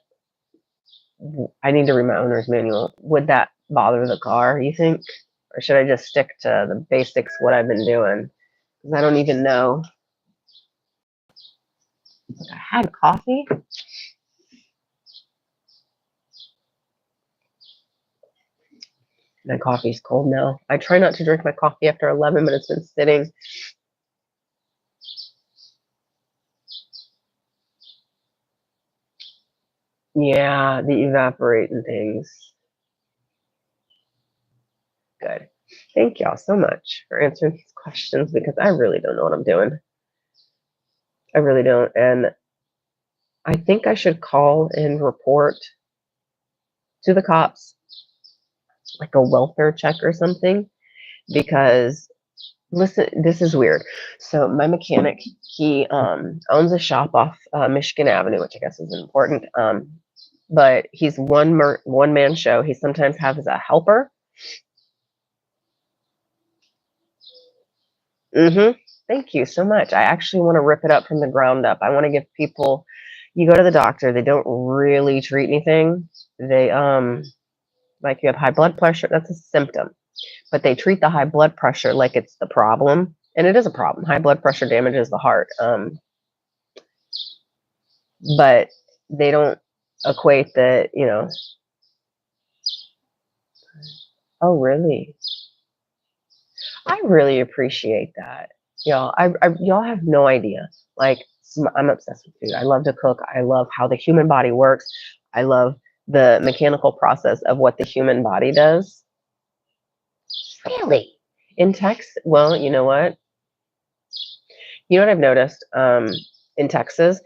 I need to read my owner's manual. Would that bother the car, you think? Or should I just stick to the basics, what I've been doing? Because I don't even know. I had coffee. My coffee's cold now. I try not to drink my coffee after 11, but it's been sitting. Yeah, the evaporating things. Good. Thank y'all so much for answering these questions because I really don't know what I'm doing. I really don't. And I think I should call and report to the cops, like a welfare check or something, because listen, this is weird. So my mechanic, he owns a shop off Michigan Avenue, which I guess is important. But he's one man show. He sometimes has a helper. Thank you so much. I actually want to rip it up from the ground up. I want to give people. You go to the doctor, they don't really treat anything. They like you have high blood pressure. That's a symptom, but they treat the high blood pressure like it's the problem, and it is a problem. High blood pressure damages the heart. But they don't equate that, oh, really? I really appreciate that. Y'all have no idea. Like, I'm obsessed with food. I love to cook. I love how the human body works. I love the mechanical process of what the human body does. Really? In Texas, well, you know what? You know what I've noticed? In Texas,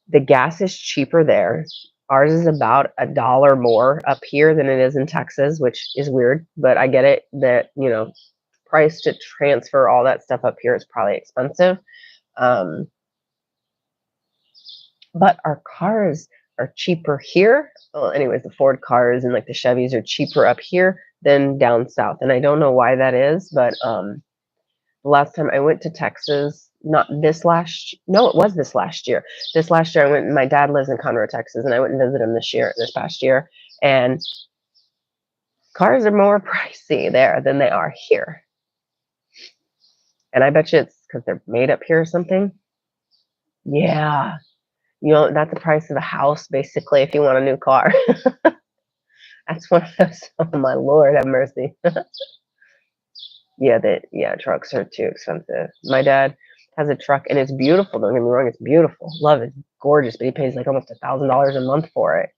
the gas is cheaper there. Ours is about $1 more up here than it is in Texas, which is weird, but I get it that, price to transfer all that stuff up here is probably expensive. Um, but our cars are cheaper here. Well, anyways, the Ford cars and like the Chevys are cheaper up here than down south. And I don't know why that is, but the last time I went to Texas, not this last, no, it was this last year. This last year I went, my dad lives in Conroe, Texas, and I went and visited him this past year. And cars are more pricey there than they are here. And I bet you it's because they're made up here or something. Yeah. That's the price of a house, basically, if you want a new car. That's one of those, oh my Lord, have mercy. Yeah, trucks are too expensive. My dad has a truck and it's beautiful. Don't get me wrong, it's beautiful. Love it, gorgeous, but he pays like almost $1,000 a month for it.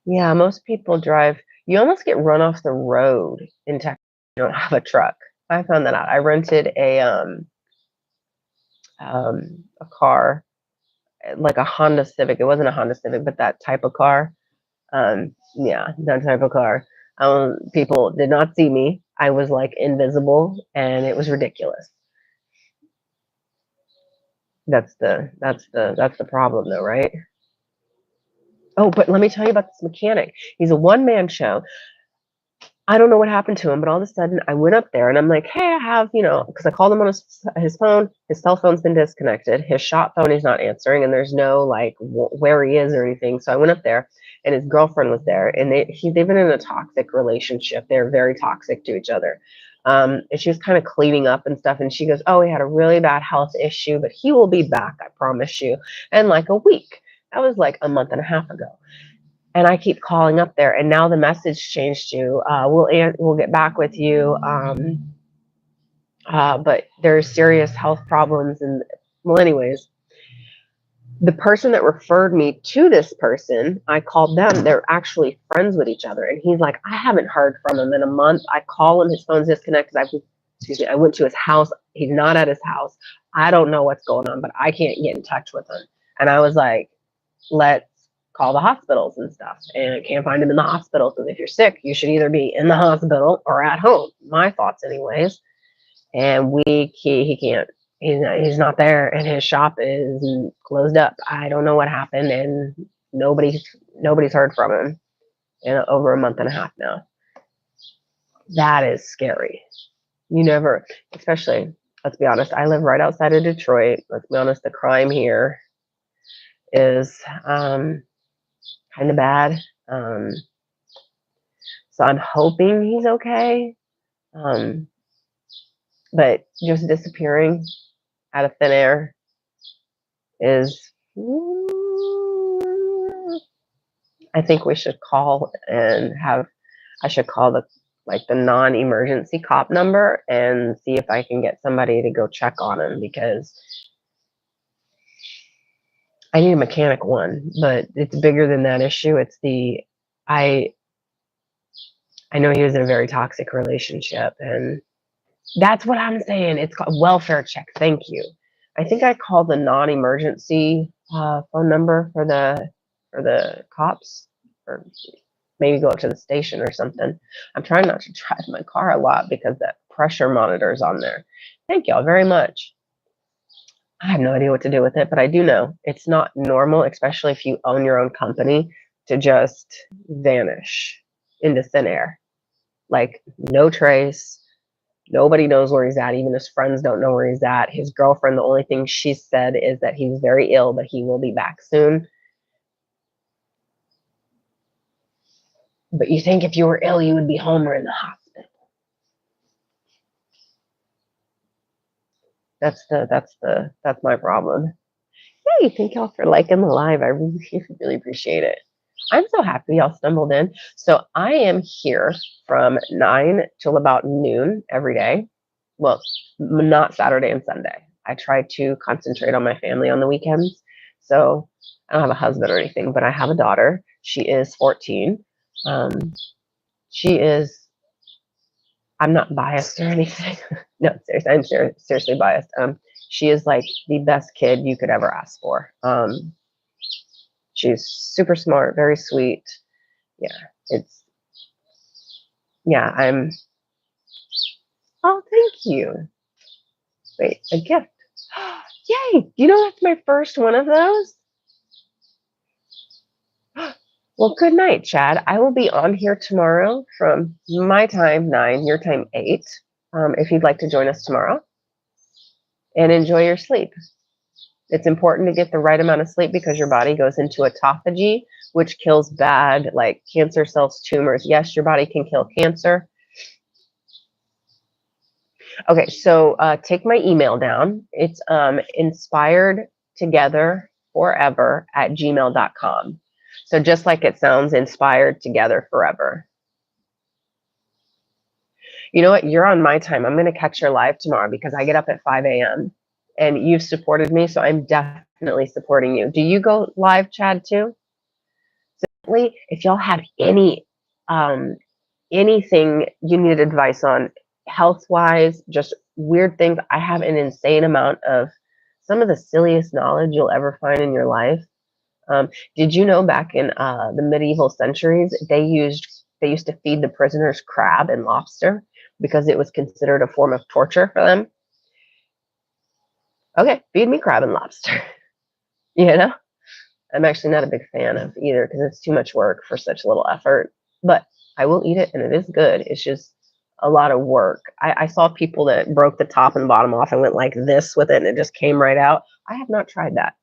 Yeah, most people drive. You almost get run off the road in Texas if you don't have a truck. I found that out. I rented a car, like a Honda Civic. It wasn't a Honda Civic, but that type of car. Yeah, that type of car. People did not see me. I was like invisible, and it was ridiculous. That's the problem, though, right? Oh, but let me tell you about this mechanic. He's a one-man show. I don't know what happened to him, but all of a sudden I went up there and I'm like, hey, I have, because I called him on his phone. His cell phone's been disconnected. His shop phone he's not answering, and there's no like where he is or anything. So I went up there, and his girlfriend was there, and they've been in a toxic relationship. They're very toxic to each other. And she was kind of cleaning up and stuff, and she goes, oh, he had a really bad health issue, but he will be back, I promise you, in like a week. That was like a month and a half ago. And I keep calling up there, and now the message changed to, we'll get back with you. But there's serious health problems. And well, anyways, the person that referred me to this person, I called them. They're actually friends with each other. And he's like, I haven't heard from him in a month. I call him, his phone's disconnected. I went to his house. He's not at his house. I don't know what's going on, but I can't get in touch with him. And I was like, let's call the hospitals and stuff. And I can't find him in the hospital, because if you're sick, you should either be in the hospital or at home. My thoughts, anyways. And he can't. He's not there, and his shop is closed up. I don't know what happened, and nobody's heard from him in over a month and a half now. That is scary. You never, especially, let's be honest, I live right outside of Detroit. Let's be honest, the crime here is kind of bad. So I'm hoping he's okay. But just disappearing out of thin air is, I think we should call and I should call the non-emergency cop number and see if I can get somebody to go check on him, because I need a mechanic one, but it's bigger than that issue. It's I know he was in a very toxic relationship, and that's what I'm saying. It's called welfare check. Thank you. I think I called the non-emergency phone number for the cops, or maybe go up to the station or something. I'm trying not to drive my car a lot because that pressure monitor is on there. Thank y'all very much. I have no idea what to do with it, but I do know it's not normal, especially if you own your own company, to just vanish into thin air. Like, no trace. Nobody knows where he's at. Even his friends don't know where he's at. His girlfriend, the only thing she said is that he's very ill, but he will be back soon. But you think if you were ill, you would be home or in the hospital. That's my problem. Hey, thank y'all for liking the live. I really, really appreciate it. I'm so happy y'all stumbled in. So I am here from 9 till about noon every day. Well, not Saturday and Sunday. I try to concentrate on my family on the weekends. So I don't have a husband or anything, but I have a daughter. She is 14. She is, I'm not biased or anything. No, seriously, I'm seriously biased. She is like the best kid you could ever ask for. She's super smart, very sweet. I'm, oh, thank you. Wait, a gift. Yay! You know, that's my first one of those. Well, good night, Chad. I will be on here tomorrow from my time 9, your time 8. If you'd like to join us tomorrow, and enjoy your sleep. It's important to get the right amount of sleep because your body goes into autophagy, which kills bad, like cancer cells, tumors. Yes, your body can kill cancer. Okay, so take my email down. It's inspiredtogetherforever@gmail.com. So just like it sounds, inspired together forever. You know what? You're on my time. I'm going to catch your live tomorrow because I get up at 5 a.m. and you've supported me, so I'm definitely supporting you. Do you go live, Chad, too? Simply, if y'all have anything you need advice on, health-wise, just weird things, I have an insane amount of some of the silliest knowledge you'll ever find in your life. Did you know back in the medieval centuries, they used to feed the prisoners crab and lobster because it was considered a form of torture for them? Okay, feed me crab and lobster. You know, I'm actually not a big fan of either because it's too much work for such little effort, but I will eat it and it is good. It's just a lot of work. I saw people that broke the top and bottom off and went like this with it and it just came right out. I have not tried that.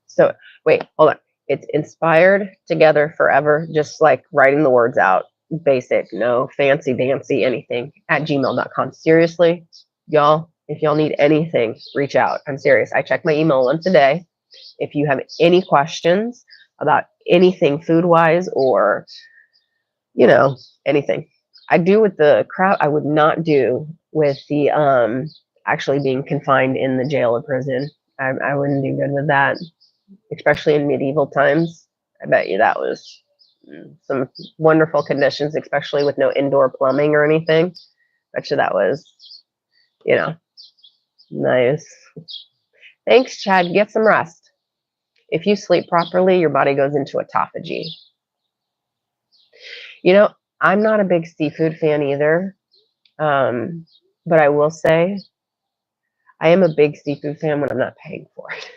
So wait, hold on. It's inspired together forever, just like writing the words out. Basic, no fancy dancy anything, @gmail.com. Seriously, y'all, If y'all need anything, reach out. I'm serious. I check my email once a day. If you have any questions about anything food wise or, anything, I do with the crowd, I would not do with the actually being confined in the jail or prison. I wouldn't do good with that, especially in medieval times. I bet you that was some wonderful conditions, especially with no indoor plumbing or anything. Bet you that was, you know, nice. Thanks, Chad. Get some rest. If you sleep properly, your body goes into autophagy. You know, I'm not a big seafood fan either, but I will say I am a big seafood fan when I'm not paying for it.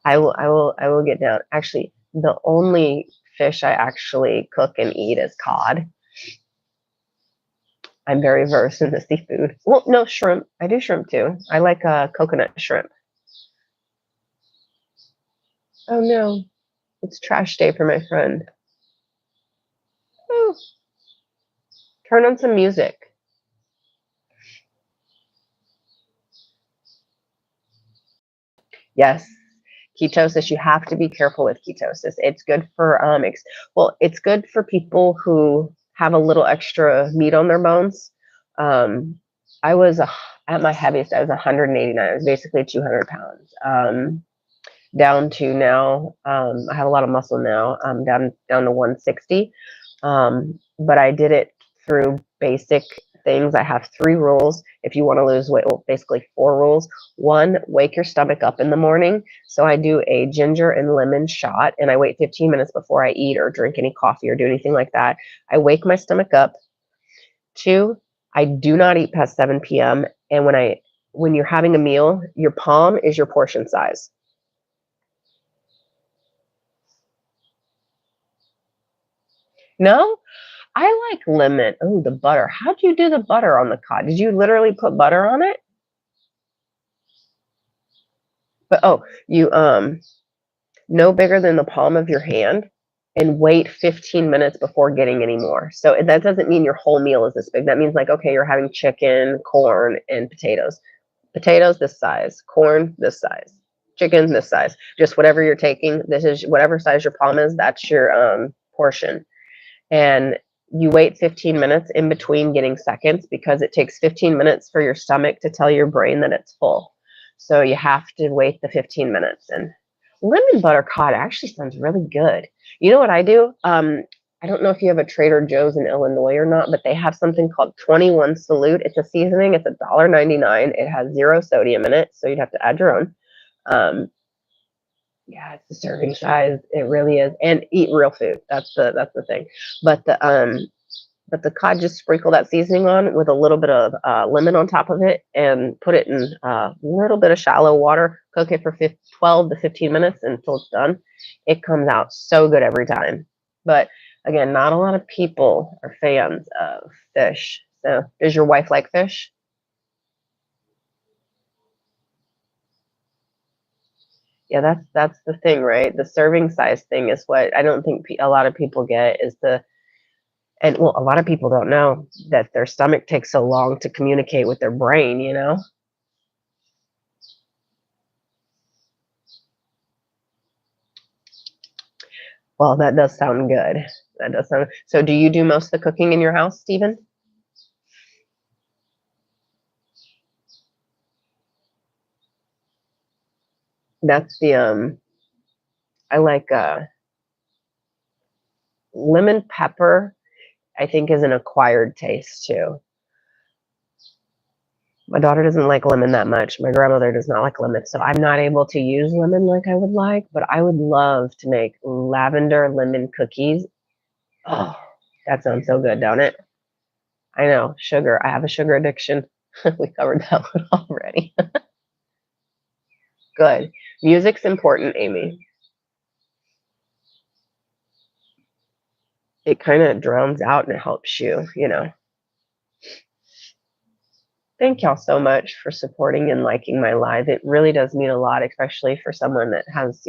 I will get down. Actually, the only fish I actually cook and eat is cod. I'm very versed in the seafood. Well, no, shrimp. I do shrimp too. I like coconut shrimp. Oh no, it's trash day for my friend. Oh, turn on some music. Yes, ketosis. You have to be careful with ketosis. It's good for it's good for people who have a little extra meat on their bones. Um, I was at my heaviest. I was 189. I was basically 200 pounds. Down to now. I have a lot of muscle now. Down to 160. But I did it through basic things. I have 3 rules if you want to lose weight. Well, basically 4 rules. 1, wake your stomach up in the morning. So I do a ginger and lemon shot, and I wait 15 minutes before I eat or drink any coffee or do anything like that. I wake my stomach up. 2, I do not eat past 7 p.m. And when you're having a meal, your palm is your portion size. No, I like lemon. Oh, the butter. How'd you do the butter on the cod? Did you literally put butter on it? But you no bigger than the palm of your hand and wait 15 minutes before getting any more. So that doesn't mean your whole meal is this big. That means like, okay, you're having chicken, corn, and potatoes. Potatoes this size, corn this size, chicken this size. Just whatever you're taking. This is whatever size your palm is, that's your portion. And you wait 15 minutes in between getting seconds because it takes 15 minutes for your stomach to tell your brain that it's full. So you have to wait the 15 minutes. And lemon butter cod actually sounds really good. You know what I do? I don't know if you have a Trader Joe's in Illinois or not, but they have something called 21 Salute. It's a seasoning. It's $1.99. It has 0 sodium in it, so you'd have to add your own. Yeah, it's the serving size. It really is. And eat real food. That's the thing. But the cod, just sprinkle that seasoning on with a little bit of lemon on top of it and put it in a little bit of shallow water. Cook it for 12 to 15 minutes until it's done. It comes out so good every time. But again, not a lot of people are fans of fish. So does your wife like fish? Yeah, that's the thing, right? The serving size thing is what I don't think a lot of people get is and well, a lot of people don't know that their stomach takes so long to communicate with their brain. Well, that does sound good. That does sound. So do you do most of the cooking in your house, Stephen? That's the I like lemon pepper, I think is an acquired taste too. My daughter doesn't like lemon that much. My grandmother does not like lemon, so I'm not able to use lemon like I would like, but I would love to make lavender lemon cookies. Oh, that sounds so good, don't it? I know, sugar. I have a sugar addiction. We covered that one already. Good. Music's important, Amy. It kind of drowns out and it helps you. Thank y'all so much for supporting and liking my live. It really does mean a lot, especially for someone that has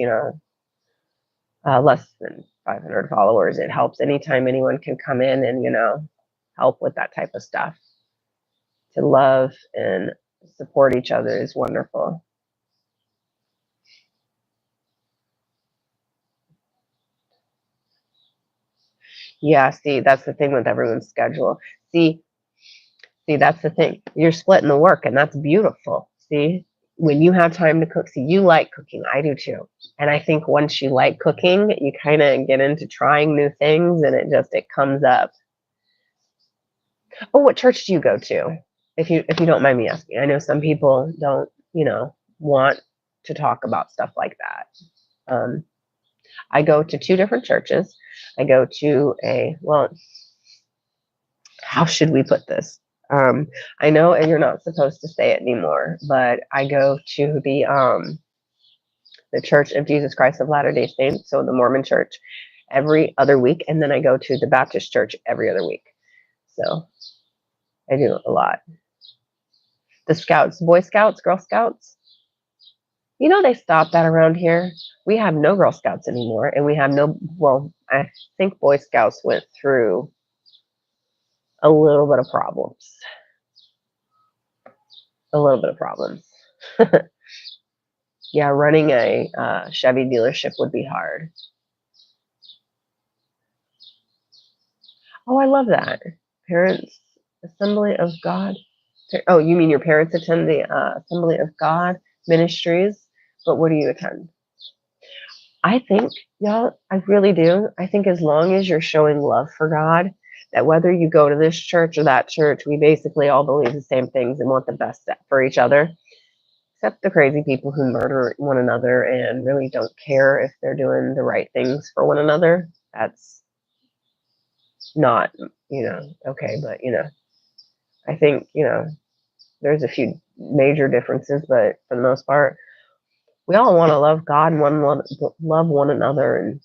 less than 500 followers. It helps anytime anyone can come in and help with that type of stuff. To love and support each other is wonderful. Yeah, see, that's the thing with everyone's schedule. See, that's the thing. You're splitting the work, and that's beautiful. See, when you have time to cook, see, you like cooking. I do too. And I think once you like cooking, you kind of get into trying new things, and it comes up. Oh, what church do you go to? If you don't mind me asking. I know some people don't, want to talk about stuff like that. I go to two different churches. I go to how should we put this? I know you're not supposed to say it anymore, but I go to the Church of Jesus Christ of Latter-day Saints, so the Mormon church, every other week, and then I go to the Baptist church every other week. So I do a lot. The Scouts, Boy Scouts, Girl Scouts, they stopped that around here. We have no Girl Scouts anymore, and we have I think Boy Scouts went through a little bit of problems. A little bit of problems. Yeah, running a Chevy dealership would be hard. Oh, I love that. Parents Assembly of God. Oh, you mean your parents attend the Assembly of God ministries? But what do you attend? I think, y'all, I really do. I think as long as you're showing love for God, that whether you go to this church or that church, we basically all believe the same things and want the best for each other. Except the crazy people who murder one another and really don't care if they're doing the right things for one another. That's not, okay. But, I think, there's a few major differences, but for the most part, we all want to love God and love one another and,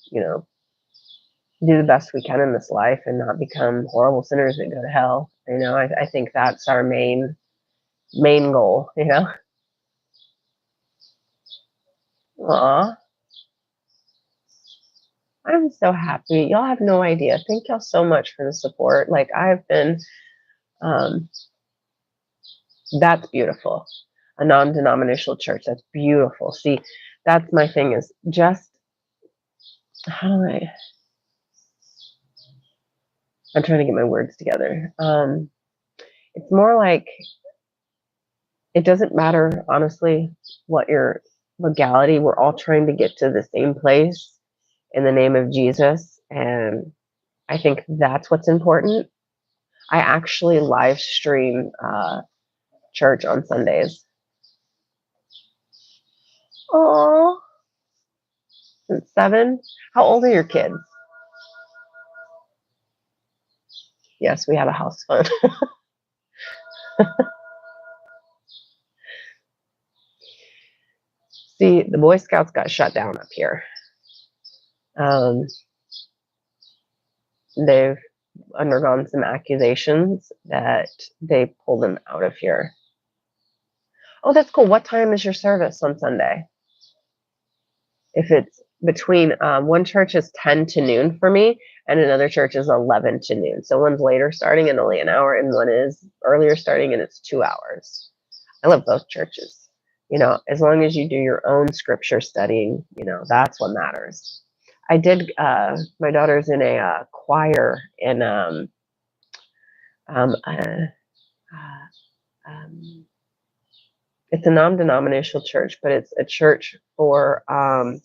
do the best we can in this life and not become horrible sinners that go to hell. I think that's our main goal, Aw, I'm so happy. Y'all have no idea. Thank y'all so much for the support. Like I've been, that's beautiful. A non-denominational church. That's beautiful. See, that's my thing is just, how do I'm trying to get my words together. It's more like, it doesn't matter, honestly, what your legality, we're all trying to get to the same place in the name of Jesus. And I think that's what's important. I actually live stream church on Sundays. Oh, since 7. How old are your kids? Yes, we have a house phone. See, the Boy Scouts got shut down up here. They've undergone some accusations that they pulled them out of here. Oh, that's cool. What time is your service on Sunday? If it's between one church is 10 to noon for me, and another church is 11 to noon. So one's later starting and only an hour, and one is earlier starting and it's 2 hours. I love both churches. As long as you do your own scripture studying, that's what matters. I did. My daughter's in a choir in it's a non-denominational church, but it's a church for how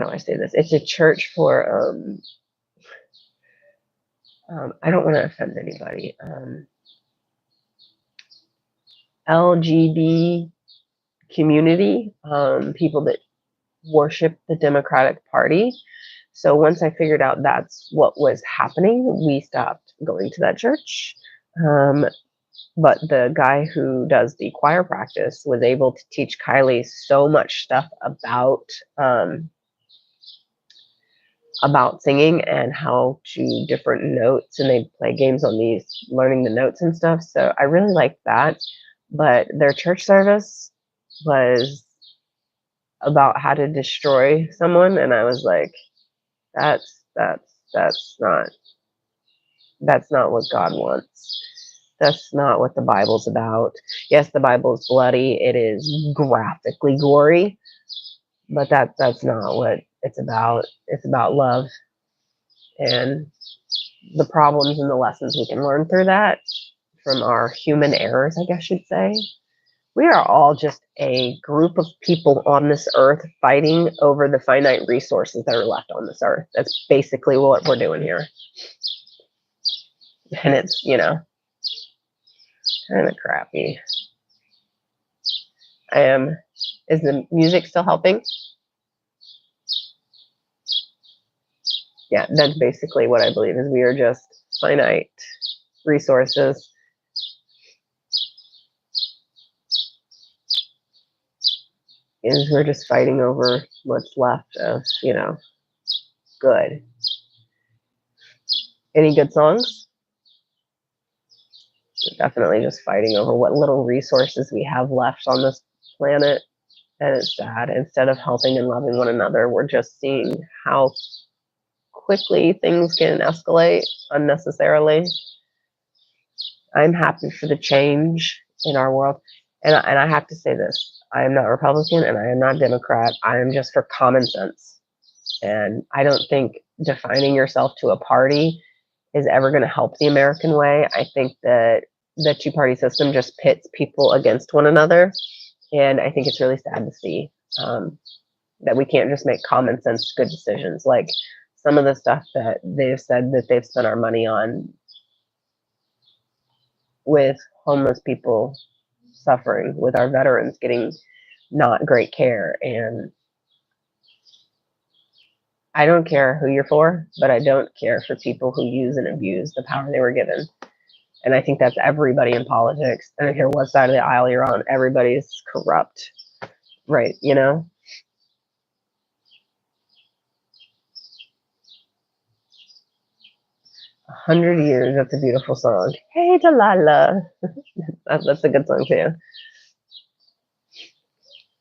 do I say this? It's a church for I don't want to offend anybody. LGBT community, people that worship the Democratic Party. So once I figured out that's what was happening, we stopped going to that church. But the guy who does the choir practice was able to teach Kylie so much stuff about singing and how to different notes, and they play games on these, learning the notes and stuff. So I really liked that. But their church service was about how to destroy someone, and I was like, that's not what God wants. That's not what the Bible's about. Yes, the Bible is bloody. It is graphically gory, but that's not what it's about. It's about love and the problems and the lessons we can learn through that from our human errors, I guess you'd say. We are all just a group of people on this earth fighting over the finite resources that are left on this earth. That's basically what we're doing here. And it's, kind of crappy. Is the music still helping? Yeah, that's basically what I believe is we are just finite resources. Is we're just fighting over what's left of, good. Any good songs? We're definitely just fighting over what little resources we have left on this planet. And it's sad. Instead of helping and loving one another, we're just seeing how quickly things can escalate unnecessarily. I'm happy for the change in our world. And I have to say this. I am not Republican and I am not Democrat. I am just for common sense. And I don't think defining yourself to a party is ever going to help the American way. I think that the two-party system just pits people against one another. And I think it's really sad to see that we can't just make common sense good decisions. Like some of the stuff that they've said that they've spent our money on with homeless people suffering, with our veterans getting not great care. And I don't care who you're for, but I don't care for people who use and abuse the power they were given. And I think that's everybody in politics. I don't care what side of the aisle you're on, everybody's corrupt, right? 100 Years, that's a beautiful song. Hey, Delilah. That's a good song, too.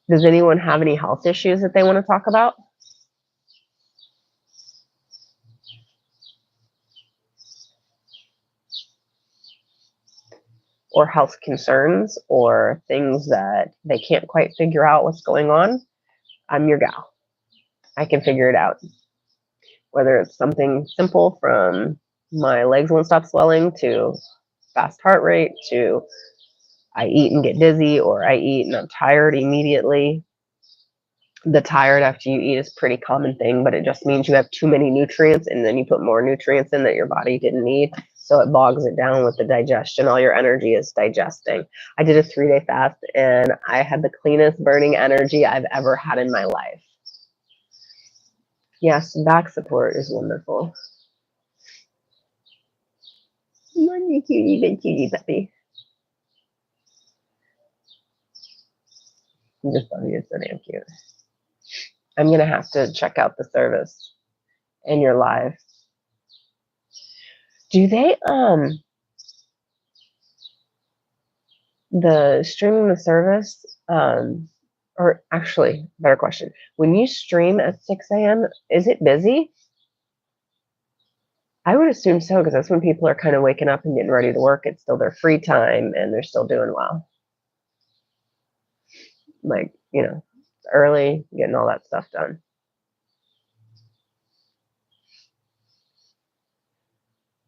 Does anyone have any health issues that they want to talk about? Or health concerns or things that they can't quite figure out what's going on? I'm your gal. I can figure it out. Whether it's something simple from my legs won't stop swelling to fast heart rate to I eat and get dizzy, or I eat and I'm tired immediately. The tired after you eat is a pretty common thing, but it just means you have too many nutrients and then you put more nutrients in that your body didn't need. So it bogs it down with the digestion. All your energy is digesting. I did a 3-day fast and I had the cleanest burning energy I've ever had in my life. Yes, back support is wonderful. Money, cutie, good cutie puppy. You just love you. It's so damn cute. I'm gonna have to check out the service in your live. Do they the streaming the service or actually better question, when you stream at 6 a.m., is it busy? I would assume so, because that's when people are kind of waking up and getting ready to work. It's still their free time and they're still doing well. Like, early, getting all that stuff done.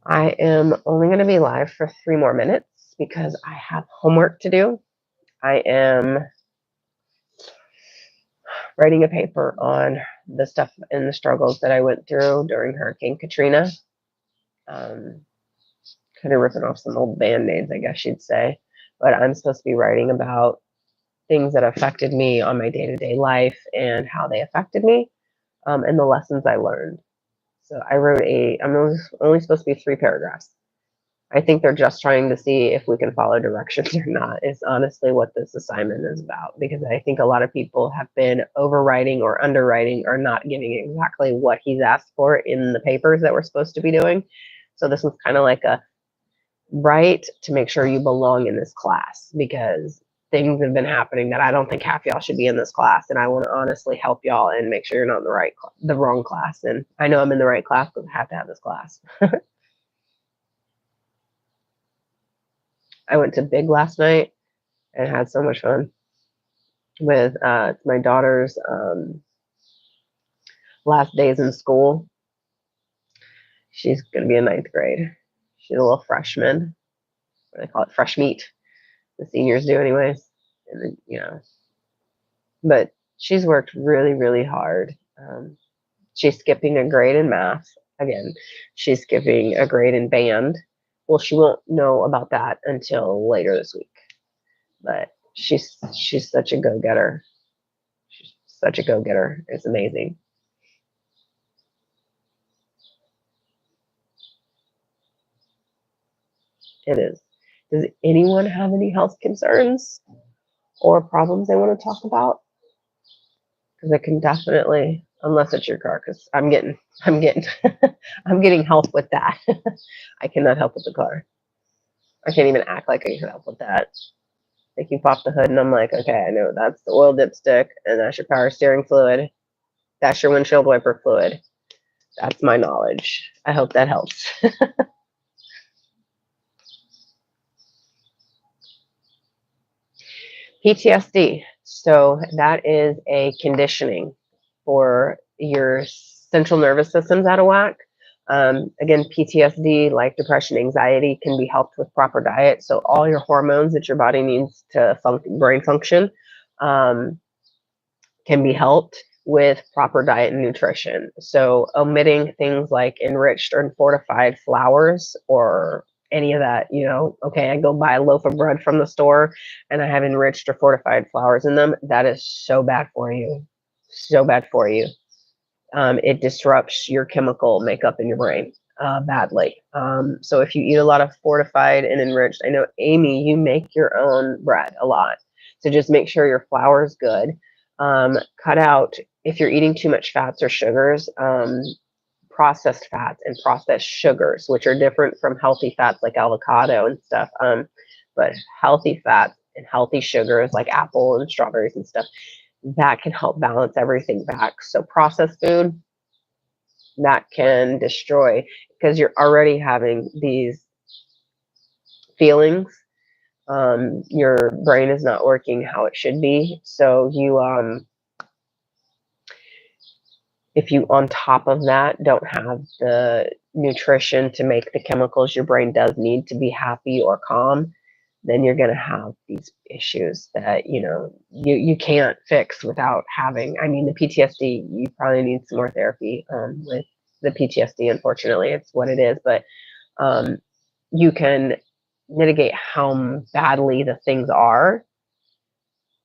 I am only going to be live for 3 more minutes because I have homework to do. I am writing a paper on the stuff and the struggles that I went through during Hurricane Katrina. Kind of ripping off some old Band-Aids, I guess you'd say. But I'm supposed to be writing about things that affected me on my day-to-day life and how they affected me, and the lessons I learned. So I wrote I'm only supposed to be 3 paragraphs. I think they're just trying to see if we can follow directions or not, is honestly what this assignment is about. Because I think a lot of people have been overwriting or underwriting or not giving exactly what he's asked for in the papers that we're supposed to be doing. So this was kind of like a write to make sure you belong in this class, because things have been happening that I don't think half y'all should be in this class. And I want to honestly help y'all and make sure you're not in the wrong class. And I know I'm in the right class because I have to have this class. I went to Big last night and had so much fun with my daughter's last days in school. She's going to be in ninth grade. She's a little freshman. They call it fresh meat. The seniors do, anyways. And then, but she's worked really, really hard. She's skipping a grade in math. Again, she's skipping a grade in band. Well, she won't know about that until later this week. But she's such a go-getter. She's such a go-getter. It's amazing. It is. Does anyone have any health concerns or problems they want to talk about? Because I can definitely, unless it's your car, because I'm getting, I'm getting help with that. I cannot help with the car. I can't even act like I can help with that. Like you pop the hood and I'm like, okay, I know that's the oil dipstick and that's your power steering fluid. That's your windshield wiper fluid. That's my knowledge. I hope that helps. PTSD. So that is a conditioning for your central nervous system's out of whack. Again, PTSD, like depression, anxiety, can be helped with proper diet. So all your hormones that your body needs to brain function can be helped with proper diet and nutrition. So omitting things like enriched or fortified flours or any of that, okay, I go buy a loaf of bread from the store and I have enriched or fortified flours in them. That is so bad for you. So bad for you. It disrupts your chemical makeup in your brain badly. So if you eat a lot of fortified and enriched, I know, Amy, you make your own bread a lot. So just make sure your flour is good. Cut out, if you're eating too much fats or sugars, processed fats and processed sugars, which are different from healthy fats like avocado and stuff. But healthy fats and healthy sugars like apple and strawberries and stuff, that can help balance everything back. So processed food, that can destroy, because you're already having these feelings. Your brain is not working how it should be. So if you on top of that don't have the nutrition to make the chemicals your brain does need to be happy or calm, then you're going to have these issues that you can't fix without having. I mean, the PTSD, you probably need some more therapy with the PTSD. Unfortunately, it's what it is. But you can mitigate how badly the things are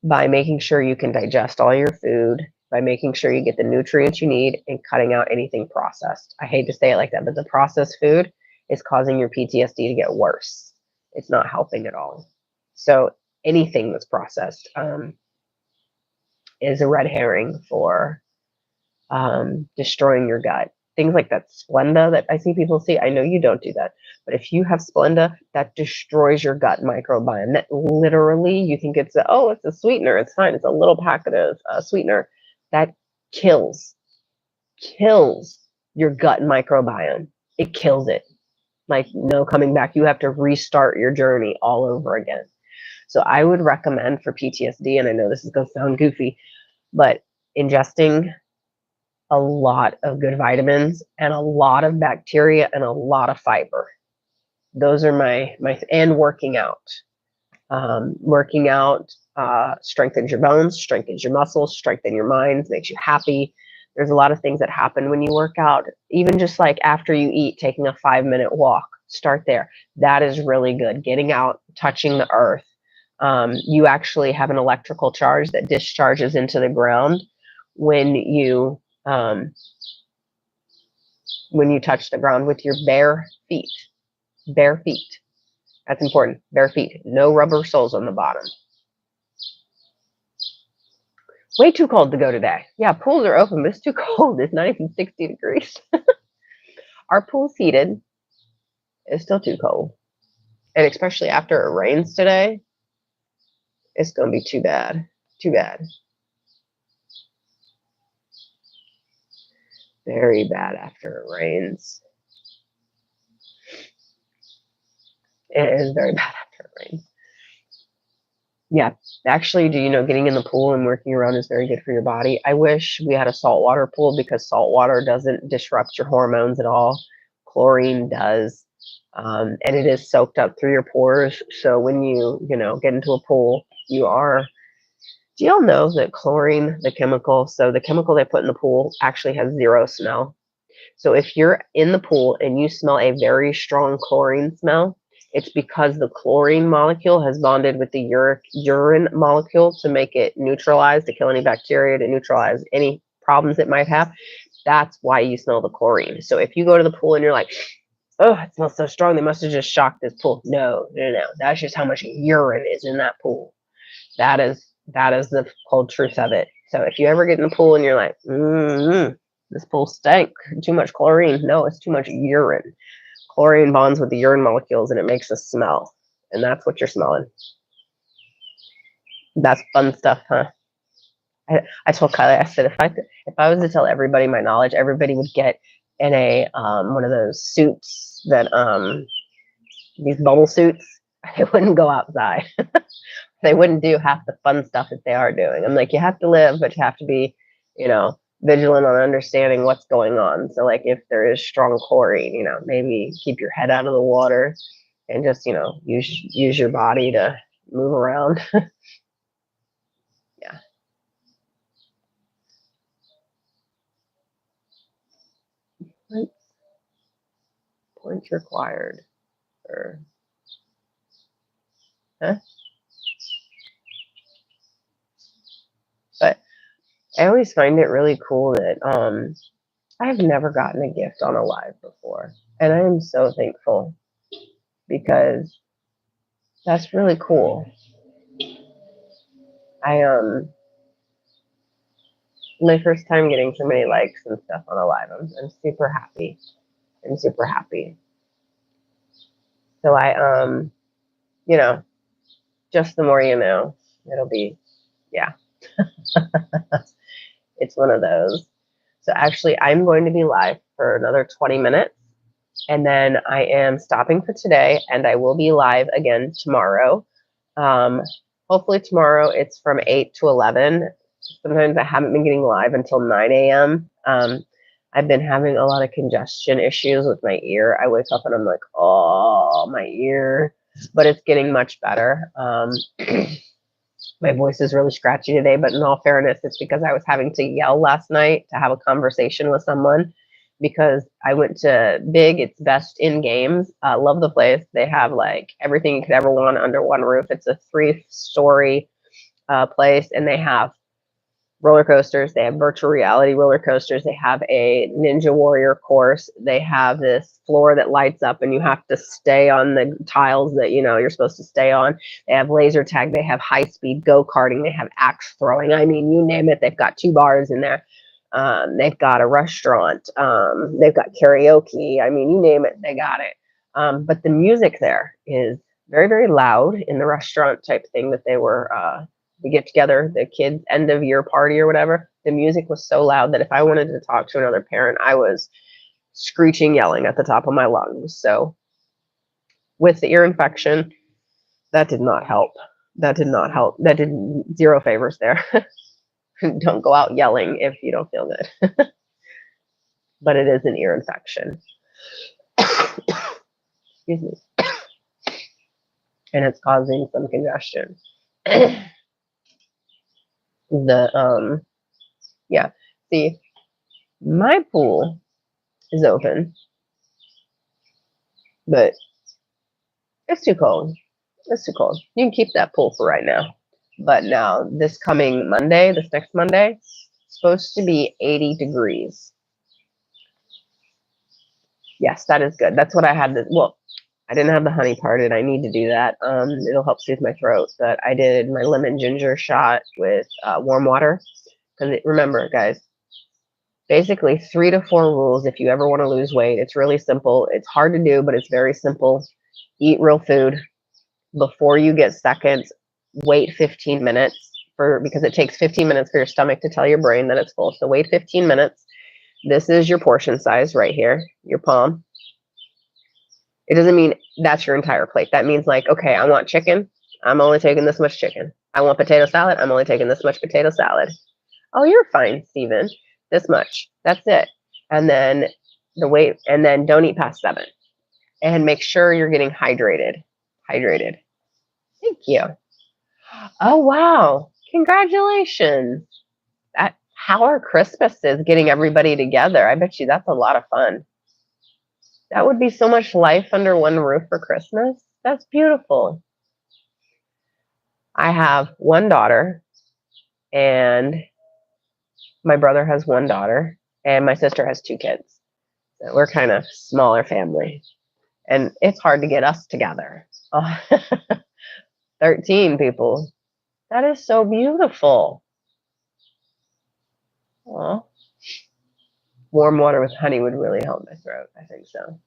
by making sure you can digest all your food, by making sure you get the nutrients you need, and cutting out anything processed. I hate to say it like that, but the processed food is causing your PTSD to get worse. It's not helping at all. So anything that's processed is a red herring for destroying your gut. Things like that Splenda that I see people see. I know you don't do that, but if you have Splenda, that destroys your gut microbiome. That literally, you think it's a sweetener. It's fine. It's a little packet of sweetener. That kills your gut microbiome. It kills it. Like no coming back. You have to restart your journey all over again. So I would recommend for PTSD, and I know this is going to sound goofy, but ingesting a lot of good vitamins and a lot of bacteria and a lot of fiber. Those are my and working out. Working out strengthens your bones, strengthens your muscles, strengthens your minds, makes you happy. There's a lot of things that happen when you work out. Even just like after you eat, taking a 5-minute walk, start there. That is really good. Getting out, touching the earth. You actually have an electrical charge that discharges into the ground when you touch the ground with your bare feet. Bare feet. That's important. Bare feet. No rubber soles on the bottom. Way too cold to go today. Yeah, pools are open, but it's too cold. It's not even 60 degrees. Our pool's heated. It's still too cold. And especially after it rains today, it's going to be too bad. Too bad. Very bad after it rains. It is very bad. Right. Yeah, actually, do you know getting in the pool and working around is very good for your body? I wish we had a saltwater pool because salt water doesn't disrupt your hormones at all. Chlorine does, and it is soaked up through your pores. So when get into a pool, you are. Do y'all know that chlorine, the chemical, so the chemical they put in the pool actually has zero smell? So if you're in the pool and you smell a very strong chlorine smell, it's because the chlorine molecule has bonded with the urine molecule to make it neutralize, to kill any bacteria, to neutralize any problems it might have. That's why you smell the chlorine. So if you go to the pool and you're like, oh, it smells so strong, they must have just shocked this pool. No, no, no. That's just how much urine is in that pool. That is the cold truth of it. So if you ever get in the pool and you're like, this pool stank, too much chlorine. No, it's too much urine. Chlorine bonds with the urine molecules and it makes a smell. And that's what you're smelling. That's fun stuff, huh? I told Kylie, I said, if I was to tell everybody my knowledge, everybody would get in a one of those suits that these bubble suits. They wouldn't go outside. They wouldn't do half the fun stuff that they are doing. I'm like, you have to live, but you have to be, vigilant on understanding what's going on. So like if there is strong chlorine, maybe keep your head out of the water and just, use your body to move around. Yeah. Points required. Or, huh? But I always find it really cool that I've never gotten a gift on a live before. And I am so thankful because that's really cool. My first time getting so many likes and stuff on a live, I'm super happy. I'm super happy. So just the more you know, it'll be, yeah, it's one of those. So actually, I'm going to be live for another 20 minutes. And then I am stopping for today, and I will be live again tomorrow. Hopefully tomorrow it's from 8 to 11. Sometimes I haven't been getting live until 9 a.m. I've been having a lot of congestion issues with my ear. I wake up and I'm like, oh, my ear. But it's getting much better. My voice is really scratchy today, but in all fairness, it's because I was having to yell last night to have a conversation with someone because I went to Big, it's best in games. Love the place. They have like everything you could ever want under one roof. It's a 3-story place, and they have roller coasters. They have virtual reality roller coasters. They have a Ninja Warrior course. They have this floor that lights up and you have to stay on the tiles that you're supposed to stay on. They have laser tag. They have high speed go-karting. They have axe throwing. I mean, you name it. They've got 2 bars in there. They've got a restaurant. They've got karaoke. I mean, you name it, they got it. But the music there is very, very loud in the restaurant type thing that they were we get together, the kids' end of year party or whatever. The music was so loud that if I wanted to talk to another parent, I was screeching, yelling at the top of my lungs. So with the ear infection, that did not help. That did not help. That did 0 favors there. Don't go out yelling if you don't feel good. But it is an ear infection. Excuse me. And it's causing some congestion. Yeah. See, my pool is open, but it's too cold. It's too cold. You can keep that pool for right now. But now, this next Monday, it's supposed to be 80 degrees. Yes, that is good. That's what I had. I didn't have the honey part, and I need to do that. It'll help soothe my throat. But I did my lemon ginger shot with warm water. Because remember, guys, basically 3 to 4 rules if you ever want to lose weight. It's really simple. It's hard to do, but it's very simple. Eat real food. Before you get seconds, wait 15 minutes because it takes 15 minutes for your stomach to tell your brain that it's full. So wait 15 minutes. This is your portion size right here, your palm. It doesn't mean that's your entire plate. That means like, okay, I want chicken. I'm only taking this much chicken. I want potato salad. I'm only taking this much potato salad. Oh, you're fine, Steven. This much. That's it. And then and then don't eat past 7. And make sure you're getting hydrated. Hydrated. Thank you. Oh, wow. Congratulations. How are Christmases getting everybody together? I bet you that's a lot of fun. That would be so much life under one roof for Christmas. That's beautiful. I have one daughter, and my brother has one daughter, and my sister has 2 kids. So we're kind of smaller family, and it's hard to get us together. 13 people. That is so beautiful. Aw. Warm water with honey would really help my throat. I think so.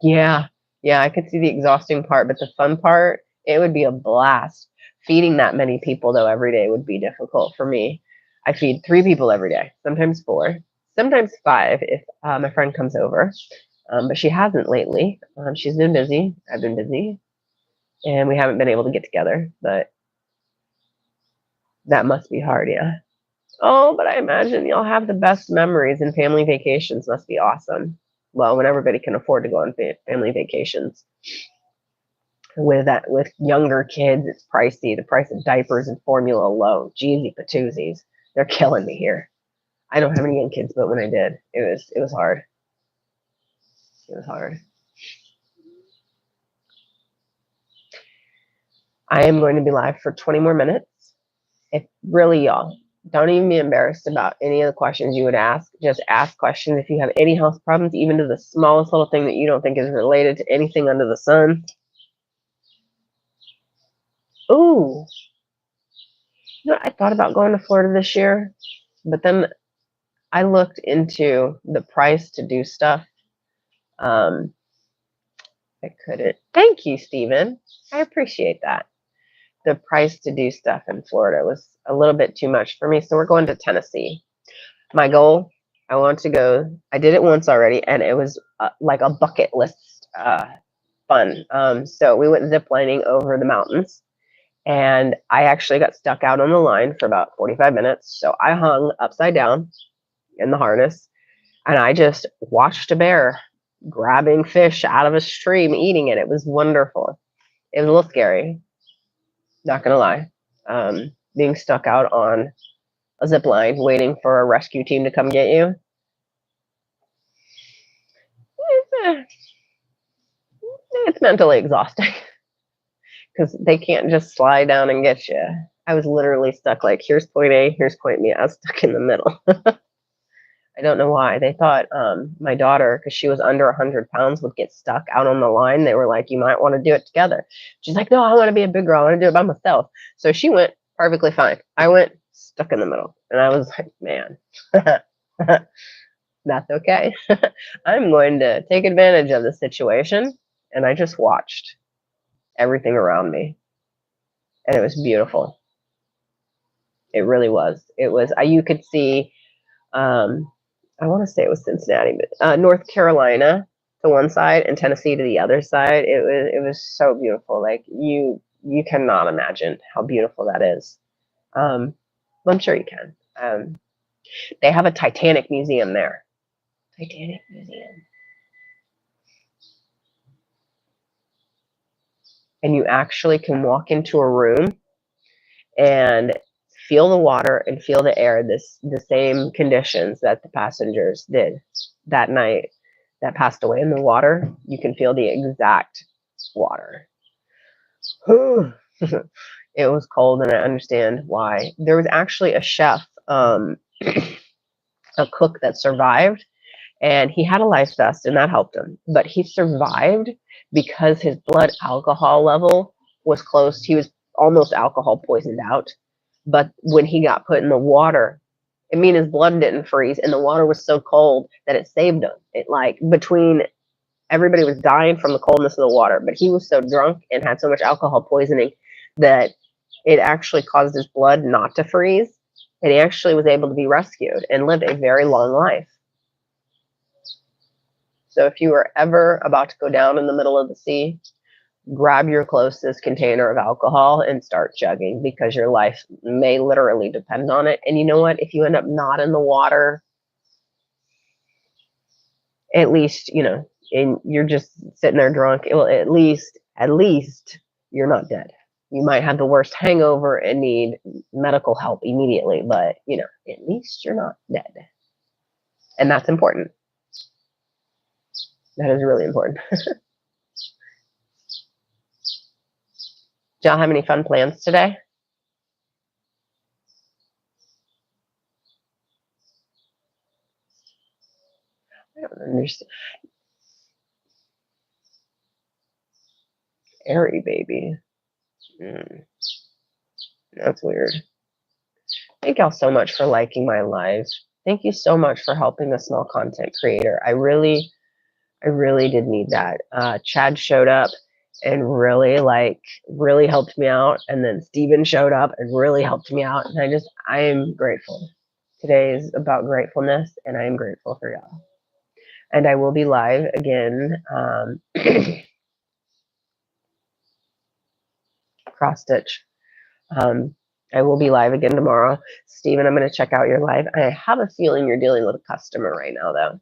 Yeah, I could see the exhausting part, but the fun part, it would be a blast. Feeding that many people, though, every day would be difficult for me. I feed 3 people every day, sometimes 4, sometimes 5 if my friend comes over. But she hasn't lately. She's been busy. I've been busy. And we haven't been able to get together. But that must be hard, yeah. Oh, but I imagine you'll have the best memories, and family vacations must be awesome. Well, when everybody can afford to go on family vacations. With younger kids, it's pricey. The price of diapers and formula alone. Jeezy patoozies. They're killing me here. I don't have any young kids, but when I did, it was hard. It was hard. I am going to be live for 20 more minutes. If really, y'all, don't even be embarrassed about any of the questions you would ask. Just ask questions. If you have any health problems, even to the smallest little thing that you don't think is related to anything under the sun. Ooh. You know, I thought about going to Florida this year, but then I looked into the price to do stuff. I couldn't. Thank you, Stephen. I appreciate that. The price to do stuff in Florida was a little bit too much for me, so we're going to Tennessee. My goal, I want to go. I did it once already, and it was like a bucket list fun. So we went ziplining over the mountains, and I actually got stuck out on the line for about 45 minutes. So I hung upside down in the harness, and I just watched a bear grabbing fish out of a stream, eating it. It was wonderful. It was a little scary, not gonna lie. Being stuck out on a zip line, waiting for a rescue team to come get you. It's mentally exhausting because they can't just slide down and get you. I was literally stuck like, here's point A, here's point B. I was stuck in the middle. I don't know why. They thought my daughter, because she was under 100 pounds, would get stuck out on the line. They were like, you might want to do it together. She's like, no, I want to be a big girl. I want to do it by myself. So she went perfectly fine. I went stuck in the middle. And I was like, man, that's okay. I'm going to take advantage of the situation. And I just watched everything around me. And it was beautiful. It really was. It was, you could see, I want to say it was Cincinnati, but North Carolina to one side and Tennessee to the other side. It was so beautiful. Like you cannot imagine how beautiful that is. Well, I'm sure you can. They have a Titanic museum there. Titanic museum. And you actually can walk into a room and feel the water and feel the air, the same conditions that the passengers did that night that passed away in the water. You can feel the exact water. It was cold, and I understand why. There was actually a chef, a cook that survived, and he had a life vest, and that helped him. But he survived because his blood alcohol level was close. He was almost alcohol poisoned out. But when he got put in the water, I mean, his blood didn't freeze, and the water was so cold that it saved him. It like between everybody was dying from the coldness of the water, but he was so drunk and had so much alcohol poisoning that it actually caused his blood not to freeze, and he actually was able to be rescued and lived a very long life. So if you are ever about to go down in the middle of the sea, grab your closest container of alcohol and start chugging, because your life may literally depend on it. And you know what? If you end up not in the water, at least, and you're just sitting there drunk, well, at least you're not dead. You might have the worst hangover and need medical help immediately, but at least you're not dead. And that's important. That is really important. Do y'all have any fun plans today? I don't understand. Airy baby. That's weird. Thank y'all so much for liking my live. Thank you so much for helping a small content creator. I really did need that. Chad showed up and really helped me out. And then Steven showed up and really helped me out. And I am grateful. Today is about gratefulness, and I am grateful for y'all. And I will be live again. Cross stitch. I will be live again tomorrow. Steven, I'm going to check out your live. I have a feeling you're dealing with a customer right now, though,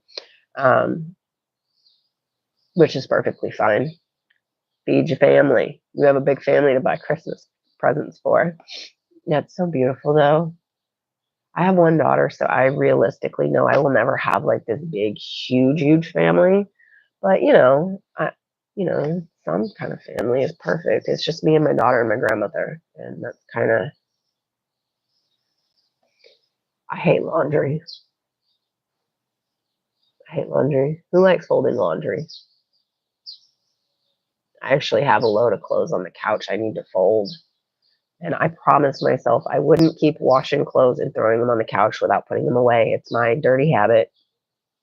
which is perfectly fine. Feed your family. You have a big family to buy Christmas presents for. That's so beautiful, though. I have one daughter, so I realistically know I will never have like this big, huge family. But some kind of family is perfect. It's just me and my daughter and my grandmother, and that's kind of. I hate laundry. Who likes folding laundry? I actually have a load of clothes on the couch I need to fold. And I promised myself I wouldn't keep washing clothes and throwing them on the couch without putting them away. It's my dirty habit.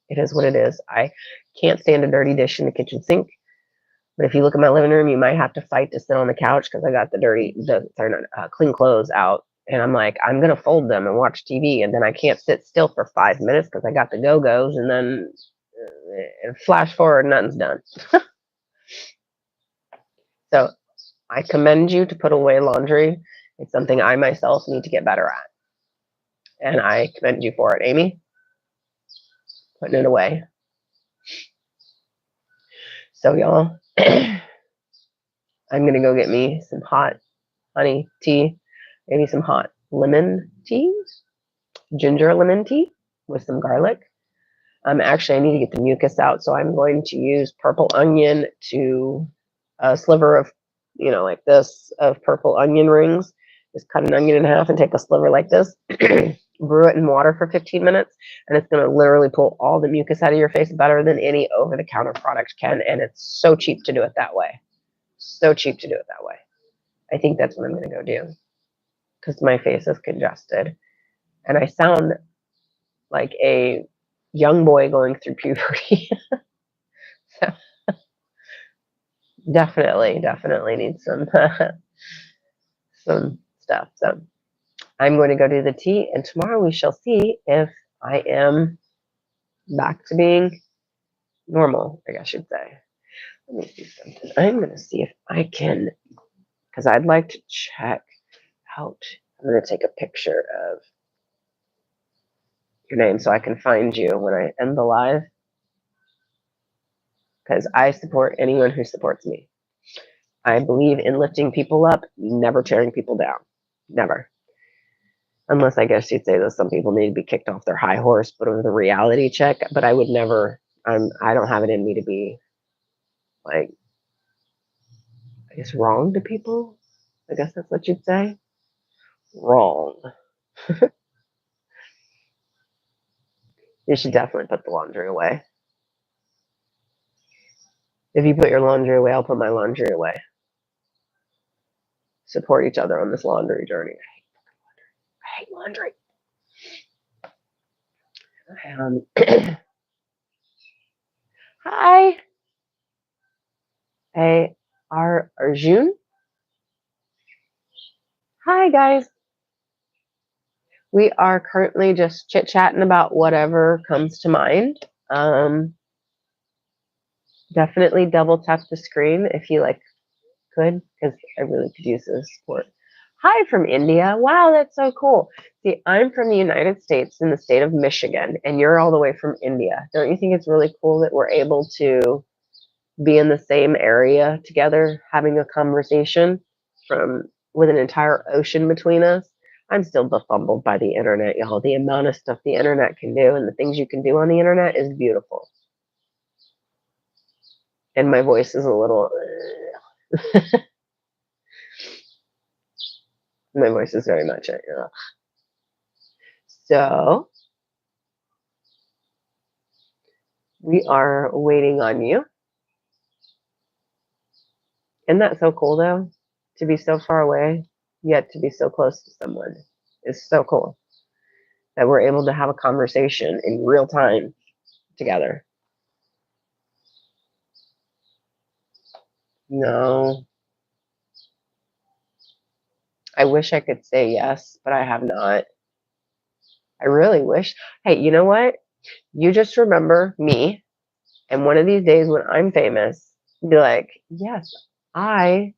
It is what it is. I can't stand a dirty dish in the kitchen sink. But if you look at my living room, you might have to fight to sit on the couch because I got clean clothes out. And I'm like, I'm going to fold them and watch TV. And then I can't sit still for 5 minutes because I got the go-go's. And then flash forward, nothing's done. So I commend you to put away laundry. It's something I myself need to get better at. And I commend you for it, Amy. Putting it away. So y'all, I'm going to go get me some hot honey tea, maybe some hot lemon tea, ginger lemon tea with some garlic. Actually, I need to get the mucus out, so I'm going to use purple onion to a sliver of, like this, of purple onion rings. Just cut an onion in half and take a sliver like this, brew it in water for 15 minutes, and it's going to literally pull all the mucus out of your face better than any over-the-counter product can, and it's so cheap to do it that way. So cheap to do it that way. I think that's what I'm going to go do, because my face is congested, and I sound like a young boy going through puberty. So definitely need some some stuff. So I'm going to go do the tea, and tomorrow we shall see if I am back to being normal, I guess I should say. Let me see something. I'm going to see if I can, because I'd like to check out. I'm going to take a picture of your name so I can find you when I end the live, because I support anyone who supports me. I believe in lifting people up, never tearing people down. Never. Unless I guess you'd say that some people need to be kicked off their high horse, but with a reality check. But I would never, I don't have it in me to be, like, I guess, wrong to people. I guess that's what you'd say. Wrong. You should definitely put the laundry away. If you put your laundry away, I'll put my laundry away. Support each other on this laundry journey. I hate laundry. Hi. Hey, Arjun. Hi, guys. We are currently just chit-chatting about whatever comes to mind. Definitely double tap the screen if you like could, because I really could use the support. Hi from India. Wow, that's so cool. See, I'm from the United States in the state of Michigan, and you're all the way from India. Don't you think it's really cool that we're able to be in the same area together, having a conversation from with an entire ocean between us? I'm still befuddled by the internet, y'all. The amount of stuff the internet can do and the things you can do on the internet is beautiful. And my voice is a little. My voice is very much. So we are waiting on you. Isn't that so cool, though? To be so far away, yet to be so close to someone is so cool that we're able to have a conversation in real time together. No, I wish I could say yes, but I have not. I really wish. Hey, you know what? You just remember me, and one of these days when I'm famous, be like, yes, I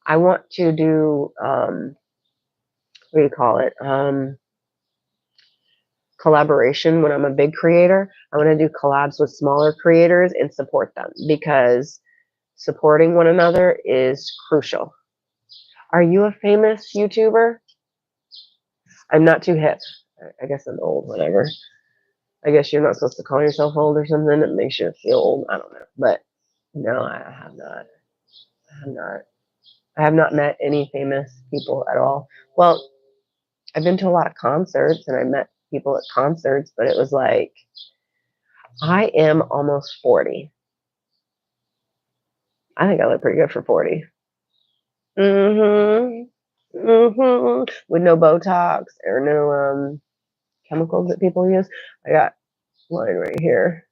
I want to do what do you call it? Collaboration when I'm a big creator. I want to do collabs with smaller creators and support them because supporting one another is crucial. Are you a famous YouTuber? I'm not too hip. I guess I'm old, whatever. I guess you're not supposed to call yourself old or something. It makes you feel old. I don't know. But no, I have not. I have not. I have not met any famous people at all. Well, I've been to a lot of concerts and I met people at concerts, but it was like, I am almost 40. I think I look pretty good for 40. Mm-hmm. Mm-hmm. With no Botox or no chemicals that people use. I got line right here.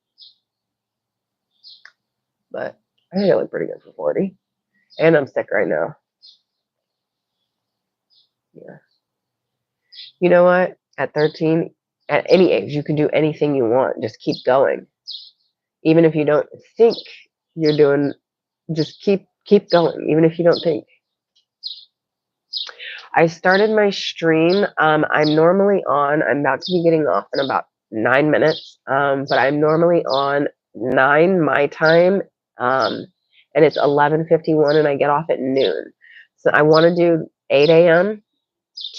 But I think I look pretty good for 40. And I'm sick right now. Yeah. You know what? At 13, at any age, you can do anything you want. Just keep going. Even if you don't think you're doing, just keep going. Even if you don't think. I started my stream. I'm normally on. I'm about to be getting off in about 9 minutes. But I'm normally on 9 my time, and it's 11:51, and I get off at noon. So I want to do 8 a.m.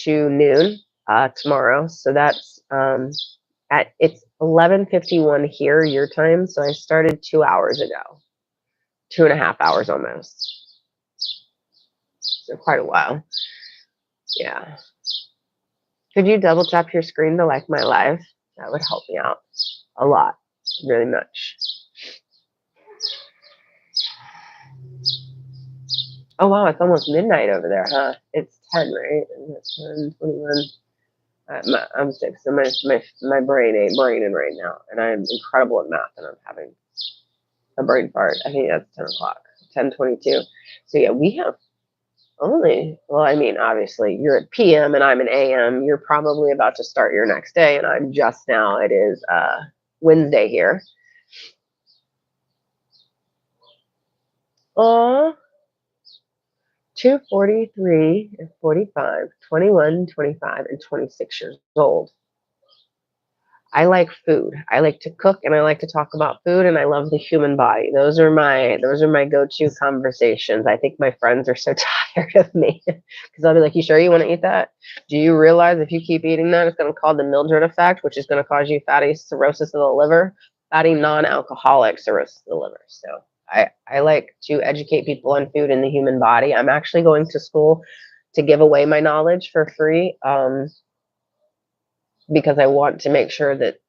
to noon tomorrow. So that's at it's 11:51 here your time. So I started 2 hours ago, 2.5 hours almost. So quite a while. Yeah. Could you double tap your screen to like my live? That would help me out a lot, really much. Oh wow, it's almost midnight over there, huh? It's 10, right? It's 10, 21. I'm sick, so my brain ain't braining right now, and I'm incredible at math, and I'm having a brain fart. I think that's 10 o'clock, 10:22. So yeah, we have only. Well, I mean, obviously you're at PM and I'm an AM. You're probably about to start your next day, and I'm just now. It is Wednesday here. Aw. 243 and 45, 21, 25, and 26 years old. I like food. I like to cook and I like to talk about food and I love the human body. Those are my go-to conversations. I think my friends are so tired of me because I'll be like, "You sure you want to eat that? Do you realize if you keep eating that, it's going to cause the Mildred effect, which is going to cause you fatty cirrhosis of the liver, fatty non-alcoholic cirrhosis of the liver." So I like to educate people on food and the human body. I'm actually going to school to give away my knowledge for free. Because I want to make sure that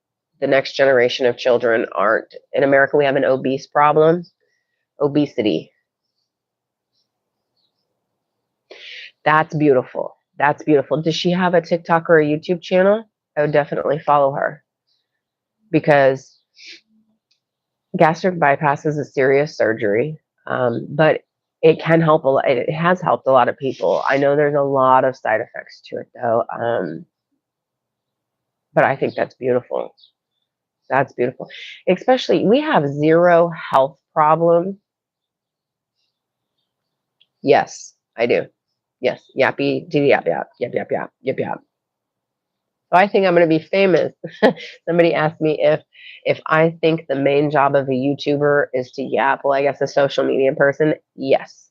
the next generation of children aren't. In America, we have an obese problem, obesity. That's beautiful. That's beautiful. Does she have a TikTok or a YouTube channel? I would definitely follow her because gastric bypass is a serious surgery, but it can help a lot. It has helped a lot of people. I know there's a lot of side effects to it though, but I think that's beautiful. That's beautiful. Especially, we have zero health problem. Yes, I do. Yes, yappy, diddy yap yap, yap yap yap, yap yap. So I think I'm going to be famous. Somebody asked me if I think the main job of a YouTuber is to yap. Well, I guess a social media person. Yes,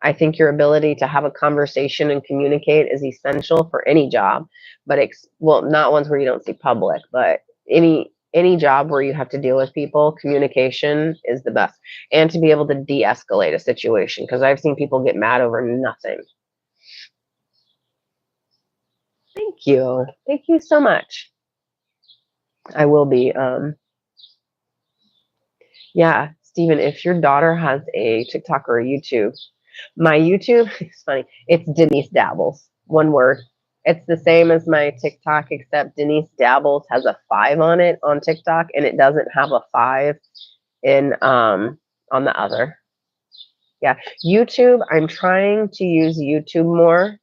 I think your ability to have a conversation and communicate is essential for any job, but well, not ones where you don't see public, but any job where you have to deal with people, communication is the best, and to be able to de-escalate a situation because I've seen people get mad over nothing. Thank you so much. I will be. Yeah, Stephen, if your daughter has a TikTok or a YouTube, my YouTube, it's funny. It's Denise Dabbles, one word. It's the same as my TikTok, except Denise Dabbles has a 5 on it on TikTok, and it doesn't have a 5 in on the other. Yeah, YouTube. I'm trying to use YouTube more.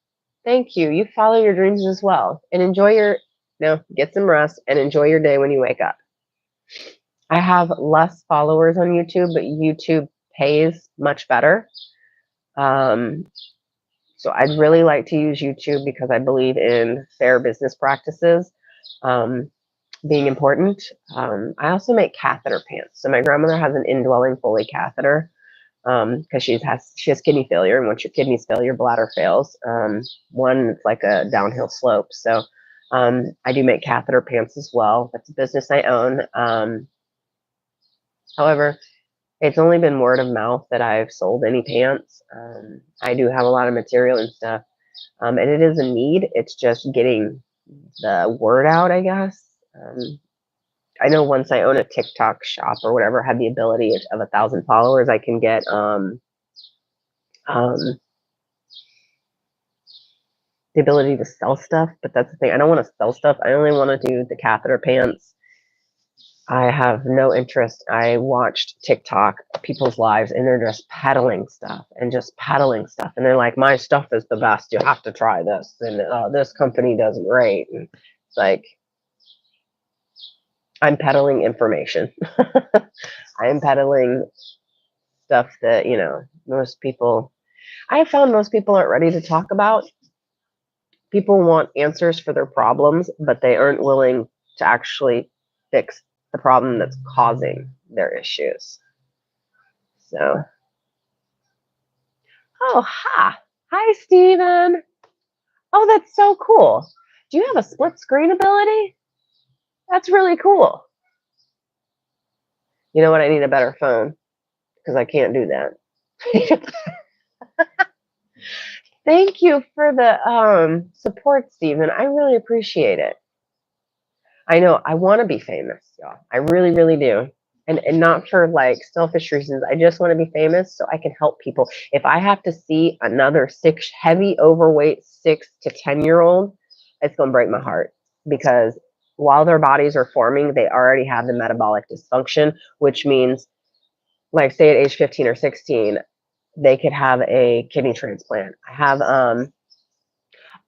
Thank you. You follow your dreams as well, and enjoy your no. Get some rest and enjoy your day when you wake up. I have less followers on YouTube, but YouTube pays much better. Um, So I'd really like to use YouTube because I believe in fair business practices um, being important. I also make catheter pants. So my grandmother has an indwelling Foley catheter because she has kidney failure, and once your kidneys fail, your bladder fails. One, it's like a downhill slope. So I do make catheter pants as well. That's a business I own. However, it's only been word of mouth that I've sold any pants. I do have a lot of material and stuff. And it is a need. It's just getting the word out, I guess. I know once I own a TikTok shop or whatever, have the ability of 1,000 followers, I can get um, the ability to sell stuff. But that's the thing. I don't want to sell stuff. I only want to do the catheter pants. I have no interest. I watched TikTok, people's lives, and they're just peddling stuff and just peddling stuff. And they're like, my stuff is the best. You have to try this. And this company does great. And it's like, I'm peddling information. I am peddling stuff that, most people, I have found most people aren't ready to talk about. People want answers for their problems, but they aren't willing to actually fix the problem that's causing their issues. So, oh, ha. Hi, Steven. Oh, that's so cool. Do you have a split screen ability? That's really cool. You know what? I need a better phone because I can't do that. Thank you for the support, Stephen. I really appreciate it. I know I want to be famous, y'all. I really, really do. And not for like selfish reasons. I just want to be famous so I can help people. If I have to see another heavy, overweight 6 to 10-year-old, it's going to break my heart because while their bodies are forming, they already have the metabolic dysfunction, which means, like, say at age 15 or 16, they could have a kidney transplant. I have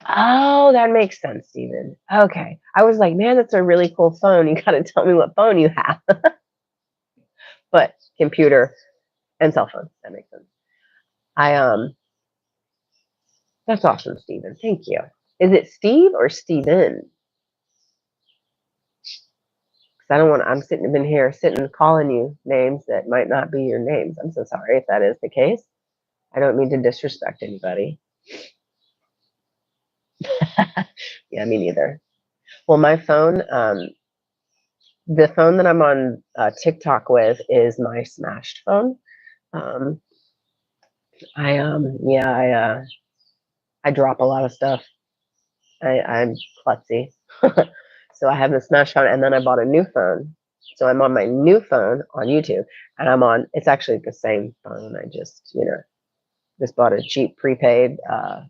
Oh, that makes sense, Steven. Okay. I was like, man, that's a really cool phone. You got to tell me what phone you have. But computer and cell phone. That makes sense. I That's awesome, Steven. Thank you. Is it Steve or Steven? Because I don't want. Been here sitting calling you names that might not be your names. I'm so sorry if that is the case. I don't mean to disrespect anybody. Yeah, me neither. Well, my phone, the phone that I'm on TikTok with is my smashed phone. Um, I drop a lot of stuff. I'm klutzy. So I have the smash phone, and then I bought a new phone. So I'm on my new phone on YouTube, and it's actually the same phone. I just bought a cheap prepaid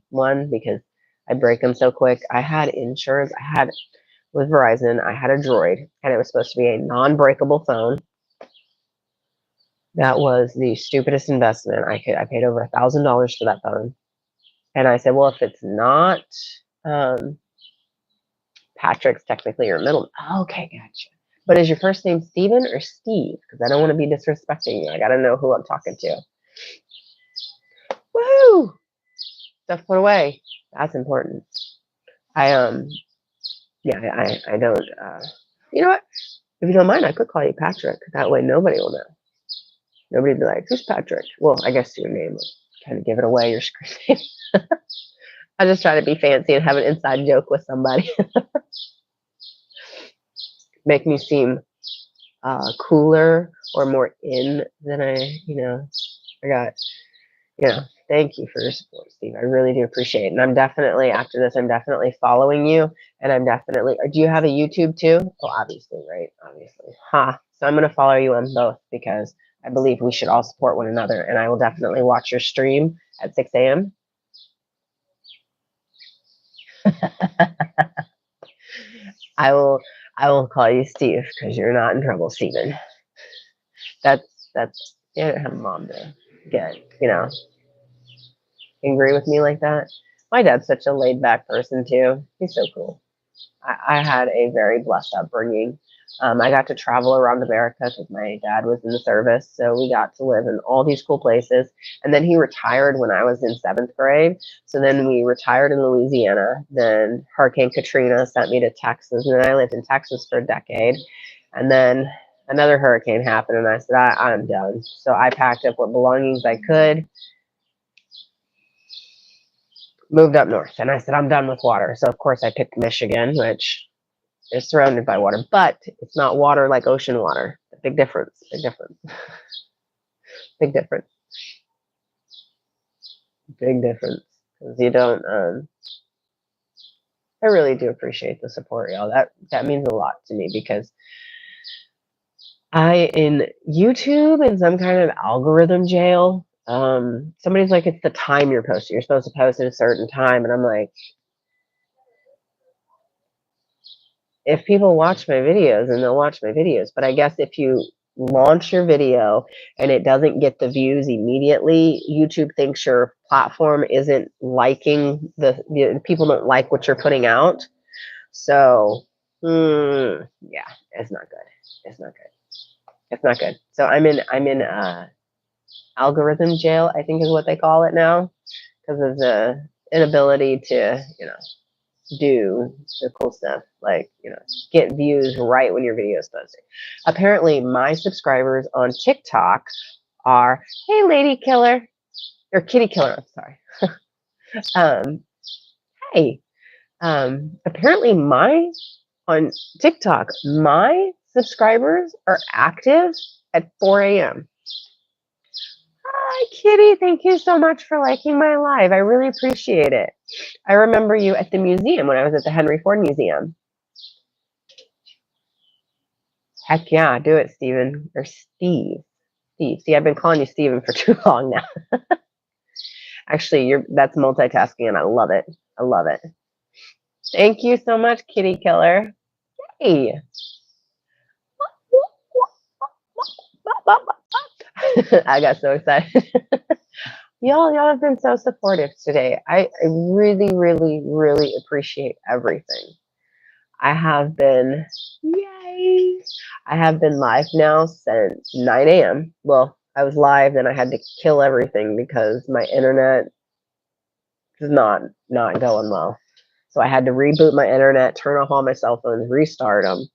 one because I break them so quick. I had insurance. With Verizon, I had a Droid, and it was supposed to be a non-breakable phone. That was the stupidest investment I could. I paid over $1,000 for that phone, and I said, well, if it's not um, Patrick's technically your middle. Okay, gotcha. But is your first name Steven or Steve? Because I don't want to be disrespecting you. I got to know who I'm talking to. Woo! Stuff put away. That's important. Yeah, I don't, you know what? If you don't mind, I could call you Patrick. That way nobody will know. Nobody would be like, who's Patrick? Well, I guess your name would kind of give it away, your screen name. I just try to be fancy and have an inside joke with somebody. Make me seem cooler or more in than I got, thank you for your support, Steve. I really do appreciate it. And I'm definitely, after this, I'm definitely following you. And I'm definitely, do you have a YouTube too? Oh, obviously, right? Obviously. So I'm going to follow you on both because I believe we should all support one another. And I will definitely watch your stream at 6 a.m. I will call you Steve because you're not in trouble, Steven. That's you don't have a mom to get, angry with me like that. My dad's such a laid back person too. He's so cool. I had a very blessed upbringing. I got to travel around America because my dad was in the service. So we got to live in all these cool places. And then he retired when I was in 7th grade. So then we retired in Louisiana. Then Hurricane Katrina sent me to Texas. And then I lived in Texas for a decade. And then another hurricane happened. And I said, I'm done. So I packed up what belongings I could, moved up north. And I said, I'm done with water. So, of course, I picked Michigan, which is surrounded by water, but it's not water like ocean water. Big difference. Big difference. Big difference. Big difference. Because you don't. I really do appreciate the support, y'all. That means a lot to me because in YouTube in some kind of algorithm jail. Somebody's like, it's the time you're posting. You're supposed to post at a certain time, and I'm like, if people watch my videos, then they'll watch my videos. But I guess if you launch your video and it doesn't get the views immediately, YouTube thinks your platform isn't liking the people don't like what you're putting out. So, yeah, it's not good. It's not good. It's not good. So I'm in algorithm jail, I think is what they call it now, because of the inability to, do the cool stuff, like, get views right when your video is posted. Apparently, my subscribers on TikTok are, hey, lady killer, or kitty killer, I'm sorry. Hey, apparently on TikTok, my subscribers are active at 4 a.m. Hi, Kitty. Thank you so much for liking my live. I really appreciate it. I remember you at the museum when I was at the Henry Ford Museum. Heck yeah, do it, Steven. Or Steve. Steve. See, I've been calling you Steven for too long now. Actually, that's multitasking and I love it. I love it. Thank you so much, Kitty Killer. Hey. I got so excited. Y'all have been so supportive today. I really, really, really appreciate everything. I have been, yay! I have been live now since 9 a.m. Well, I was live, then I had to kill everything because my internet is not going well. So I had to reboot my internet, turn off all my cell phones, restart them.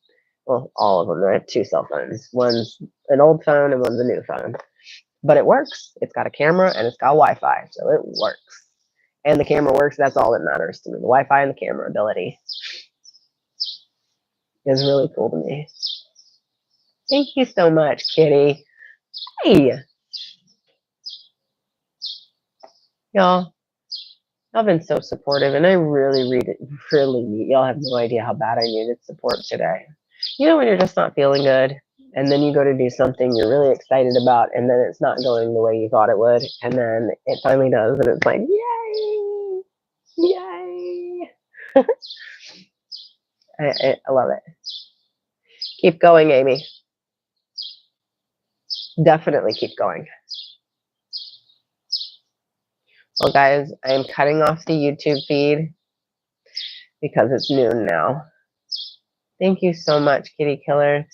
Well, all of them. I have 2 cell phones. One's an old phone and one's a new phone. But it works. It's got a camera and it's got Wi-Fi, so it works. And the camera works. That's all that matters to me. The Wi-Fi and the camera ability is really cool to me. Thank you so much, Kitty. Hey, y'all been so supportive, and I really need. Y'all have no idea how bad I needed support today. When you're just not feeling good, and then you go to do something you're really excited about, and then it's not going the way you thought it would, and then it finally does, and it's like, yay, yay. I love it. Keep going, Amy. Definitely keep going. Well, guys, I am cutting off the YouTube feed because it's noon now. Thank you so much, Kitty Killer.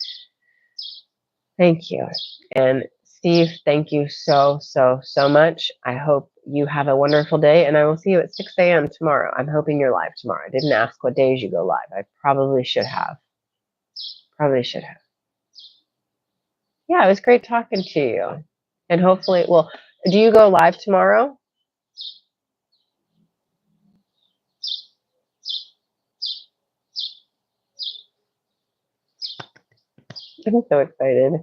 Thank you. And Steve, thank you so, so, so much. I hope you have a wonderful day, and I will see you at 6 a.m. tomorrow. I'm hoping you're live tomorrow. I didn't ask what days you go live. I probably should have. Probably should have. Yeah, it was great talking to you. And hopefully, well, do you go live tomorrow? I'm so excited.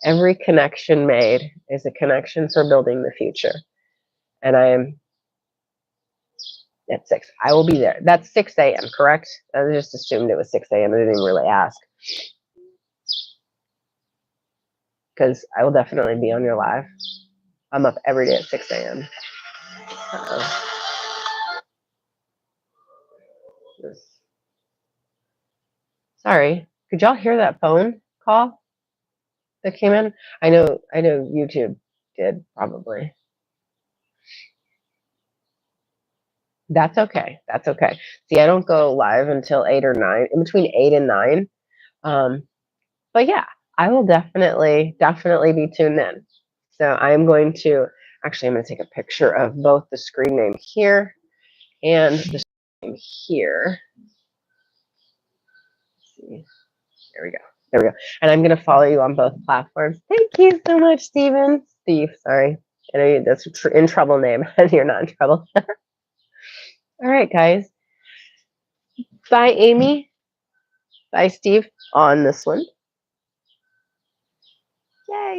Every connection made is a connection for building the future. And I am at 6. I will be there. That's 6 a.m., correct? I just assumed it was 6 a.m. I didn't even really ask. Because I will definitely be on your live. I'm up every day at 6 a.m. Sorry. Could y'all hear that phone call that came in? I know YouTube did probably. That's okay. That's okay. See, I don't go live until 8 or 9, in between 8 and 9. But yeah, I will definitely be tuned in. So I'm going to, actually, I'm going to take a picture of both the screen name here and the screen name here. Let's see. There we go. There we go. And I'm going to follow you on both platforms. Thank you so much, Steven. Steve, sorry. I know that's in trouble name, and you're not in trouble. All right, guys. Bye, Amy. Bye, Steve, on this one. Yay.